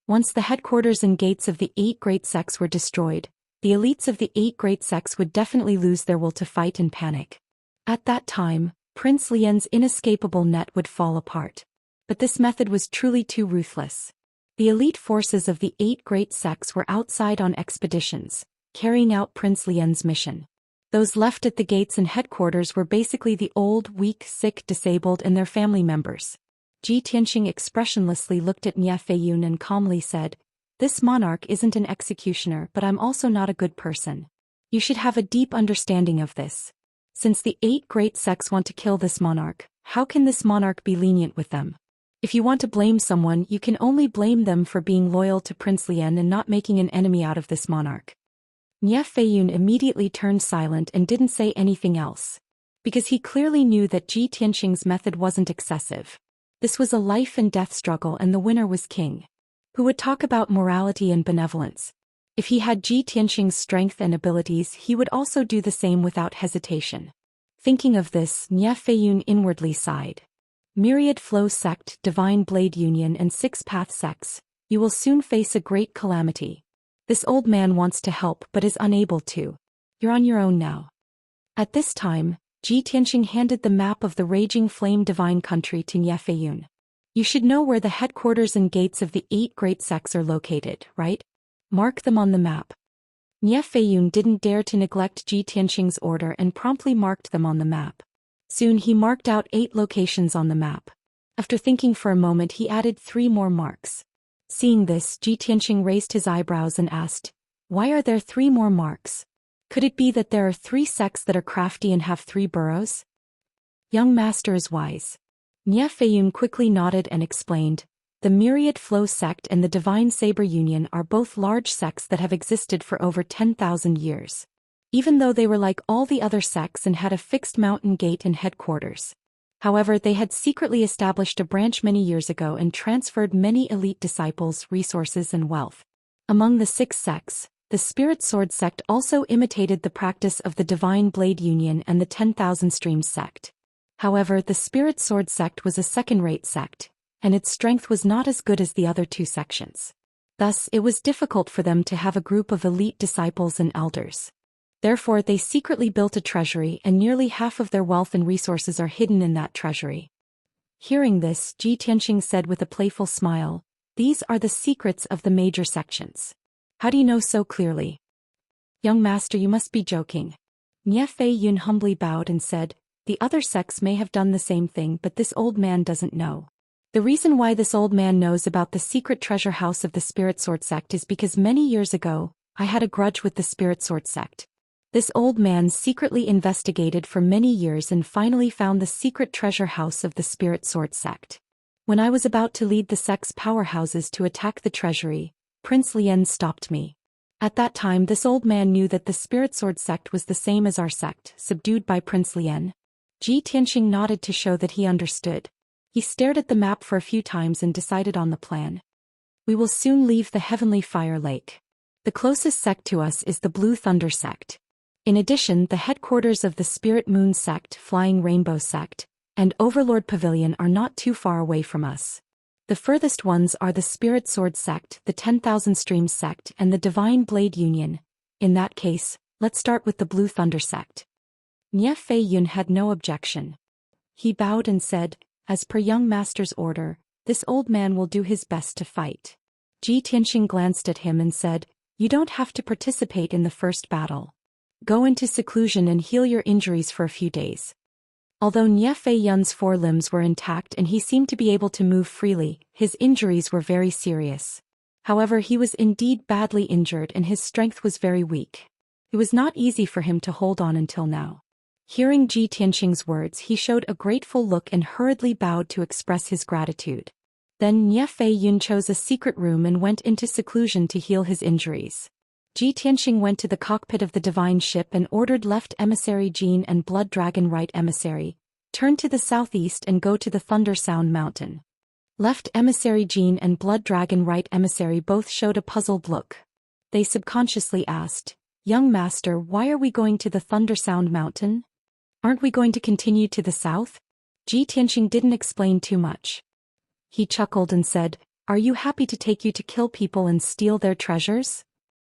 [SPEAKER 1] Once the headquarters and gates of the 8 great sects were destroyed, the elites of the 8 great sects would definitely lose their will to fight and panic. At that time, Prince Lian's inescapable net would fall apart. But this method was truly too ruthless. The elite forces of the 8 great sects were outside on expeditions, carrying out Prince Lian's mission. Those left at the gates and headquarters were basically the old, weak, sick, disabled and their family members. Ji Tianxing expressionlessly looked at Nie Feiyun and calmly said, this monarch isn't an executioner, but I'm also not a good person. You should have a deep understanding of this. Since the 8 great sects want to kill this monarch, how can this monarch be lenient with them? If you want to blame someone, you can only blame them for being loyal to Prince Lian and not making an enemy out of this monarch. Nie Feiyun immediately turned silent and didn't say anything else. Because he clearly knew that Ji Tianxing's method wasn't excessive. This was a life and death struggle and the winner was king. Who would talk about morality and benevolence? If he had Ji Tianxing's strength and abilities, he would also do the same without hesitation. Thinking of this, Nie Feiyun inwardly sighed. Myriad Flow Sect, Divine Blade Union and 6 Path Sects, you will soon face a great calamity. This old man wants to help but is unable to. You're on your own now. At this time, Ji Tianxing handed the map of the Raging Flame Divine Country to Nie Feiyun. You should know where the headquarters and gates of the 8 great sects are located, right? Mark them on the map. Nie Feiyun didn't dare to neglect Ji Tianxing's order and promptly marked them on the map. Soon he marked out 8 locations on the map. After thinking for a moment, he added 3 more marks. Seeing this, Ji Tianxing raised his eyebrows and asked, why are there 3 more marks? Could it be that there are 3 sects that are crafty and have 3 burrows? Young master is wise. Nie Feiyun quickly nodded and explained, the Myriad Flow Sect and the Divine Saber Union are both large sects that have existed for over 10,000 years. Even though they were like all the other sects and had a fixed mountain gate and headquarters. However, they had secretly established a branch many years ago and transferred many elite disciples, resources and wealth. Among the 6 sects, the Spirit Sword Sect also imitated the practice of the Divine Blade Union and the 10,000 Streams Sect. However, the Spirit Sword Sect was a second-rate sect, and its strength was not as good as the other 2 sections. Thus, it was difficult for them to have a group of elite disciples and elders. Therefore, they secretly built a treasury and nearly half of their wealth and resources are hidden in that treasury. Hearing this, Ji Tianxing said with a playful smile, these are the secrets of the major sections. How do you know so clearly? Young master, you must be joking. Nie Feiyun humbly bowed and said, the other sects may have done the same thing, but this old man doesn't know. The reason why this old man knows about the secret treasure house of the Spirit Sword Sect is because many years ago, I had a grudge with the Spirit Sword Sect. This old man secretly investigated for many years and finally found the secret treasure house of the Spirit Sword Sect. When I was about to lead the sect's powerhouses to attack the treasury, Prince Lian stopped me. At that time, this old man knew that the Spirit Sword Sect was the same as our sect, subdued by Prince Lian. Ji Tianxing nodded to show that he understood. He stared at the map for a few times and decided on the plan. We will soon leave the Heavenly Fire Lake. The closest sect to us is the Blue Thunder Sect. In addition, the headquarters of the Spirit Moon Sect, Flying Rainbow Sect, and Overlord Pavilion are not too far away from us. The furthest ones are the Spirit Sword Sect, the 10,000 Streams Sect, and the Divine Blade Union. In that case, let's start with the Blue Thunder Sect. Nie Feiyun had no objection. He bowed and said, As per young master's order, this old man will do his best to fight. Ji Tianxing glanced at him and said, "You don't have to participate in the first battle. Go into seclusion and heal your injuries for a few days." Although Nie Fei Yun's forelimbs were intact and he seemed to be able to move freely, his injuries were very serious. However, he was indeed badly injured and his strength was very weak. It was not easy for him to hold on until now. Hearing Ji Tianxing's words, he showed a grateful look and hurriedly bowed to express his gratitude. Then Nie Fei Yun chose a secret room and went into seclusion to heal his injuries. Ji Tianxing went to the cockpit of the divine ship and ordered Left Emissary Jin and Blood Dragon Right Emissary, turn to the southeast and go to the Thunder Sound Mountain. Left Emissary Jin and Blood Dragon Right Emissary both showed a puzzled look. They subconsciously asked, "Young master, why are we going to the Thunder Sound Mountain? Aren't we going to continue to the south?" Ji Tianxing didn't explain too much. He chuckled and said, "Are you happy to take you to kill people and steal their treasures?"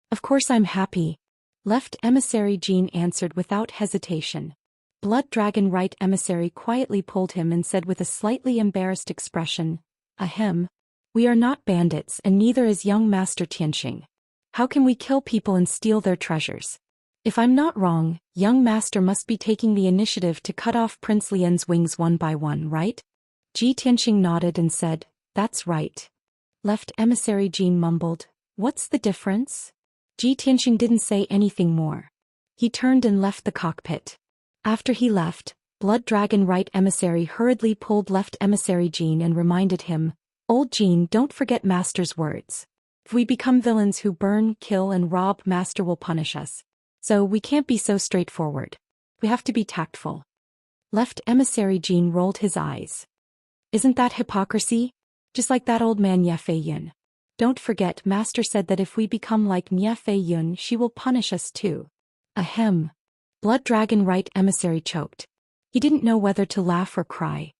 [SPEAKER 1] "Of course I'm happy." Left Emissary Jin answered without hesitation. Blood Dragon Right Emissary quietly pulled him and said with a slightly embarrassed expression, "Ahem. We are not bandits and neither is young Master Tianxing. How can we kill people and steal their treasures? If I'm not wrong, young master must be taking the initiative to cut off Prince Lian's wings one by one, right?" Ji Tianxing nodded and said, "That's right." Left Emissary Jin mumbled, "What's the difference?" Ji Tianxing didn't say anything more. He turned and left the cockpit. After he left, Blood Dragon Right Emissary hurriedly pulled Left Emissary Jin and reminded him, "Old Jin, don't forget Master's words. If we become villains who burn, kill and rob, Master will punish us. So we can't be so straightforward. We have to be tactful." Left Emissary Jin rolled his eyes. "Isn't that hypocrisy? Just like that old man Nie Fei Yun. Don't forget, Master said that if we become like Nie Fei Yun, she will punish us too." Ahem. Blood Dragon Right Emissary choked. He didn't know whether to laugh or cry.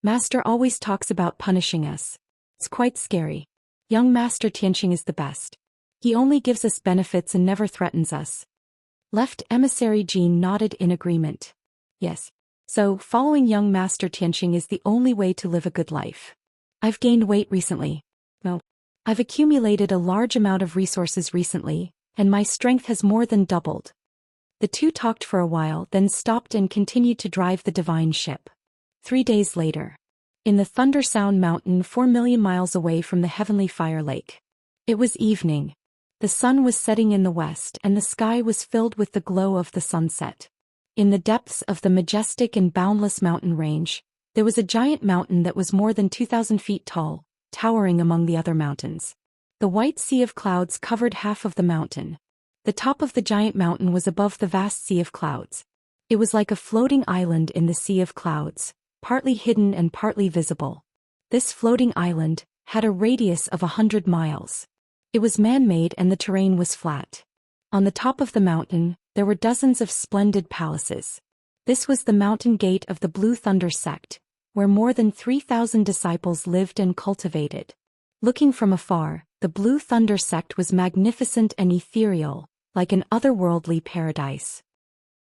[SPEAKER 1] "Master always talks about punishing us. It's quite scary. Young Master Tianxing is the best. He only gives us benefits and never threatens us." Left Emissary Jin nodded in agreement. "Yes. So, following young Master Tianxing is the only way to live a good life. I've gained weight recently. Well, I've accumulated a large amount of resources recently, and my strength has more than doubled." The two talked for a while, then stopped and continued to drive the divine ship. 3 days later. In the Thunder Sound Mountain 4 million miles away from the heavenly fire lake. It was evening. The sun was setting in the west and the sky was filled with the glow of the sunset. In the depths of the majestic and boundless mountain range, there was a giant mountain that was more than 2,000 feet tall, towering among the other mountains. The white sea of clouds covered half of the mountain. The top of the giant mountain was above the vast sea of clouds. It was like a floating island in the sea of clouds, partly hidden and partly visible. This floating island had a radius of 100 miles. It was man-made and the terrain was flat. On the top of the mountain, there were dozens of splendid palaces. This was the mountain gate of the Blue Thunder sect, where more than 3,000 disciples lived and cultivated. Looking from afar, the Blue Thunder sect was magnificent and ethereal, like an otherworldly paradise.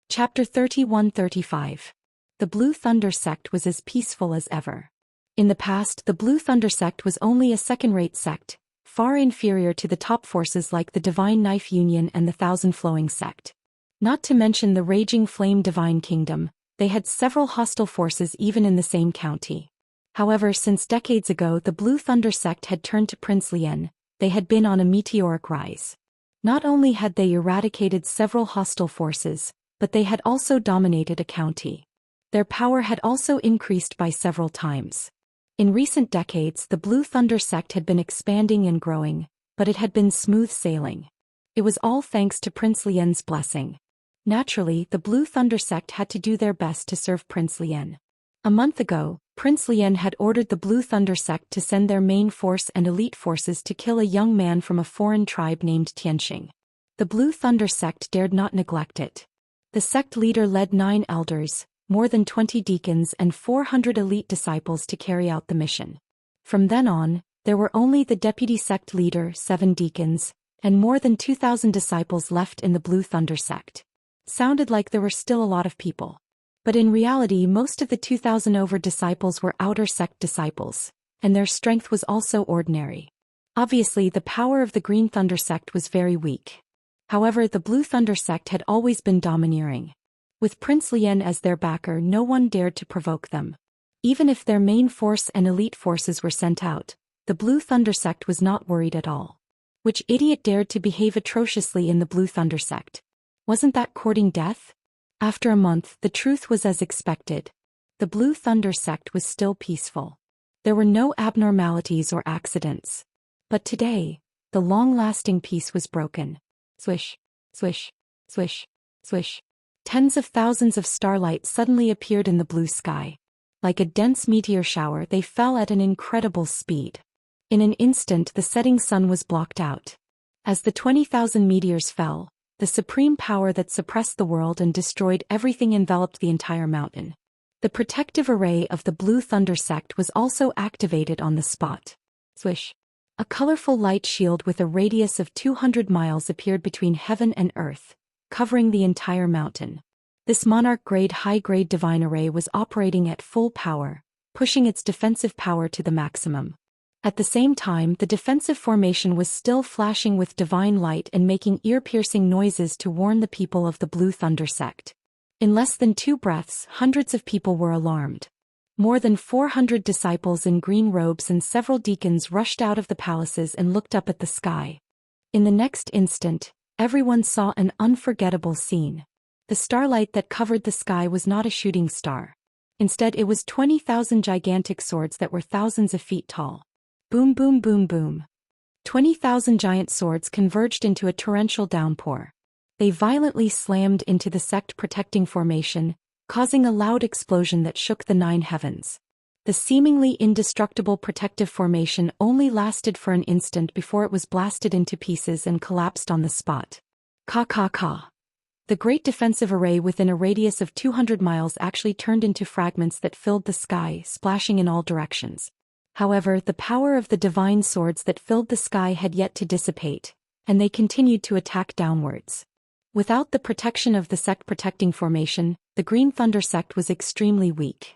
[SPEAKER 1] Chapter 31-35. The Blue Thunder sect was as peaceful as ever. In the past, the Blue Thunder sect was only a second-rate sect, far inferior to the top forces like the Divine Knife Union and the Thousand Flowing sect. Not to mention the Raging Flame Divine Kingdom, they had several hostile forces even in the same county. However, since decades ago the Blue Thunder sect had turned to Prince Lian, they had been on a meteoric rise. Not only had they eradicated several hostile forces, but they had also dominated a county. Their power had also increased by several times. In recent decades the Blue Thunder sect had been expanding and growing, but it had been smooth sailing. It was all thanks to Prince Lian's blessing. Naturally, the Blue Thunder sect had to do their best to serve Prince Lian. A month ago, Prince Lian had ordered the Blue Thunder sect to send their main force and elite forces to kill a young man from a foreign tribe named Tianxing. The Blue Thunder sect dared not neglect it. The sect leader led 9 elders, more than 20 deacons and 400 elite disciples to carry out the mission. From then on, there were only the deputy sect leader, 7 deacons, and more than 2,000 disciples left in the Blue Thunder sect. Sounded like there were still a lot of people. But in reality most of the 2,000 over disciples were outer sect disciples, and their strength was also ordinary. Obviously the power of the Green Thunder sect was very weak. However, the Blue Thunder sect had always been domineering. With Prince Lian as their backer, no one dared to provoke them. Even if their main force and elite forces were sent out, the Blue Thunder sect was not worried at all. Which idiot dared to behave atrociously in the Blue Thunder sect? Wasn't that courting death? After a month, the truth was as expected. The Blue Thunder sect was still peaceful. There were no abnormalities or accidents. But today, the long-lasting peace was broken. Swish, swish, swish, swish. Tens of thousands of starlight suddenly appeared in the blue sky. Like a dense meteor shower, they fell at an incredible speed. In an instant the setting sun was blocked out. As the 20,000 meteors fell, the supreme power that suppressed the world and destroyed everything enveloped the entire mountain. The protective array of the Blue Thunder sect was also activated on the spot. Swish. A colorful light shield with a radius of 200 miles appeared between heaven and earth, covering the entire mountain. This monarch-grade high-grade divine array was operating at full power, pushing its defensive power to the maximum. At the same time, the defensive formation was still flashing with divine light and making ear-piercing noises to warn the people of the Blue Thunder sect. In less than 2 breaths, hundreds of people were alarmed. More than 400 disciples in green robes and several deacons rushed out of the palaces and looked up at the sky. In the next instant, everyone saw an unforgettable scene. The starlight that covered the sky was not a shooting star. Instead, it was 20,000 gigantic swords that were thousands of feet tall. Boom boom boom boom. 20,000 giant swords converged into a torrential downpour. They violently slammed into the sect-protecting formation, causing a loud explosion that shook the 9 heavens. The seemingly indestructible protective formation only lasted for an instant before it was blasted into pieces and collapsed on the spot. Ka ka ka. The great defensive array within a radius of 200 miles actually turned into fragments that filled the sky, splashing in all directions. However, the power of the divine swords that filled the sky had yet to dissipate, and they continued to attack downwards. Without the protection of the sect-protecting formation, the Green Thunder sect was extremely weak.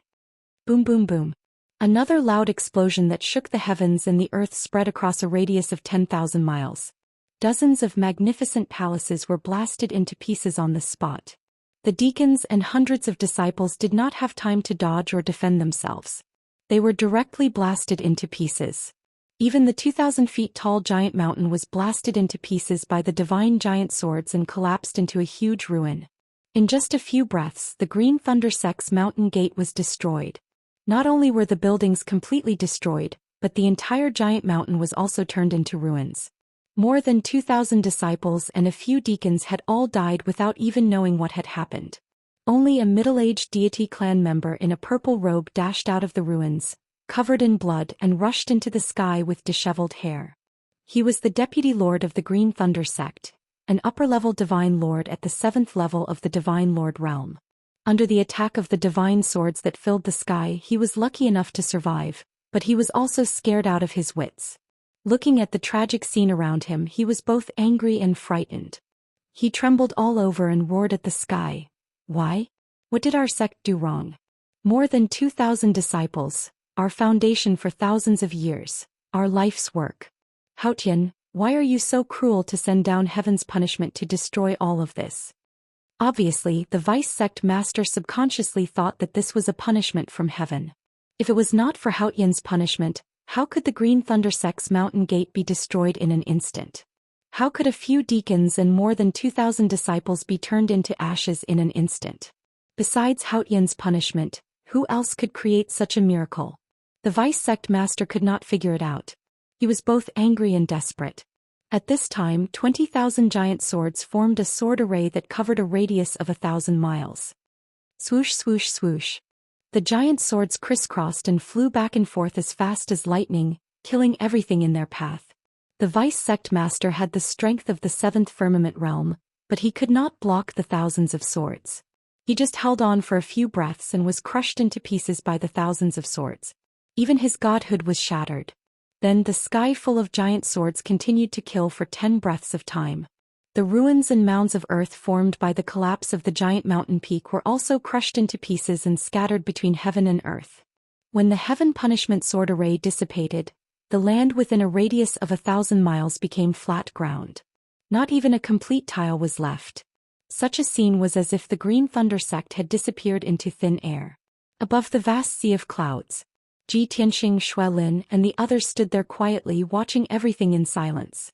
[SPEAKER 1] Boom boom boom. Another loud explosion that shook the heavens and the earth spread across a radius of 10,000 miles. Dozens of magnificent palaces were blasted into pieces on the spot. The deacons and hundreds of disciples did not have time to dodge or defend themselves. They were directly blasted into pieces. Even the 2,000 feet tall giant mountain was blasted into pieces by the divine giant swords and collapsed into a huge ruin. In just a few breaths, the Green Thunder sect's mountain gate was destroyed. Not only were the buildings completely destroyed, but the entire giant mountain was also turned into ruins. More than 2,000 disciples and a few deacons had all died without even knowing what had happened. Only a middle-aged deity clan member in a purple robe dashed out of the ruins, covered in blood, and rushed into the sky with disheveled hair. He was the deputy lord of the Green Thunder sect, an upper-level divine lord at the 7th level of the Divine Lord realm. Under the attack of the divine swords that filled the sky, he was lucky enough to survive, but he was also scared out of his wits. Looking at the tragic scene around him, he was both angry and frightened. He trembled all over and roared at the sky. Why? What did our sect do wrong? More than 2,000 disciples, our foundation for thousands of years, our life's work. Haotian, why are you so cruel to send down heaven's punishment to destroy all of this? Obviously, the vice sect master subconsciously thought that this was a punishment from heaven. If it was not for Haotian's punishment, how could the Green Thunder sect's mountain gate be destroyed in an instant? How could a few deacons and more than 2,000 disciples be turned into ashes in an instant? Besides Haotian's punishment, who else could create such a miracle? The vice sect master could not figure it out. He was both angry and desperate. At this time, 20,000 giant swords formed a sword array that covered a radius of 1,000 miles. Swoosh swoosh swoosh. The giant swords crisscrossed and flew back and forth as fast as lightning, killing everything in their path. The vice sect master had the strength of the 7th firmament realm, but he could not block the thousands of swords. He just held on for a few breaths and was crushed into pieces by the thousands of swords. Even his godhood was shattered. Then the sky full of giant swords continued to kill for 10 breaths of time. The ruins and mounds of earth formed by the collapse of the giant mountain peak were also crushed into pieces and scattered between heaven and earth. When the heaven punishment sword array dissipated, the land within a radius of 1,000 miles became flat ground. Not even a complete tile was left. Such a scene was as if the Green Thunder sect had disappeared into thin air. Above the vast sea of clouds, Ji Tianxing, Xue Lin, and the others stood there quietly watching everything in silence.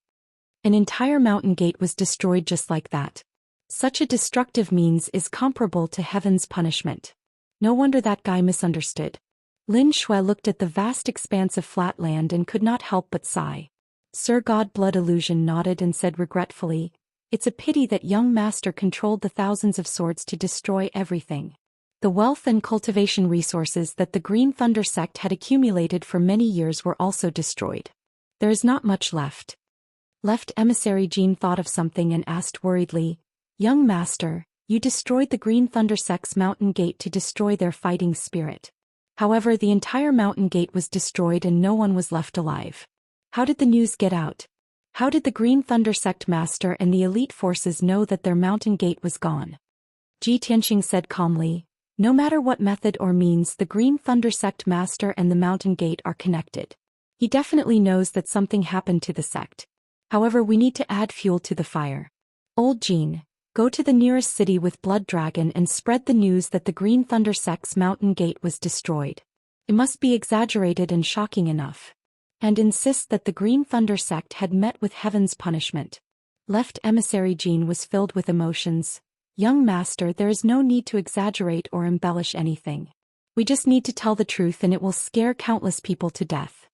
[SPEAKER 1] An entire mountain gate was destroyed just like that. Such a destructive means is comparable to heaven's punishment. No wonder that guy misunderstood. Lin Xue looked at the vast expanse of flat land and could not help but sigh. Sir God Blood Illusion nodded and said regretfully, "It's a pity that young master controlled the thousands of swords to destroy everything." The wealth and cultivation resources that the Green Thunder sect had accumulated for many years were also destroyed. There is not much left. Emissary Jean thought of something and asked worriedly, "Young master, you destroyed the Green Thunder sect's mountain gate to destroy their fighting spirit. However, the entire mountain gate was destroyed and no one was left alive. How did the news get out? How did the Green Thunder sect master and the elite forces know that their mountain gate was gone?" Ji Tianxing said calmly, "No matter what method or means, the Green Thunder sect master and the mountain gate are connected. He definitely knows that something happened to the sect. However, we need to add fuel to the fire. Old Jean, go to the nearest city with Blood Dragon and spread the news that the Green Thunder sect's mountain gate was destroyed. It must be exaggerated and shocking enough. And insist that the Green Thunder sect had met with heaven's punishment." Left Emissary Jean was filled with emotions. "Young master, there is no need to exaggerate or embellish anything. We just need to tell the truth and it will scare countless people to death."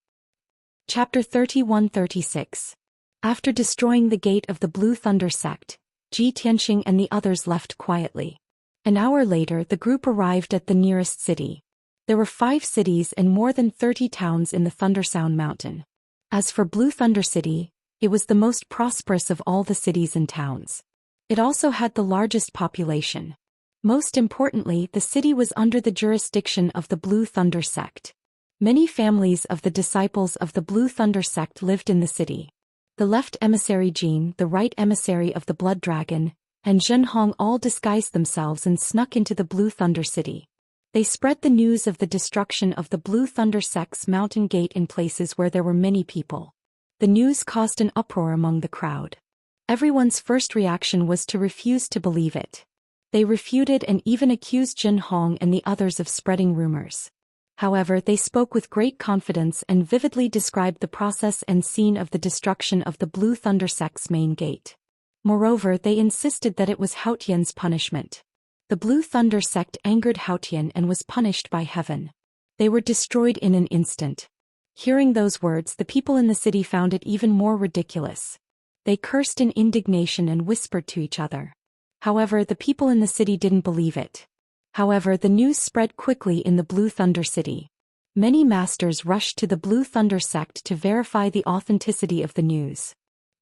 [SPEAKER 1] Chapter 31-36. After destroying the gate of the Blue Thunder sect, Ji Tianxing and the others left quietly. An hour later, the group arrived at the nearest city. There were 5 cities and more than 30 towns in the Thundersound Mountain. As for Blue Thunder City, it was the most prosperous of all the cities and towns. It also had the largest population. Most importantly, the city was under the jurisdiction of the Blue Thunder sect. Many families of the disciples of the Blue Thunder sect lived in the city. The left emissary Jean, the right emissary of the Blood Dragon, and Zhen Hong all disguised themselves and snuck into the Blue Thunder City. They spread the news of the destruction of the Blue Thunder sect's mountain gate in places where there were many people. The news caused an uproar among the crowd. Everyone's first reaction was to refuse to believe it. They refuted and even accused Zhen Hong and the others of spreading rumors. However, they spoke with great confidence and vividly described the process and scene of the destruction of the Blue Thunder sect's main gate. Moreover, they insisted that it was Haotian's punishment. The Blue Thunder sect angered Haotian and was punished by heaven. They were destroyed in an instant. Hearing those words, the people in the city found it even more ridiculous. They cursed in indignation and whispered to each other. However, the people in the city didn't believe it. However, the news spread quickly in the Blue Thunder City. Many masters rushed to the Blue Thunder sect to verify the authenticity of the news.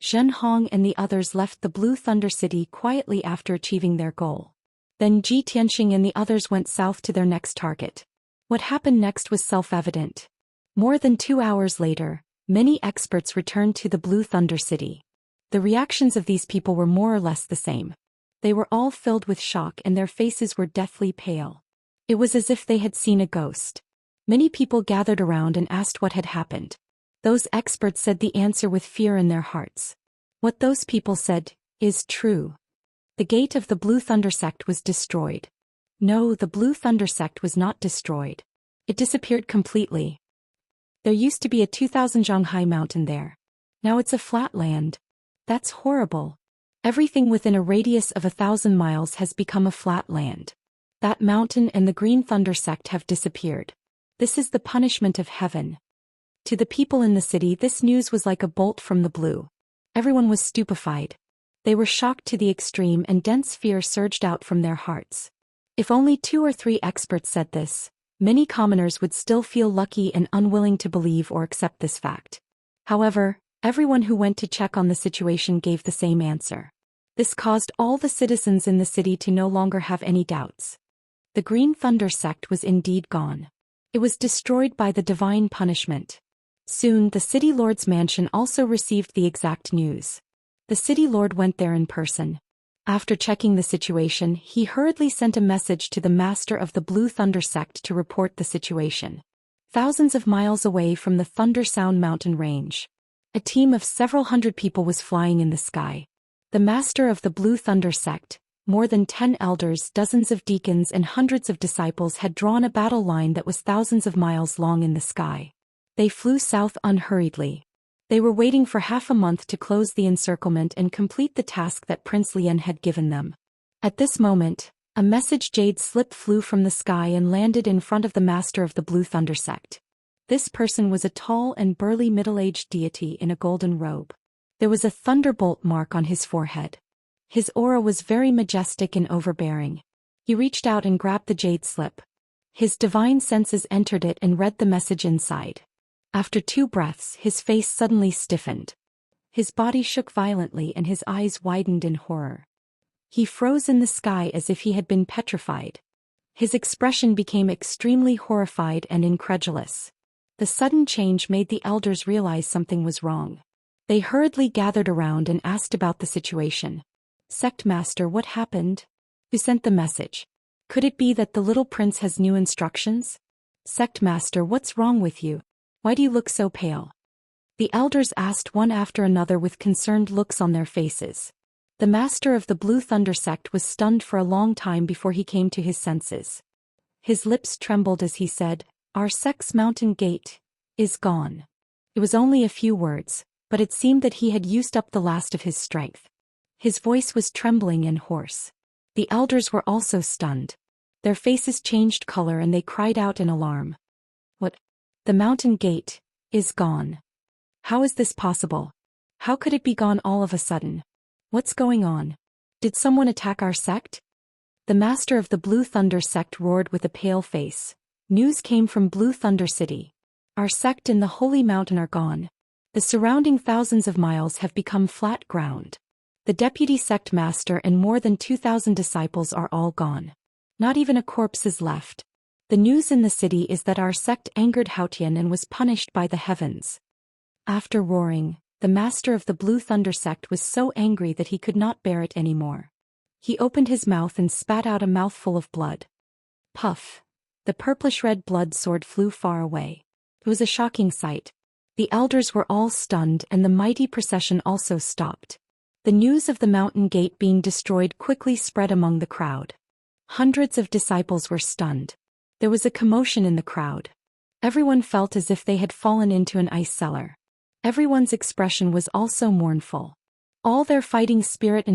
[SPEAKER 1] Zhen Hong and the others left the Blue Thunder City quietly after achieving their goal. Then Ji Tianxing and the others went south to their next target. What happened next was self-evident. More than 2 hours later, many experts returned to the Blue Thunder City. The reactions of these people were more or less the same. They were all filled with shock and their faces were deathly pale. It was as if they had seen a ghost. Many people gathered around and asked what had happened. Those experts said the answer with fear in their hearts. What those people said is true. The gate of the Blue Thunder sect was destroyed. No, the Blue Thunder sect was not destroyed. It disappeared completely. There used to be a 2,000 Zhonghai mountain there. Now it's a flat land. That's horrible. Everything within a radius of 1,000 miles has become a flat land. That mountain and the Green Thunder sect have disappeared. This is the punishment of heaven. To the people in the city, this news was like a bolt from the blue. Everyone was stupefied. They were shocked to the extreme and dense fear surged out from their hearts. If only 2 or 3 experts said this, many commoners would still feel lucky and unwilling to believe or accept this fact. However, everyone who went to check on the situation gave the same answer. This caused all the citizens in the city to no longer have any doubts. The Green Thunder sect was indeed gone. It was destroyed by the divine punishment. Soon the city lord's mansion also received the exact news. The city lord went there in person. After checking the situation, he hurriedly sent a message to the master of the Blue Thunder sect to report the situation. Thousands of miles away from the Thunder Sound mountain range, a team of several hundred people was flying in the sky. The master of the Blue Thunder sect, more than 10 elders, dozens of deacons and hundreds of disciples had drawn a battle line that was thousands of miles long in the sky. They flew south unhurriedly. They were waiting for half a month to close the encirclement and complete the task that Prince Lian had given them. At this moment, a message jade slip flew from the sky and landed in front of the master of the Blue Thunder sect. This person was a tall and burly middle-aged deity in a golden robe. There was a thunderbolt mark on his forehead. His aura was very majestic and overbearing. He reached out and grabbed the jade slip. His divine senses entered it and read the message inside. After 2 breaths, his face suddenly stiffened. His body shook violently and his eyes widened in horror. He froze in the sky as if he had been petrified. His expression became extremely horrified and incredulous. The sudden change made the elders realize something was wrong. They hurriedly gathered around and asked about the situation. Sect Master, what happened? Who sent the message? Could it be that the little prince has new instructions? Sect Master, what's wrong with you? Why do you look so pale? The elders asked one after another with concerned looks on their faces. The master of the Blue Thunder sect was stunned for a long time before he came to his senses. His lips trembled as he said, "Our sect's mountain gate is gone." It was only a few words, but it seemed that he had used up the last of his strength. His voice was trembling and hoarse. The elders were also stunned. Their faces changed color and they cried out in alarm. What? The mountain gate is gone. How is this possible? How could it be gone all of a sudden? What's going on? Did someone attack our sect? The master of the Blue Thunder sect roared with a pale face. News came from Blue Thunder City. Our sect and the Holy Mountain are gone. The surrounding thousands of miles have become flat ground. The deputy sect master and more than 2,000 disciples are all gone. Not even a corpse is left. The news in the city is that our sect angered Haotian and was punished by the heavens. After roaring, the master of the Blue Thunder sect was so angry that he could not bear it anymore. He opened his mouth and spat out a mouthful of blood. Puff! The purplish-red blood sword flew far away. It was a shocking sight. The elders were all stunned and the mighty procession also stopped. The news of the mountain gate being destroyed quickly spread among the crowd. Hundreds of disciples were stunned. There was a commotion in the crowd. Everyone felt as if they had fallen into an ice cellar. Everyone's expression was also mournful. All their fighting spirit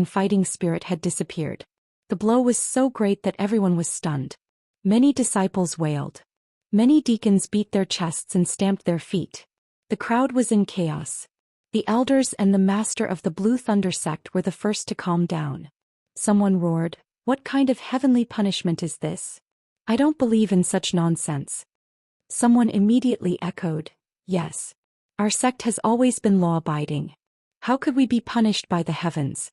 [SPEAKER 1] had disappeared. The blow was so great that everyone was stunned. Many disciples wailed. Many deacons beat their chests and stamped their feet. The crowd was in chaos. The elders and the master of the Blue Thunder sect were the first to calm down. Someone roared, "What kind of heavenly punishment is this? I don't believe in such nonsense." Someone immediately echoed, "Yes. Our sect has always been law-abiding. How could we be punished by the heavens?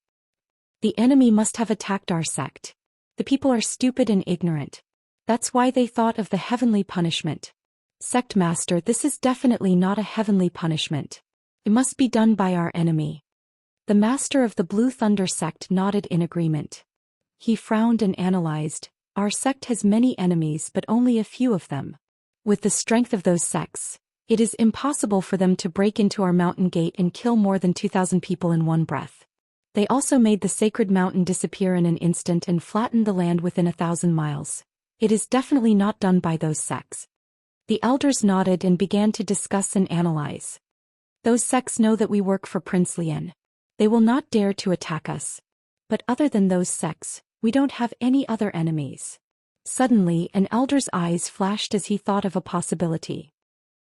[SPEAKER 1] The enemy must have attacked our sect. The people are stupid and ignorant. That's why they thought of the heavenly punishment. Sect Master, this is definitely not a heavenly punishment. It must be done by our enemy." The master of the Blue Thunder sect nodded in agreement. He frowned and analyzed. Our sect has many enemies but only a few of them. With the strength of those sects, it is impossible for them to break into our mountain gate and kill more than 2,000 people in one breath. They also made the sacred mountain disappear in an instant and flattened the land within 1,000 miles. It is definitely not done by those sects. The elders nodded and began to discuss and analyze. Those sects know that we work for Prince Lian. They will not dare to attack us. But other than those sects, we don't have any other enemies. Suddenly, an elder's eyes flashed as he thought of a possibility.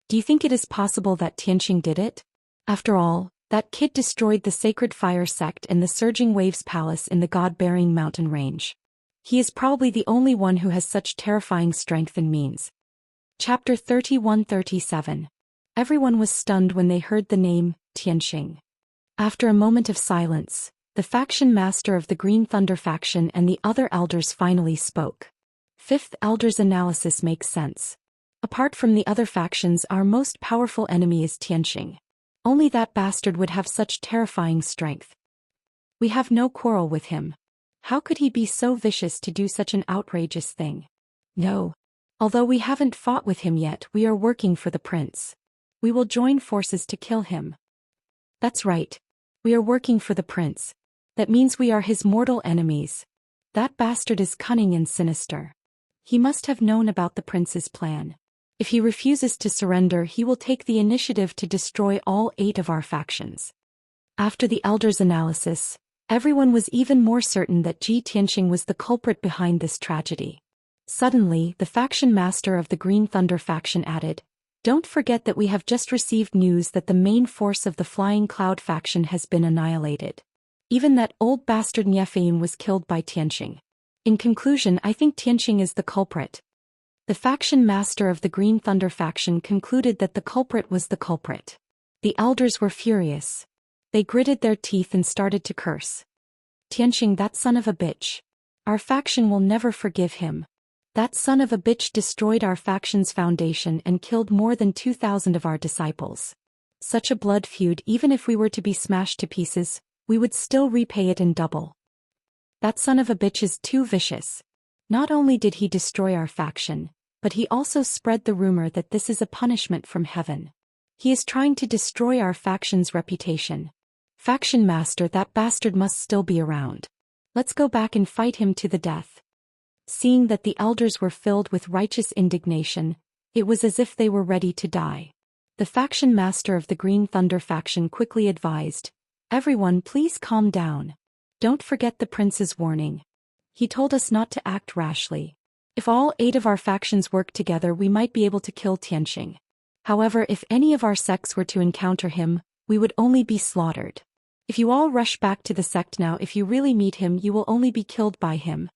[SPEAKER 1] Do you think it is possible that Xianxia did it? After all, that kid destroyed the Sacred Fire sect and the Surging Waves Palace in the God-bearing mountain range. He is probably the only one who has such terrifying strength and means. Chapter 31-37. Everyone was stunned when they heard the name, Xianxia. After a moment of silence, the faction master of the Green Thunder faction and the other elders finally spoke. Fifth Elder's analysis makes sense. Apart from the other factions, our most powerful enemy is Xianxia. Only that bastard would have such terrifying strength. We have no quarrel with him. How could he be so vicious to do such an outrageous thing? No. Although we haven't fought with him yet, we are working for the prince. We will join forces to kill him. That's right. We are working for the prince. That means we are his mortal enemies. That bastard is cunning and sinister. He must have known about the prince's plan. If he refuses to surrender, he will take the initiative to destroy all 8 of our factions. After the elders' analysis, everyone was even more certain that Ji Tianxing was the culprit behind this tragedy. Suddenly, the faction master of the Green Thunder faction added, "Don't forget that we have just received news that the main force of the Flying Cloud faction has been annihilated. Even that old bastard Niefein was killed by Tianxing. In conclusion, I think Tianxing is the culprit." The faction master of the Green Thunder faction concluded that the culprit was the culprit. The elders were furious. They gritted their teeth and started to curse. "Tianxing, that son of a bitch. Our faction will never forgive him. That son of a bitch destroyed our faction's foundation and killed more than 2,000 of our disciples. Such a blood feud, even if we were to be smashed to pieces, we would still repay it in double. That son of a bitch is too vicious. Not only did he destroy our faction, but he also spread the rumor that this is a punishment from heaven. He is trying to destroy our faction's reputation. Faction master, that bastard must still be around. Let's go back and fight him to the death." Seeing that the elders were filled with righteous indignation, it was as if they were ready to die. The faction master of the Green Thunder faction quickly advised, "Everyone, please calm down. Don't forget the prince's warning. He told us not to act rashly. If all 8 of our factions work together, we might be able to kill Tianxing. However, if any of our sects were to encounter him, we would only be slaughtered. If you all rush back to the sect now, if you really meet him, you will only be killed by him."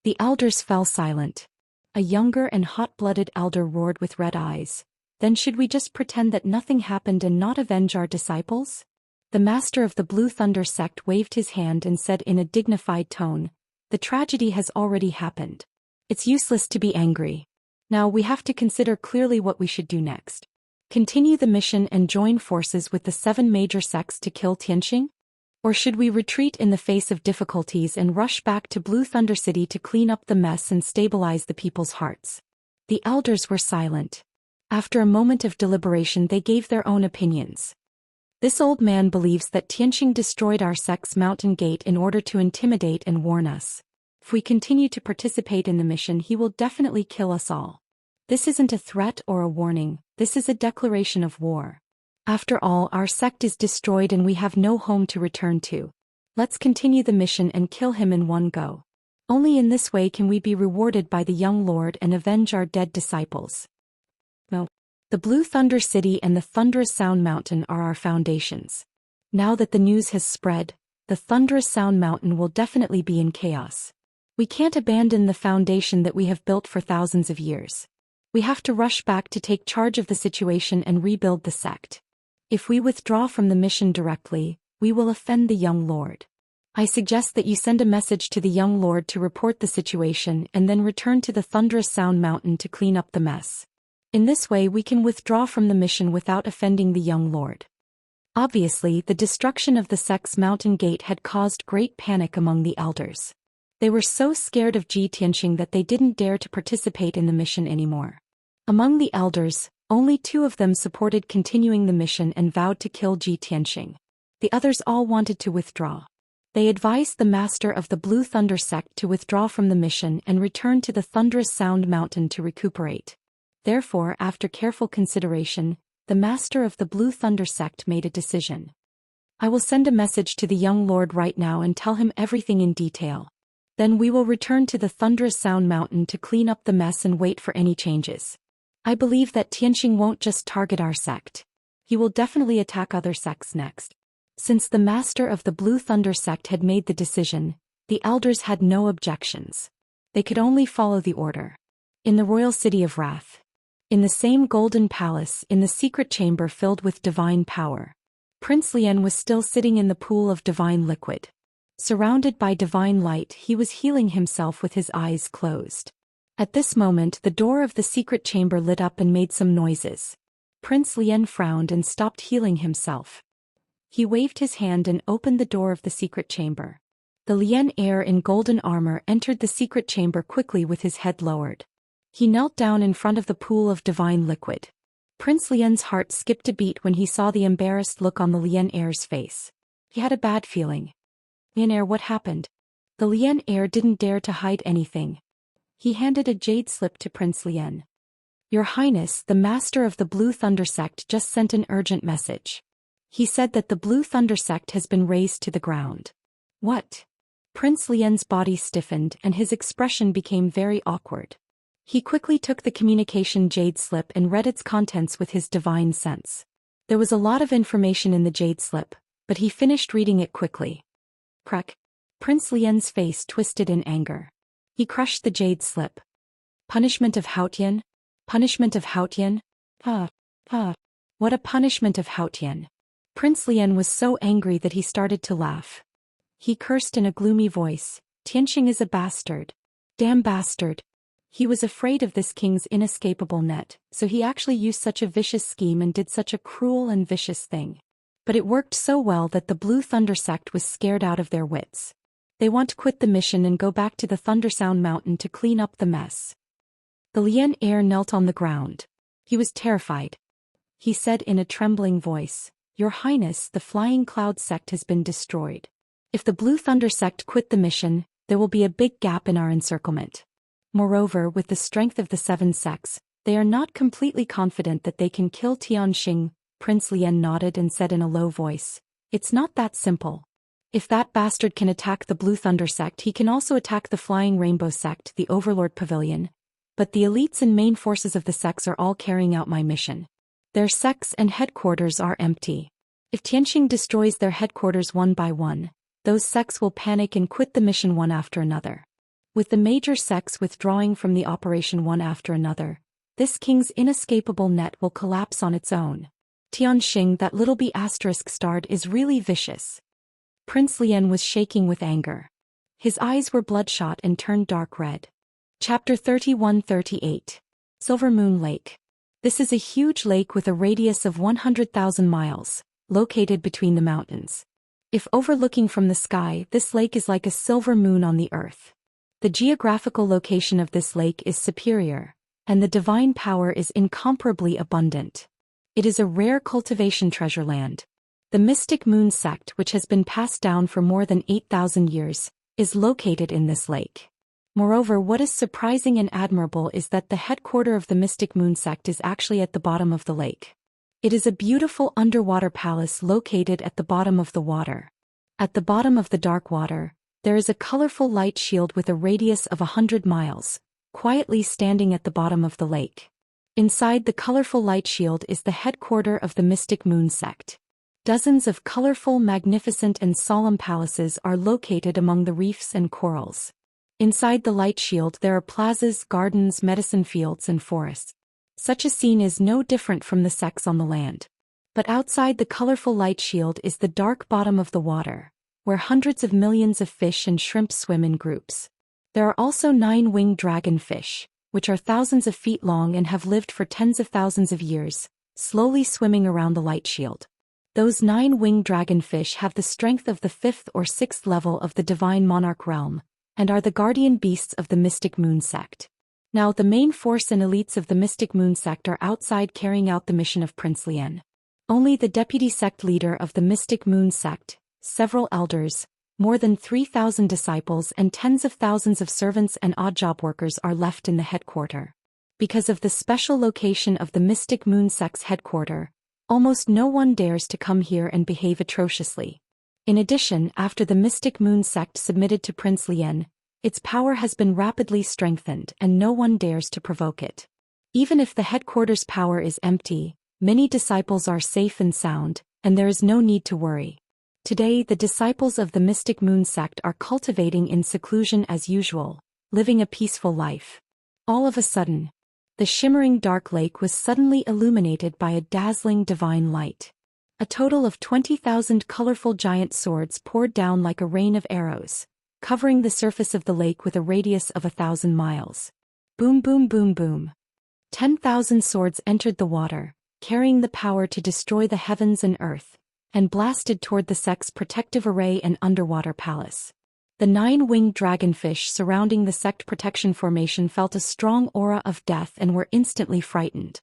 [SPEAKER 1] The elders fell silent. A younger and hot-blooded elder roared with red eyes, "Then should we just pretend that nothing happened and not avenge our disciples?" The master of the Blue Thunder sect waved his hand and said in a dignified tone, "The tragedy has already happened. It's useless to be angry. Now we have to consider clearly what we should do next. Continue the mission and join forces with the 7 major sects to kill Tianxing? Or should we retreat in the face of difficulties and rush back to Blue Thunder City to clean up the mess and stabilize the people's hearts?" The elders were silent. After a moment of deliberation, they gave their own opinions. "This old man believes that Tianxing destroyed our sect's mountain gate in order to intimidate and warn us. If we continue to participate in the mission, he will definitely kill us all. This isn't a threat or a warning, this is a declaration of war. After all, our sect is destroyed and we have no home to return to. Let's continue the mission and kill him in one go. Only in this way can we be rewarded by the young lord and avenge our dead disciples. No. The Blue Thunder City and the Thunderous Sound Mountain are our foundations. Now that the news has spread, the Thunderous Sound Mountain will definitely be in chaos. We can't abandon the foundation that we have built for thousands of years. We have to rush back to take charge of the situation and rebuild the sect. If we withdraw from the mission directly, we will offend the young lord. I suggest that you send a message to the young lord to report the situation and then return to the Thunderous Sound Mountain to clean up the mess. In this way we can withdraw from the mission without offending the young lord." Obviously, the destruction of the sect's mountain gate had caused great panic among the elders. They were so scared of Ji Tianxing that they didn't dare to participate in the mission anymore. Among the elders, only 2 of them supported continuing the mission and vowed to kill Ji Tianxing. The others all wanted to withdraw. They advised the master of the Blue Thunder sect to withdraw from the mission and return to the Thunderous Sound Mountain to recuperate. Therefore, after careful consideration, the master of the Blue Thunder sect made a decision. "I will send a message to the young lord right now and tell him everything in detail. Then we will return to the Thunderous Sound Mountain to clean up the mess and wait for any changes. I believe that Tianxing won't just target our sect. He will definitely attack other sects next." Since the master of the Blue Thunder sect had made the decision, the elders had no objections. They could only follow the order. In the royal city of Wrath. In the same golden palace, in the secret chamber filled with divine power, Prince Lian was still sitting in the pool of divine liquid. Surrounded by divine light, he was healing himself with his eyes closed. At this moment, the door of the secret chamber lit up and made some noises. Prince Lian frowned and stopped healing himself. He waved his hand and opened the door of the secret chamber. The Lian heir in golden armor entered the secret chamber quickly with his head lowered. He knelt down in front of the pool of divine liquid. Prince Lian's heart skipped a beat when he saw the embarrassed look on the Lian heir's face. He had a bad feeling. Lian heir, what happened? The Lian heir didn't dare to hide anything. He handed a jade slip to Prince Lian. Your Highness, the master of the Blue Thunder Sect just sent an urgent message. He said that the Blue Thunder Sect has been razed to the ground. What? Prince Lian's body stiffened and his expression became very awkward. He quickly took the communication jade slip and read its contents with his divine sense. There was a lot of information in the jade slip, but he finished reading it quickly. Crack. Prince Lian's face twisted in anger. He crushed the jade slip. Punishment of Haotian? Punishment of Haotian? What a punishment of Haotian. Prince Lian was so angry that he started to laugh. He cursed in a gloomy voice, Tianxing is a bastard. Damn bastard. He was afraid of this king's inescapable net, so he actually used such a vicious scheme and did such a cruel and vicious thing. But it worked so well that the Blue Thunder Sect was scared out of their wits. They want to quit the mission and go back to the Thundersound Mountain to clean up the mess. The Lian heir knelt on the ground. He was terrified. He said in a trembling voice, Your Highness, the Flying Cloud Sect has been destroyed. If the Blue Thunder Sect quit the mission, there will be a big gap in our encirclement. Moreover, with the strength of the 7 sects, they are not completely confident that they can kill Tianxing. Prince Lian nodded and said in a low voice, It's not that simple. If that bastard can attack the Blue Thunder Sect, he can also attack the Flying Rainbow Sect, the Overlord Pavilion. But the elites and main forces of the sects are all carrying out my mission. Their sects and headquarters are empty. If Tianxing destroys their headquarters one by one, those sects will panic and quit the mission one after another. With the major sects withdrawing from the operation one after another, this king's inescapable net will collapse on its own. Tianxing, that little b** starred, is really vicious. Prince Lian was shaking with anger. His eyes were bloodshot and turned dark red. Chapter 31-38. Silver Moon Lake. This is a huge lake with a radius of 100,000 miles, located between the mountains. If overlooking from the sky, this lake is like a silver moon on the earth. The geographical location of this lake is superior, and the divine power is incomparably abundant. It is a rare cultivation treasure land. The Mystic Moon Sect, which has been passed down for more than 8,000 years, is located in this lake. Moreover, what is surprising and admirable is that the headquarters of the Mystic Moon Sect is actually at the bottom of the lake. It is a beautiful underwater palace located at the bottom of the water. At the bottom of the dark water, there is a colorful light shield with a radius of 100 miles, quietly standing at the bottom of the lake. Inside the colorful light shield is the headquarters of the Mystic Moon Sect. Dozens of colorful, magnificent and solemn palaces are located among the reefs and corals. Inside the light shield there are plazas, gardens, medicine fields and forests. Such a scene is no different from the sects on the land. But outside the colorful light shield is the dark bottom of the water, where hundreds of millions of fish and shrimp swim in groups. There are also 9-winged dragonfish, which are thousands of feet long and have lived for tens of thousands of years, slowly swimming around the light shield. Those 9-winged dragonfish have the strength of the 5th or 6th level of the Divine Monarch realm, and are the guardian beasts of the Mystic Moon Sect. Now the main force and elites of the Mystic Moon Sect are outside carrying out the mission of Prince Lian. Only the deputy sect leader of the Mystic Moon Sect, several elders, more than 3,000 disciples and tens of thousands of servants and odd job workers are left in the headquarters. Because of the special location of the Mystic Moon Sect's headquarters, almost no one dares to come here and behave atrociously. In addition, after the Mystic Moon Sect submitted to Prince Lian, its power has been rapidly strengthened and no one dares to provoke it. Even if the headquarters' power is empty, many disciples are safe and sound, and there is no need to worry. Today the disciples of the Mystic Moon Sect are cultivating in seclusion as usual, living a peaceful life. All of a sudden, the shimmering dark lake was suddenly illuminated by a dazzling divine light. A total of 20,000 colorful giant swords poured down like a rain of arrows, covering the surface of the lake with a radius of 1,000 miles. Boom boom boom boom. 10,000 swords entered the water, carrying the power to destroy the heavens and earth, and blasted toward the sect's protective array and underwater palace. The 9-winged dragonfish surrounding the sect protection formation felt a strong aura of death and were instantly frightened.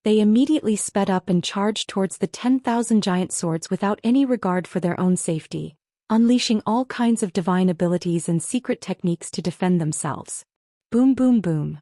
[SPEAKER 1] They immediately sped up and charged towards the 10,000 giant swords without any regard for their own safety, unleashing all kinds of divine abilities and secret techniques to defend themselves. Boom boom boom.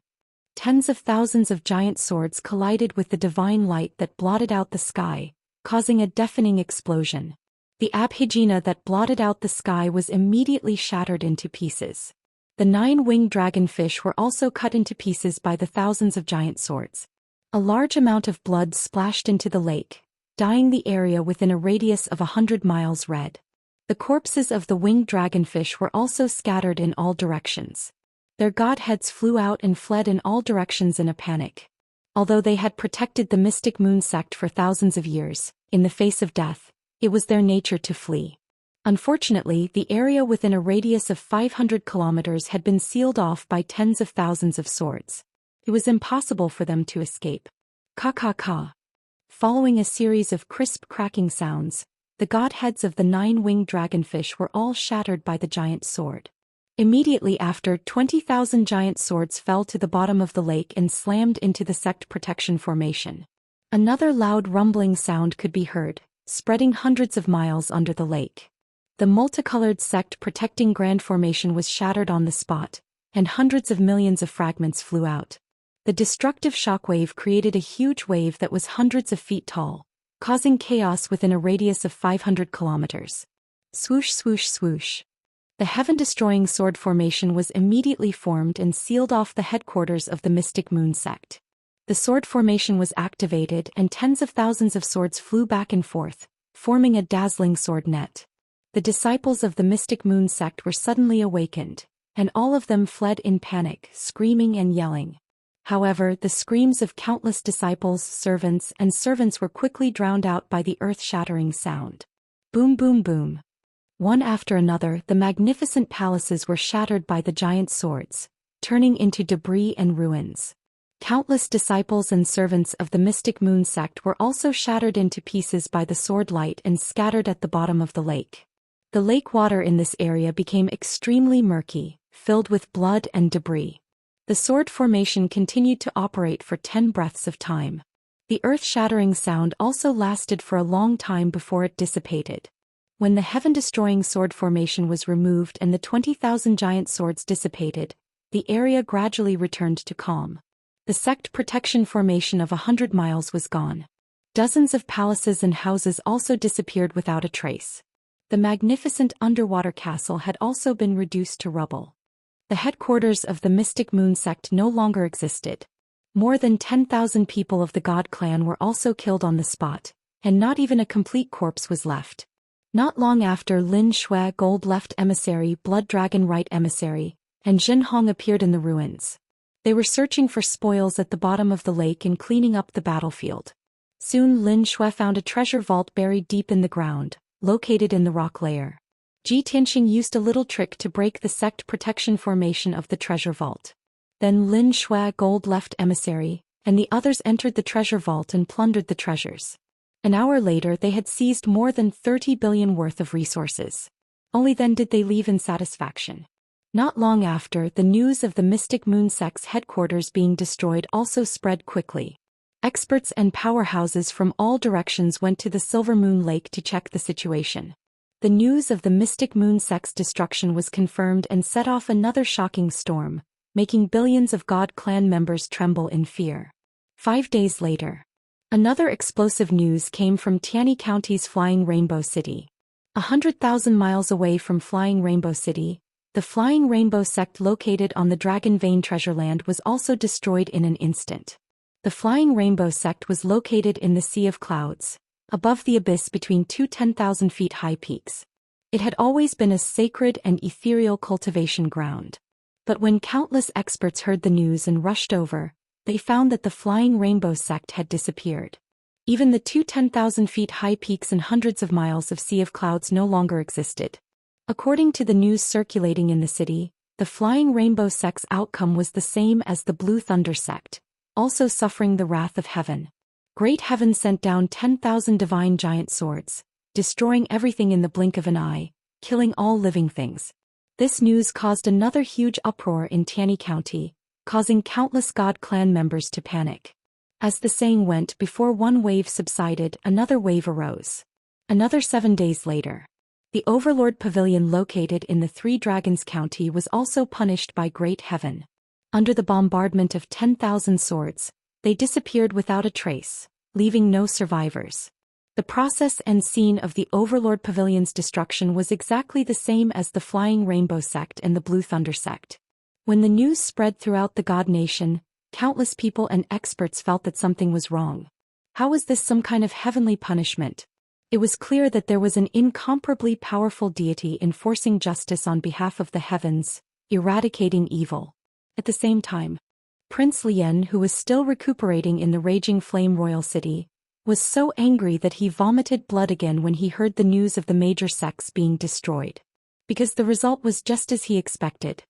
[SPEAKER 1] Tens of thousands of giant swords collided with the divine light that blotted out the sky, causing a deafening explosion. The abhijna that blotted out the sky was immediately shattered into pieces. The 9-winged dragonfish were also cut into pieces by the thousands of giant swords. A large amount of blood splashed into the lake, dyeing the area within a radius of 100 miles red. The corpses of the winged dragonfish were also scattered in all directions. Their godheads flew out and fled in all directions in a panic. Although they had protected the mystic moon sect for thousands of years, in the face of death, it was their nature to flee. Unfortunately, the area within a radius of 500 kilometers had been sealed off by tens of thousands of swords. It was impossible for them to escape. Ka. Following a series of crisp cracking sounds, the godheads of the 9-winged dragonfish were all shattered by the giant sword. Immediately after, 20,000 giant swords fell to the bottom of the lake and slammed into the sect protection formation. Another loud rumbling sound could be heard, spreading hundreds of miles under the lake. The multicolored sect protecting grand formation was shattered on the spot, and hundreds of millions of fragments flew out. The destructive shockwave created a huge wave that was hundreds of feet tall, causing chaos within a radius of 500 kilometers. Swoosh swoosh swoosh. The heaven-destroying sword formation was immediately formed and sealed off the headquarters of the Mystic Moon sect. The sword formation was activated and tens of thousands of swords flew back and forth, forming a dazzling sword net. The disciples of the Mystic Moon sect were suddenly awakened, and all of them fled in panic, screaming and yelling. However, the screams of countless disciples, servants were quickly drowned out by the earth-shattering sound. Boom boom boom. One after another, the magnificent palaces were shattered by the giant swords, turning into debris and ruins. Countless disciples and servants of the Mystic Moon sect were also shattered into pieces by the sword light and scattered at the bottom of the lake. The lake water in this area became extremely murky, filled with blood and debris. The sword formation continued to operate for 10 breaths of time. The earth-shattering sound also lasted for a long time before it dissipated. When the heaven-destroying sword formation was removed and the 20,000 giant swords dissipated, the area gradually returned to calm. The sect protection formation of 100 miles was gone. Dozens of palaces and houses also disappeared without a trace. The magnificent underwater castle had also been reduced to rubble. The headquarters of the Mystic Moon sect no longer existed. More than 10,000 people of the God clan were also killed on the spot, and not even a complete corpse was left. Not long after, Lin Shui, Gold Left Emissary, Blood Dragon Right Emissary, and Jin Hong appeared in the ruins. They were searching for spoils at the bottom of the lake and cleaning up the battlefield. Soon Lin Shui found a treasure vault buried deep in the ground, located in the rock layer. Ji Tianxing used a little trick to break the sect protection formation of the treasure vault. Then Lin Shui, Gold Left Emissary, and the others entered the treasure vault and plundered the treasures. An hour later they had seized more than 30 billion worth of resources. Only then did they leave in satisfaction. Not long after, the news of the Mystic Moon sect's headquarters being destroyed also spread quickly. Experts and powerhouses from all directions went to the Silver Moon Lake to check the situation. The news of the Mystic Moon sect's destruction was confirmed and set off another shocking storm, making billions of God clan members tremble in fear. 5 days later, another explosive news came from Tianyi County's Flying Rainbow City. 100,000 miles away from Flying Rainbow City, the Flying Rainbow sect located on the Dragon Vein treasure land was also destroyed in an instant. The Flying Rainbow sect was located in the Sea of Clouds, above the abyss between two 10,000 feet high peaks. It had always been a sacred and ethereal cultivation ground. But when countless experts heard the news and rushed over, they found that the Flying Rainbow sect had disappeared. Even the two 10,000 feet high peaks and hundreds of miles of Sea of Clouds no longer existed. According to the news circulating in the city, the Flying Rainbow sect's outcome was the same as the Blue Thunder sect, also suffering the wrath of heaven. Great Heaven sent down 10,000 divine giant swords, destroying everything in the blink of an eye, killing all living things. This news caused another huge uproar in Tianyi County, causing countless God clan members to panic. As the saying went, before one wave subsided, another wave arose. Another 7 days later, the Overlord Pavilion located in the Three Dragons County was also punished by Great Heaven. Under the bombardment of 10,000 swords, they disappeared without a trace, leaving no survivors. The process and scene of the Overlord Pavilion's destruction was exactly the same as the Flying Rainbow sect and the Blue Thunder sect. When the news spread throughout the God Nation, countless people and experts felt that something was wrong. How was this some kind of heavenly punishment? It was clear that there was an incomparably powerful deity enforcing justice on behalf of the heavens, eradicating evil. At the same time, Prince Lian, who was still recuperating in the raging flame royal city, was so angry that he vomited blood again when he heard the news of the major sects being destroyed. Because the result was just as he expected.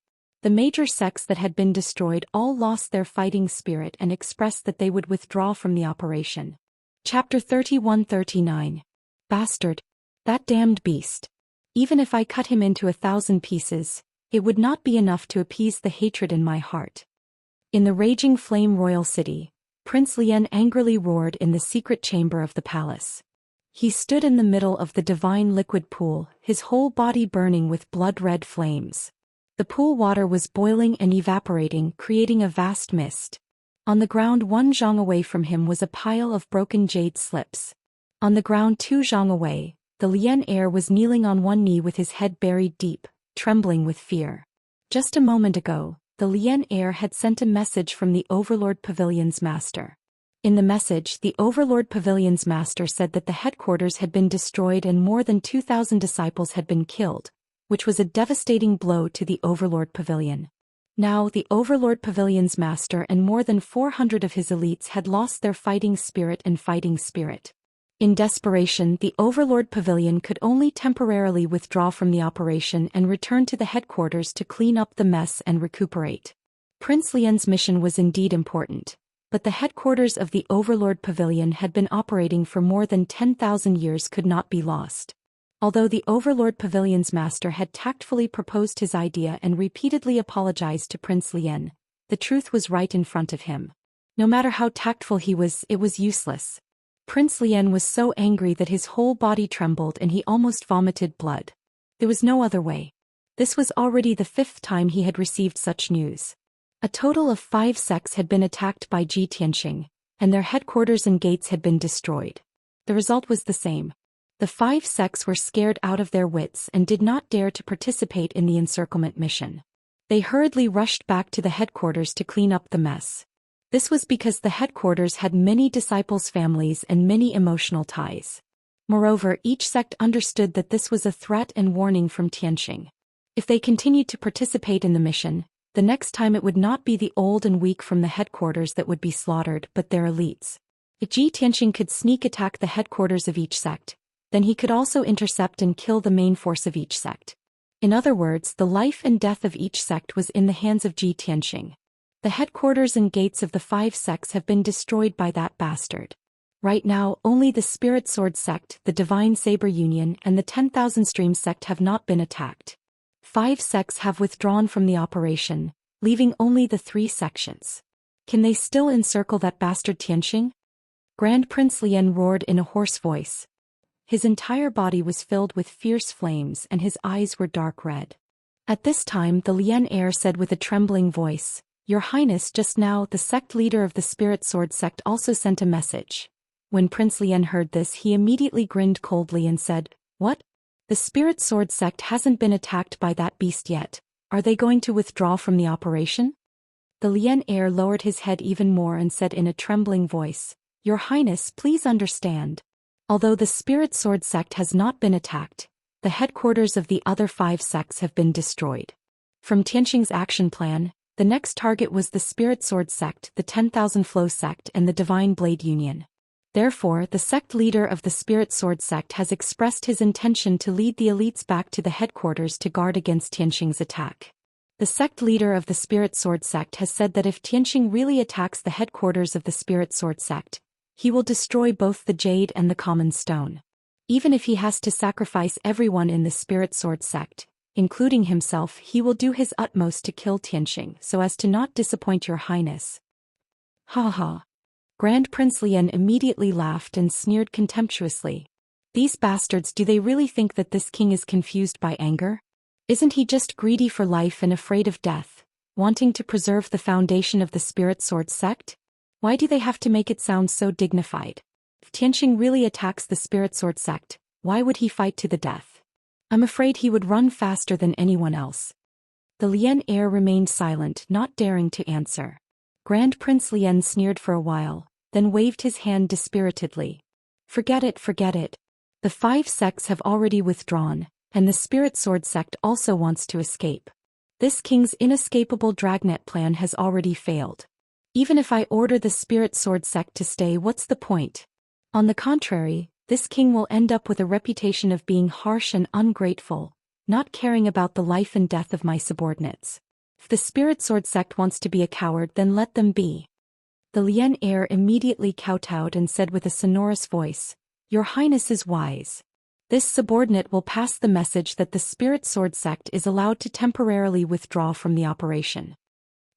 [SPEAKER 1] The major sects that had been destroyed all lost their fighting spirit and expressed that they would withdraw from the operation. Chapter 31-39. Bastard. That damned beast. Even if I cut him into 1,000 pieces, it would not be enough to appease the hatred in my heart. In the raging flame royal city, Prince Lian angrily roared in the secret chamber of the palace. He stood in the middle of the divine liquid pool, his whole body burning with blood-red flames. The pool water was boiling and evaporating, creating a vast mist. On the ground 1 zhang away from him was a pile of broken jade slips. On the ground 2 zhang away, the Lian heir was kneeling on one knee with his head buried deep, trembling with fear. Just a moment ago, the Lian heir had sent a message from the Overlord Pavilion's master. In the message, the Overlord Pavilion's master said that the headquarters had been destroyed and more than 2,000 disciples had been killed, which was a devastating blow to the Overlord Pavilion. Now the Overlord Pavilion's master and more than 400 of his elites had lost their fighting spirit and fighting spirit. In desperation, the Overlord Pavilion could only temporarily withdraw from the operation and return to the headquarters to clean up the mess and recuperate. Prince Lian's mission was indeed important, but the headquarters of the Overlord Pavilion had been operating for more than 10,000 years could not be lost. Although the Overlord Pavilion's master had tactfully proposed his idea and repeatedly apologized to Prince Lian, the truth was right in front of him. No matter how tactful he was, it was useless. Prince Lian was so angry that his whole body trembled and he almost vomited blood. There was no other way. This was already the 5th time he had received such news. A total of 5 sects had been attacked by Ji Tianxing, and their headquarters and gates had been destroyed. The result was the same. The 5 sects were scared out of their wits and did not dare to participate in the encirclement mission. They hurriedly rushed back to the headquarters to clean up the mess. This was because the headquarters had many disciples' families and many emotional ties. Moreover, each sect understood that this was a threat and warning from Tianxing. If they continued to participate in the mission, the next time it would not be the old and weak from the headquarters that would be slaughtered but their elites. If Ji Tianxing could sneak attack the headquarters of each sect, then he could also intercept and kill the main force of each sect. In other words, the life and death of each sect was in the hands of Ji Tianxing. The headquarters and gates of the 5 sects have been destroyed by that bastard. Right now, only the Spirit Sword sect, the Divine Saber Union, and the 10,000 Streams sect have not been attacked. 5 sects have withdrawn from the operation, leaving only the 3 sections. Can they still encircle that bastard Tianxing? Grand Prince Lian roared in a hoarse voice. His entire body was filled with fierce flames and his eyes were dark red. At this time the Lian heir said with a trembling voice, "Your Highness, just now the sect leader of the Spirit Sword sect also sent a message." When Prince Lian heard this, he immediately grinned coldly and said, "What? The Spirit Sword sect hasn't been attacked by that beast yet. Are they going to withdraw from the operation?" The Lian heir lowered his head even more and said in a trembling voice, "Your Highness, please understand. Although the Spirit Sword sect has not been attacked, the headquarters of the other 5 sects have been destroyed. From Tianxing's action plan, the next target was the Spirit Sword sect, the 10,000 Flow sect, and the Divine Blade Union. Therefore, the sect leader of the Spirit Sword sect has expressed his intention to lead the elites back to the headquarters to guard against Tianxing's attack. The sect leader of the Spirit Sword sect has said that if Tianxing really attacks the headquarters of the Spirit Sword sect, he will destroy both the jade and the common stone. Even if he has to sacrifice everyone in the Spirit Sword sect, including himself, he will do his utmost to kill Xianxia so as to not disappoint your highness. Ha ha. Grand Prince Lian immediately laughed and sneered contemptuously. These bastards, do they really think that this king is confused by anger? Isn't he just greedy for life and afraid of death, wanting to preserve the foundation of the Spirit Sword sect? Why do they have to make it sound so dignified? If Xianxia really attacks the Spirit Sword sect, why would he fight to the death? I'm afraid he would run faster than anyone else. The Lian heir remained silent, not daring to answer. Grand Prince Lian sneered for a while, then waved his hand dispiritedly. Forget it, forget it. The 5 sects have already withdrawn, and the Spirit Sword sect also wants to escape. This king's inescapable dragnet plan has already failed. Even if I order the Spirit Sword sect to stay, what's the point? On the contrary, this king will end up with a reputation of being harsh and ungrateful, not caring about the life and death of my subordinates. If the Spirit Sword sect wants to be a coward, then let them be. The Lian heir immediately kowtowed and said with a sonorous voice, Your Highness is wise. This subordinate will pass the message that the Spirit Sword sect is allowed to temporarily withdraw from the operation.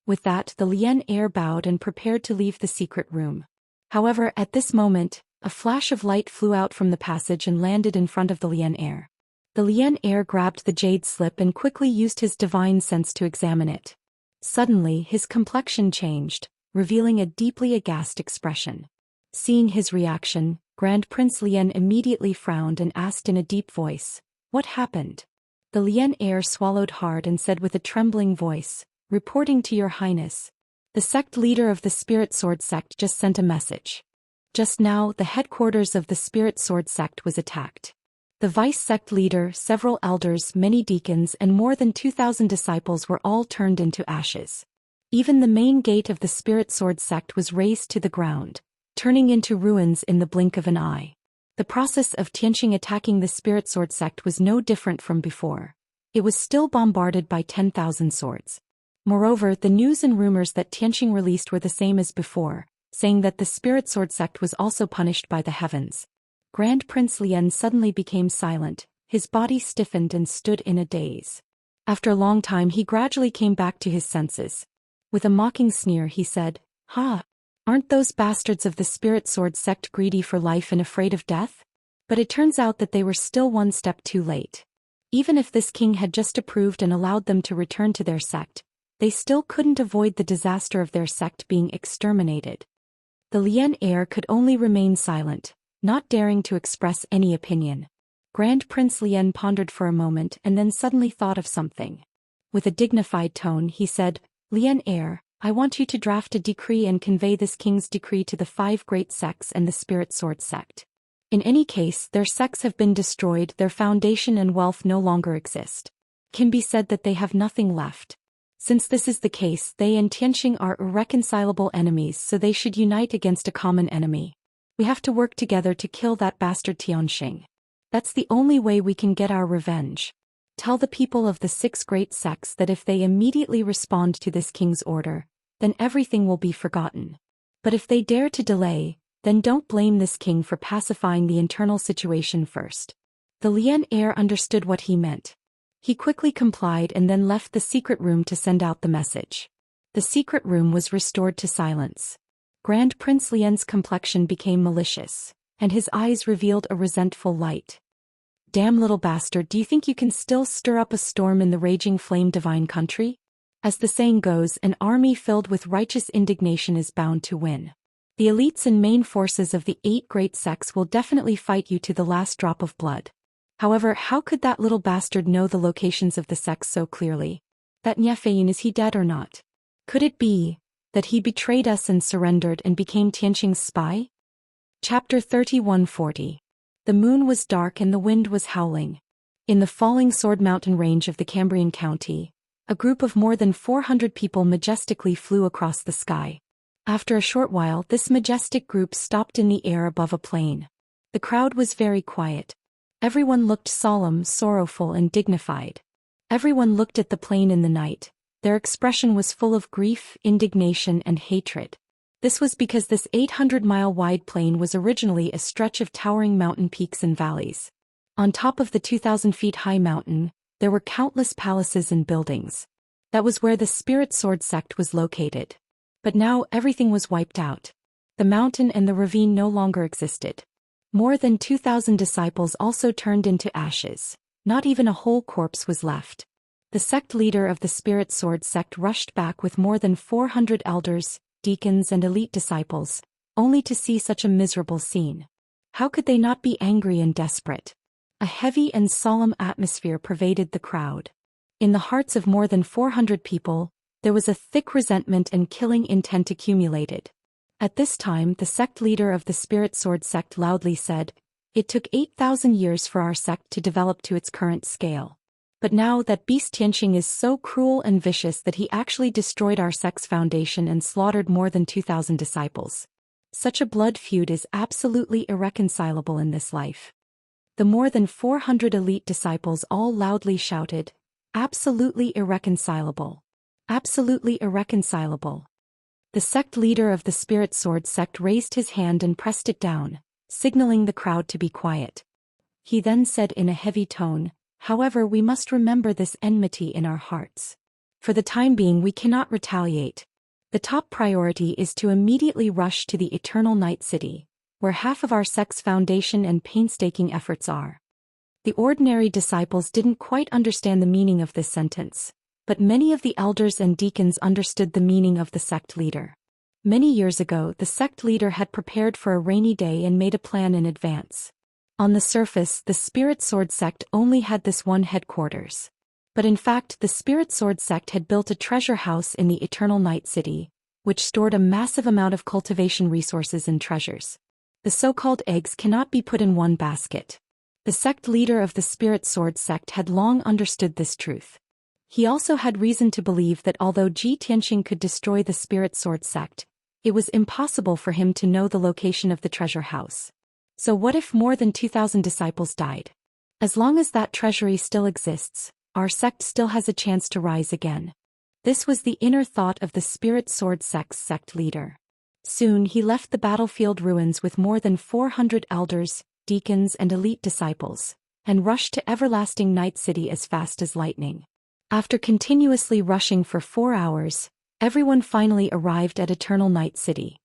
[SPEAKER 1] With that, the Lian heir bowed and prepared to leave the secret room. However, at this moment, a flash of light flew out from the passage and landed in front of the Lian heir. The Lian heir grabbed the jade slip and quickly used his divine sense to examine it. Suddenly, his complexion changed, revealing a deeply aghast expression. Seeing his reaction, Grand Prince Lian immediately frowned and asked in a deep voice, What happened? The Lian heir swallowed hard and said with a trembling voice, Reporting to your highness. The sect leader of the Spirit Sword sect just sent a message. Just now, the headquarters of the Spirit Sword sect was attacked. The vice-sect leader, several elders, many deacons, and more than 2,000 disciples were all turned into ashes. Even the main gate of the Spirit Sword sect was razed to the ground, turning into ruins in the blink of an eye. The process of Xianxia attacking the Spirit Sword sect was no different from before. It was still bombarded by 10,000 swords. Moreover, the news and rumors that Xianxia released were the same as before, saying that the Spirit Sword sect was also punished by the heavens. Grand Prince Lian suddenly became silent, his body stiffened and stood in a daze. After a long time he gradually came back to his senses. With a mocking sneer he said, Ha! Aren't those bastards of the Spirit Sword sect greedy for life and afraid of death? But it turns out that they were still one step too late. Even if this king had just approved and allowed them to return to their sect, they still couldn't avoid the disaster of their sect being exterminated. The Lian heir could only remain silent, not daring to express any opinion. Grand Prince Lian pondered for a moment and then suddenly thought of something. With a dignified tone he said, Lian heir, I want you to draft a decree and convey this king's decree to the 5 great sects and the Spirit Sword sect. In any case, their sects have been destroyed, their foundation and wealth no longer exist. It can be said that they have nothing left. Since this is the case, they and Xianxia are irreconcilable enemies, so they should unite against a common enemy. We have to work together to kill that bastard Xianxia. That's the only way we can get our revenge. Tell the people of the 6 great sects that if they immediately respond to this king's order, then everything will be forgotten. But if they dare to delay, then don't blame this king for pacifying the internal situation first. The Lian heir understood what he meant. He quickly complied and then left the secret room to send out the message. The secret room was restored to silence. Grand Prince Lian's complexion became malicious, and his eyes revealed a resentful light. Damn little bastard, do you think you can still stir up a storm in the raging flame divine country? As the saying goes, an army filled with righteous indignation is bound to win. The elites and main forces of the 8 great sects will definitely fight you to the last drop of blood. However, how could that little bastard know the locations of the sects so clearly? That Niefeyin, is he dead or not? Could it be that he betrayed us and surrendered and became Xianxia's spy? Chapter 3140. The moon was dark and the wind was howling. In the falling Sword Mountain range of the Cambrian county, a group of more than 400 people majestically flew across the sky. After a short while, this majestic group stopped in the air above a plain. The crowd was very quiet. Everyone looked solemn, sorrowful, and dignified. Everyone looked at the plain in the night. Their expression was full of grief, indignation, and hatred. This was because this 800-mile-wide plain was originally a stretch of towering mountain peaks and valleys. On top of the 2,000-feet-high mountain, there were countless palaces and buildings. That was where the Spirit Sword sect was located. But now everything was wiped out. The mountain and the ravine no longer existed. More than 2,000 disciples also turned into ashes. Not even a whole corpse was left. The sect leader of the Spirit Sword sect rushed back with more than 400 elders, deacons and elite disciples, only to see such a miserable scene. How could they not be angry and desperate? A heavy and solemn atmosphere pervaded the crowd. In the hearts of more than 400 people, there was a thick resentment and killing intent accumulated. At this time, the sect leader of the Spirit Sword sect loudly said, "It took 8,000 years for our sect to develop to its current scale. But now that beast Xianxia is so cruel and vicious that he actually destroyed our sect's foundation and slaughtered more than 2,000 disciples. Such a blood feud is absolutely irreconcilable in this life." The more than 400 elite disciples all loudly shouted, "Absolutely irreconcilable. Absolutely irreconcilable." The sect leader of the Spirit Sword sect raised his hand and pressed it down, signaling the crowd to be quiet. He then said in a heavy tone, "However, we must remember this enmity in our hearts. For the time being we cannot retaliate. The top priority is to immediately rush to the Eternal Night City, where half of our sect's foundation and painstaking efforts are." The ordinary disciples didn't quite understand the meaning of this sentence, but many of the elders and deacons understood the meaning of the sect leader. Many years ago, the sect leader had prepared for a rainy day and made a plan in advance. On the surface, the Spirit Sword sect only had this one headquarters. But in fact, the Spirit Sword sect had built a treasure house in the Eternal Night City, which stored a massive amount of cultivation resources and treasures. The so-called eggs cannot be put in one basket. The sect leader of the Spirit Sword sect had long understood this truth. He also had reason to believe that although Zhou Xian could destroy the Spirit Sword sect, it was impossible for him to know the location of the treasure house. So what if more than 2,000 disciples died? As long as that treasury still exists, our sect still has a chance to rise again. This was the inner thought of the Spirit Sword sect's sect leader. Soon he left the battlefield ruins with more than 400 elders, deacons and elite disciples, and rushed to Everlasting Night City as fast as lightning. After continuously rushing for 4 hours, everyone finally arrived at Eternal Night City.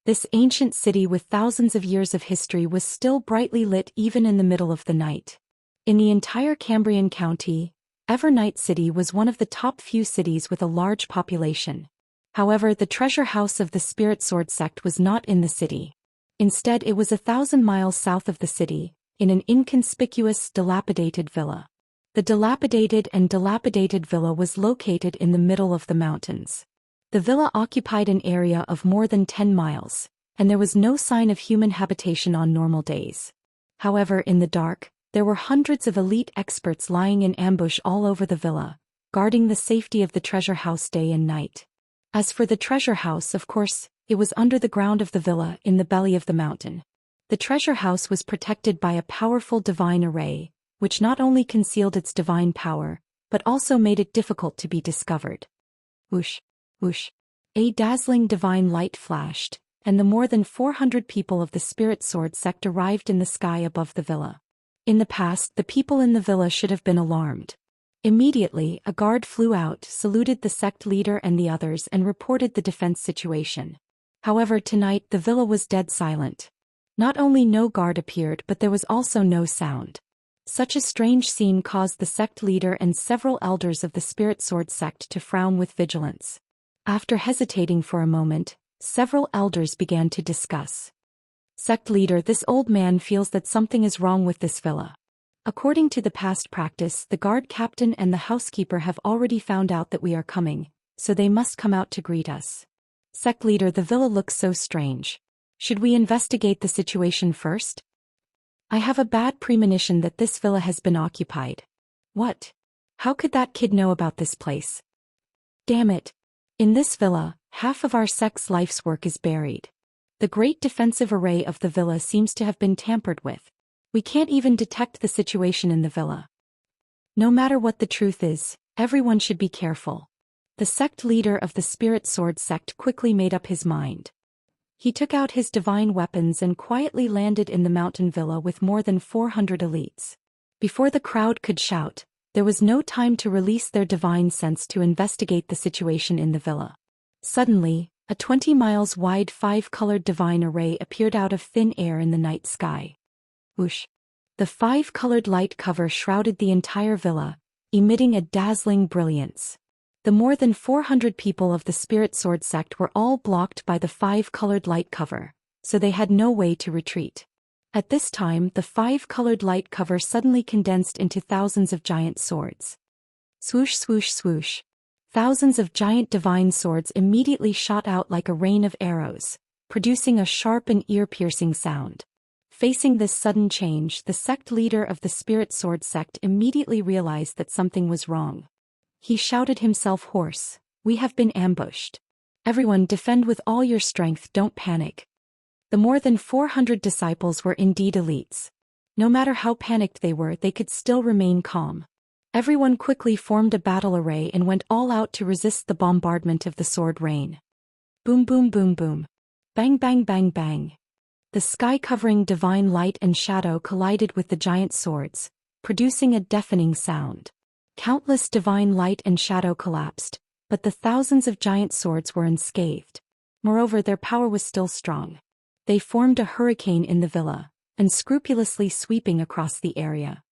[SPEAKER 1] This ancient city with thousands of years of history was still brightly lit even in the middle of the night. In the entire Cambrian County, Night City was one of the top few cities with a large population. However, the treasure house of the Spirit Sword sect was not in the city. Instead, it was 1,000 miles south of the city, in an inconspicuous, dilapidated villa. The dilapidated villa was located in the middle of the mountains. The villa occupied an area of more than 10 miles, and there was no sign of human habitation on normal days. However, in the dark, there were hundreds of elite experts lying in ambush all over the villa, guarding the safety of the treasure house day and night. As for the treasure house, of course, it was under the ground of the villa in the belly of the mountain. The treasure house was protected by a powerful divine array, which not only concealed its divine power, but also made it difficult to be discovered. Whoosh, whoosh. A dazzling divine light flashed, and the more than 400 people of the Spirit Sword sect arrived in the sky above the villa. In the past, the people in the villa should have been alarmed. Immediately, a guard flew out, saluted the sect leader and the others and reported the defense situation. However, tonight the villa was dead silent. Not only no guard appeared, but there was also no sound. Such a strange scene caused the sect leader and several elders of the Spirit Sword sect to frown with vigilance. After hesitating for a moment, several elders began to discuss. "Sect leader, this old man feels that something is wrong with this villa. According to the past practice, the guard captain and the housekeeper have already found out that we are coming, so they must come out to greet us. Sect leader, the villa looks so strange. Should we investigate the situation first? I have a bad premonition that this villa has been occupied." "What? How could that kid know about this place? Damn it. In this villa, half of our sect's life's work is buried. The great defensive array of the villa seems to have been tampered with. We can't even detect the situation in the villa. No matter what the truth is, everyone should be careful." The sect leader of the Spirit Sword sect quickly made up his mind. He took out his divine weapons and quietly landed in the mountain villa with more than 400 elites. Before the crowd could shout, there was no time to release their divine sense to investigate the situation in the villa. Suddenly, a 20 miles wide 5-colored divine array appeared out of thin air in the night sky. Whoosh! The 5-colored light cover shrouded the entire villa, emitting a dazzling brilliance. The more than 400 people of the Spirit Sword sect were all blocked by the 5-colored light cover, so they had no way to retreat. At this time, the 5-colored light cover suddenly condensed into thousands of giant swords. Swoosh, swoosh, swoosh. Thousands of giant divine swords immediately shot out like a rain of arrows, producing a sharp and ear-piercing sound. Facing this sudden change, the sect leader of the Spirit Sword sect immediately realized that something was wrong. He shouted himself hoarse, "We have been ambushed. Everyone defend with all your strength, don't panic." The more than 400 disciples were indeed elites. No matter how panicked they were, they could still remain calm. Everyone quickly formed a battle array and went all out to resist the bombardment of the sword rain. Boom boom boom boom. Bang bang bang bang. The sky-covering divine light and shadow collided with the giant swords, producing a deafening sound. Countless divine light and shadow collapsed, but the thousands of giant swords were unscathed. Moreover, their power was still strong. They formed a hurricane in the villa, unscrupulously sweeping across the area.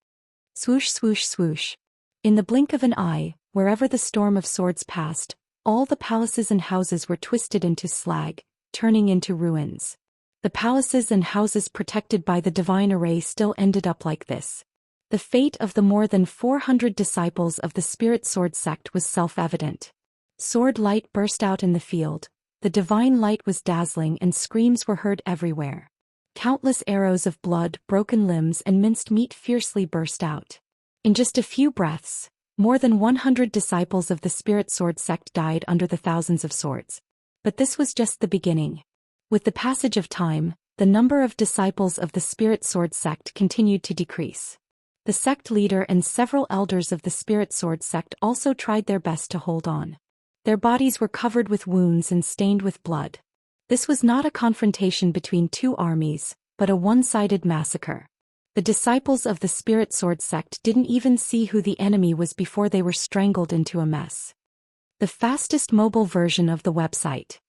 [SPEAKER 1] Swoosh swoosh swoosh. In the blink of an eye, wherever the storm of swords passed, all the palaces and houses were twisted into slag, turning into ruins. The palaces and houses protected by the divine array still ended up like this. The fate of the more than 400 disciples of the Spirit Sword sect was self-evident. Sword light burst out in the field, the divine light was dazzling and screams were heard everywhere. Countless arrows of blood, broken limbs and minced meat fiercely burst out. In just a few breaths, more than 100 disciples of the Spirit Sword sect died under the thousands of swords. But this was just the beginning. With the passage of time, the number of disciples of the Spirit Sword sect continued to decrease. The sect leader and several elders of the Spirit Sword sect also tried their best to hold on. Their bodies were covered with wounds and stained with blood. This was not a confrontation between two armies, but a one-sided massacre. The disciples of the Spirit Sword sect didn't even see who the enemy was before they were strangled into a mess. The fastest mobile version of the website.